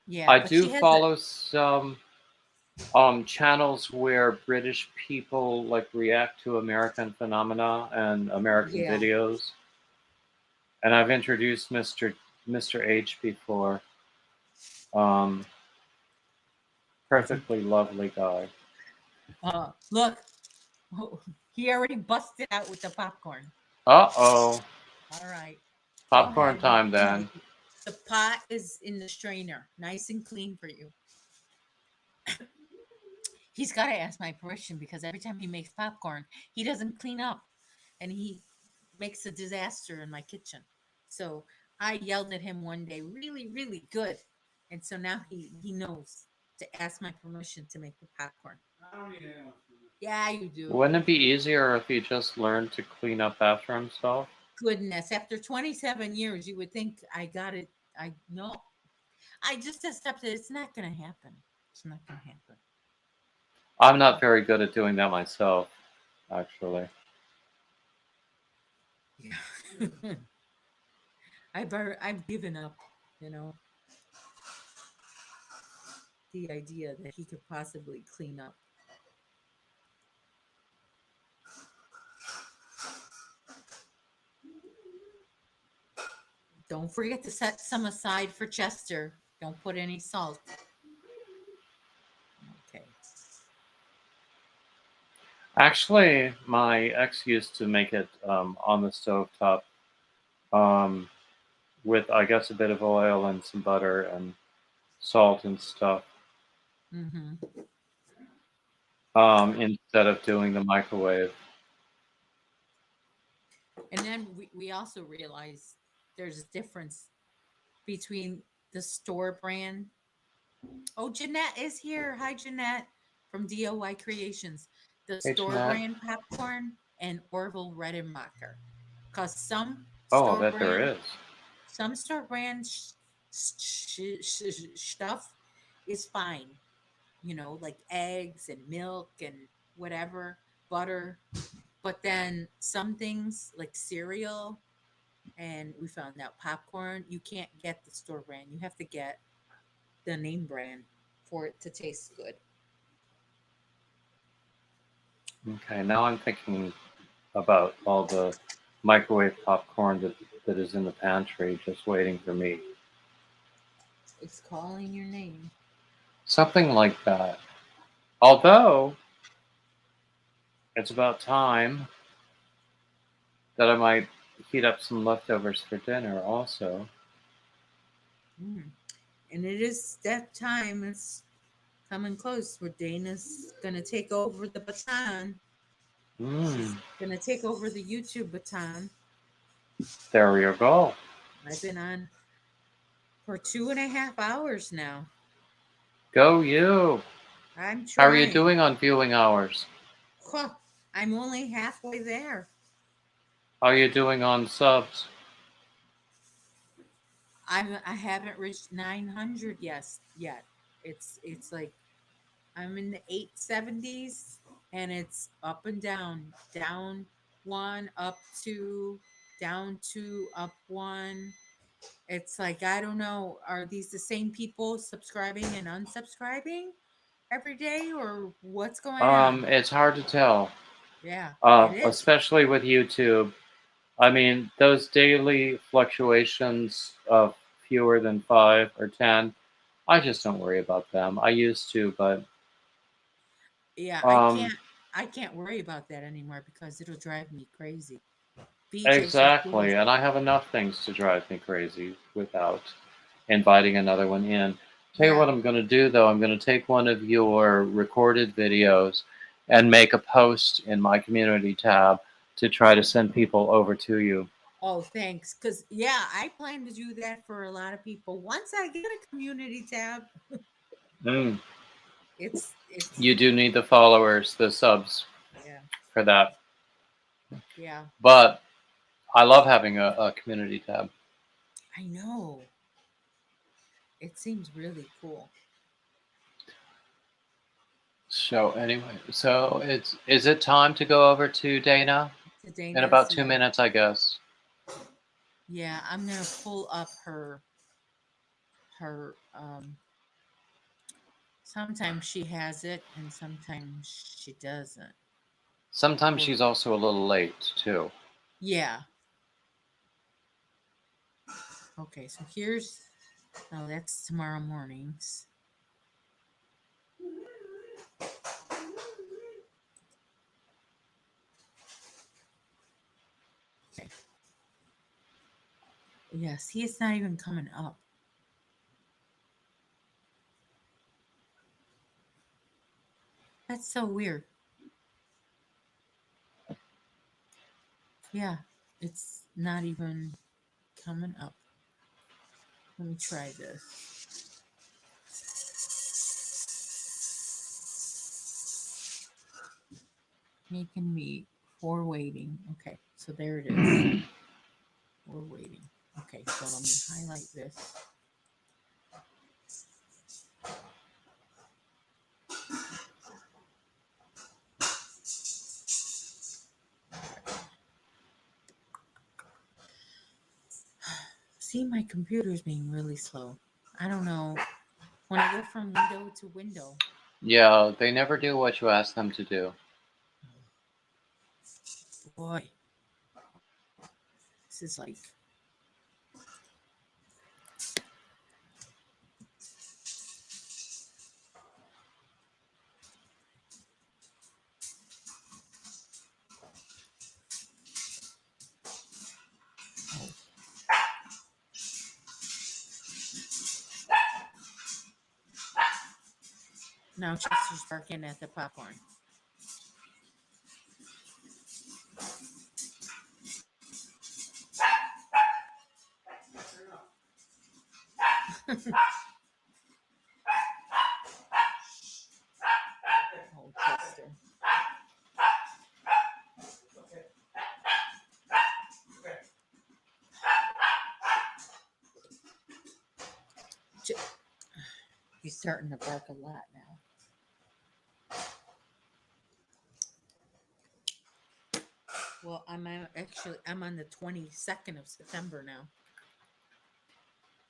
Yeah, I but do she has a follow some channels where British people like react to American phenomena and American yeah. videos. And I've introduced Mr. H before. Um, Perfectly lovely guy. Look, he already busted out with the popcorn. Uh-oh. All right, go Popcorn ahead. time then. The pot is in the strainer, nice and clean for you. He's got to ask my permission because every time he makes popcorn, he doesn't clean up and he makes a disaster in my kitchen. So I yelled at him one day, really, really good. And so now he knows to ask my permission to make the popcorn. I don't need anyone. Yeah, you do. Wouldn't it be easier if he just learned to clean up after himself? Goodness, after 27 years, you would think I got it. I know. I just accepted it's not going to happen. It's not going to happen. I'm not very good at doing that myself, actually. Yeah. I've given up, you know, the idea that he could possibly clean up. Don't forget to set some aside for Chester. Don't put any salt. Okay. Actually, my ex used to make it on the stove top um, with, I guess, a bit of oil and some butter and salt and stuff Mm-hmm. instead of doing the microwave. And then we also realized there's a difference between the store brand. Oh, Jeanette is here. Hi, Jeanette from DIY Creations. The Hey, store Jeanette. brand popcorn and Orville Redenmacher. Because Oh, I bet there is. some store brand stuff is fine. You know, like eggs and milk and whatever, butter. But then some things like cereal, and we found out popcorn, you can't get the store brand. You have to get the name brand for it to taste good. Okay, now I'm thinking about all the microwave popcorn that is in the pantry just waiting for me. It's calling your name. Something like that. Although, it's about time that I might heat up some leftovers for dinner also. Mm. And it is that time. It's coming close where Dana's going to take over the baton. She's Mm, going to take over the YouTube baton. there you go. I've been on for 2.5 hours now. Go you. I'm How are you trying. doing on viewing hours? Huh, I'm only halfway there. How are you doing on subs? I haven't reached 900 yet. It's like I'm in the 870s, and it's up and down one, up two, down two, up one. It's like I don't know. Are these the same people subscribing and unsubscribing every day, or what's going on? It's hard to tell, Yeah, it is. especially with YouTube. I mean, those daily fluctuations of fewer than 5 or 10, I just don't worry about them. I used to, but Yeah, um, I can't worry about that anymore because it'll drive me crazy. BJ says she exactly. has. And I have enough things to drive me crazy without inviting another one in. Tell you Yeah. what I'm going to do, though. I'm going to take one of your recorded videos and make a post in my community tab to try to send people over to you. Oh, thanks. Because, yeah, I plan to do that for a lot of people. Once I get a community tab, Mm. it's, You do need the followers, the subs yeah, for that. yeah, But I love having a community tab. I know. It seems really cool. So anyway, so is it time to go over to Dana? Today, In about Nancy, 2 minutes, I guess. yeah, I'm going to pull up her, sometimes she has it and sometimes she doesn't. Sometimes Or, she's also a little late too. yeah. Okay, so here's, no, that's tomorrow mornings. Okay. Yeah, see, it's not even coming up. That's so weird. Yeah, it's not even coming up. Let me try this. Making me for waiting. Okay, so there it is. For waiting. Okay, so let me highlight this. See, my computer's being really slow. I don't know. When I go from window to window, Yeah, they never do what you ask them to do. boy, this is like Now Chester's barking at the popcorn. Oh, Chester. He's starting to bark a lot now. Well, I'm on the 22nd of September now.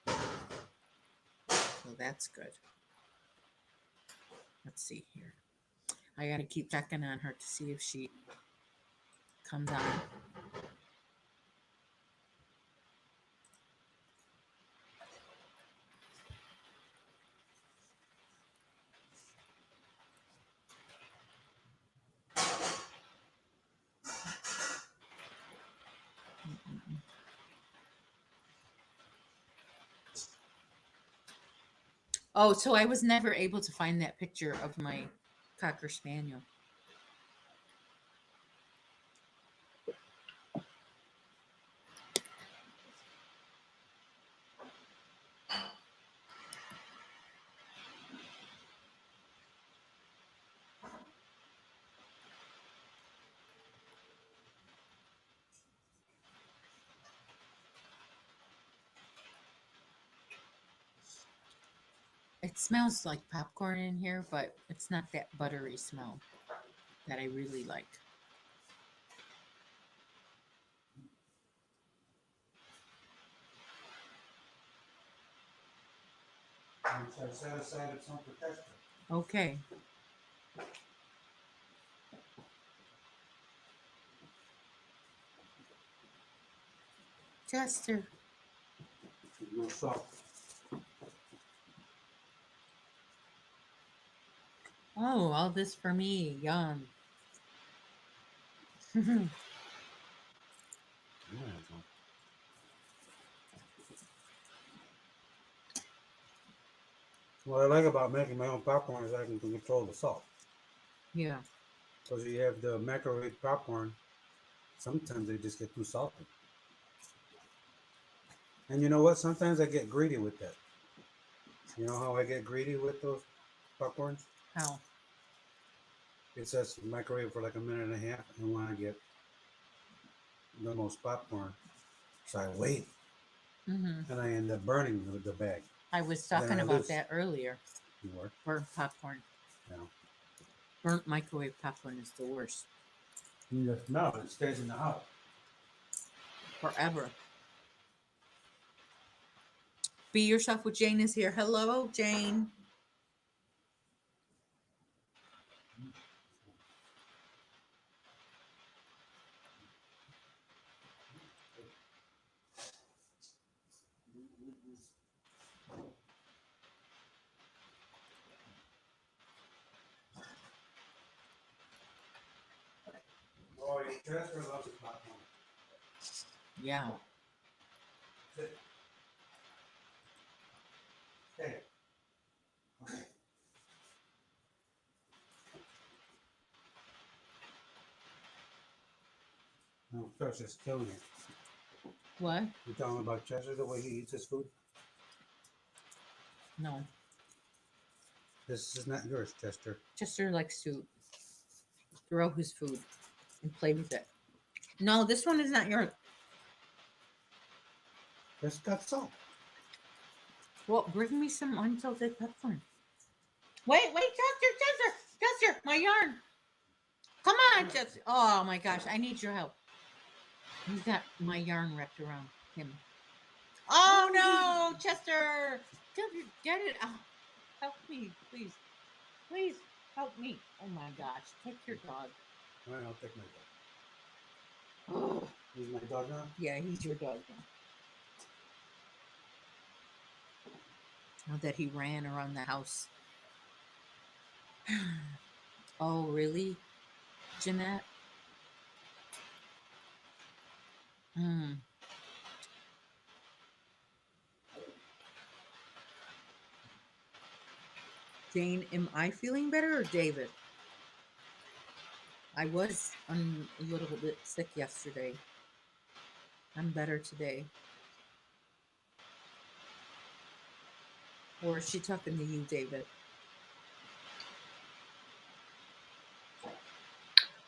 So that's good. Let's see here. I got to keep checking on her to see if she comes on. Oh, so I was never able to find that picture of my Cocker Spaniel. It smells like popcorn in here, but it's not that buttery smell that I really like. Set aside some protection. Okay. Chester. No salt. Oh, all this for me. Yum. What I like about making my own popcorn is I can control the salt. Yeah. Because you have the microwave popcorn, sometimes they just get too salty. And you know what? Sometimes I get greedy with that. You know how I get greedy with those popcorns? How? It says microwave for like a minute and a half, and when I get the most popcorn, so I wait, Mm-hmm. and I end up burning the bag. I was Then talking I about lose. that earlier. You were? Burnt popcorn. Yeah. Burnt microwave popcorn is the worst. No, it stays in the house. Forever. Be Yourself with Jane is here. Hello, Jane. Oh, your Chester loves his popcorn. Yeah. Sit. Stay. Okay. No, Chester's killing it. What? You talking about Chester, the way he eats his food? No. This is not yours, Chester. Chester likes to throw his food and play with it. No, this one is not yours. It's got salt. Well, bring me some unsalted popcorn. Wait, Chester, my yarn. Come on, Chester. Oh my gosh, I need your help. He's got my yarn wrapped around him. Oh no, Chester! Get it out. Help me, please. Please help me. Oh my gosh, take your dog. All right, I'll take my dog. Oh, He's my dog now? yeah, he's your dog now. Now that he ran around the house. Oh, really, Jeanette? Hmm. Jane, am I feeling better or David? I was a little bit sick yesterday. I'm better today. Or is she talking to you, David?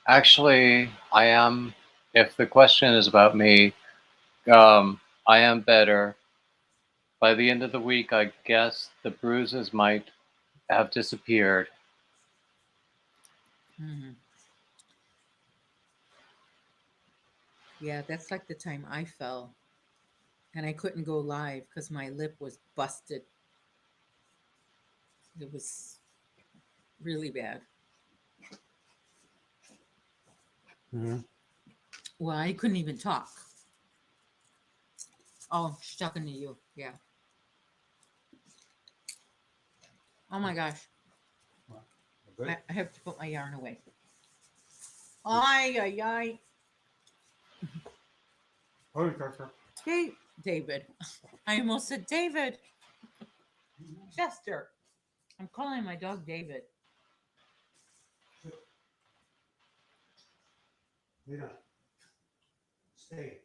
Actually, I am. If the question is about me, I am better. By the end of the week, I guess the bruises might have disappeared. Hmm. Yeah, that's like the time I fell and I couldn't go live because my lip was busted. It was really bad. Mm-hmm. Well, I couldn't even talk. Oh, she's talking to you. Yeah. Oh my gosh. Good. I have to put my yarn away. Ay, ay, ay. Oh, Chester. Hey, David. I almost said David. Chester. I'm calling my dog David. Lena, stay.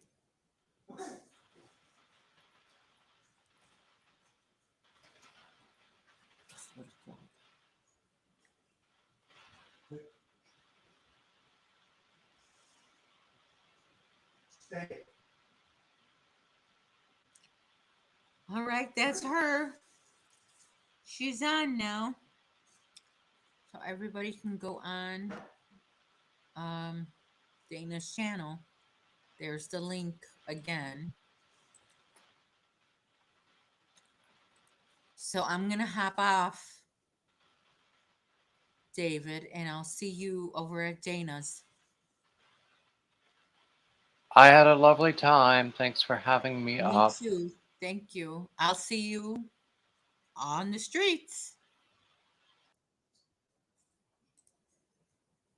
That's what it's called. Stay. All right, that's her. She's on now. So everybody can go on um, Dana's channel. There's the link again. So I'm going to hop off, David, and I'll see you over at Dana's. I had a lovely time. Thanks for having me Me up. too. Thank you. I'll see you on the streets.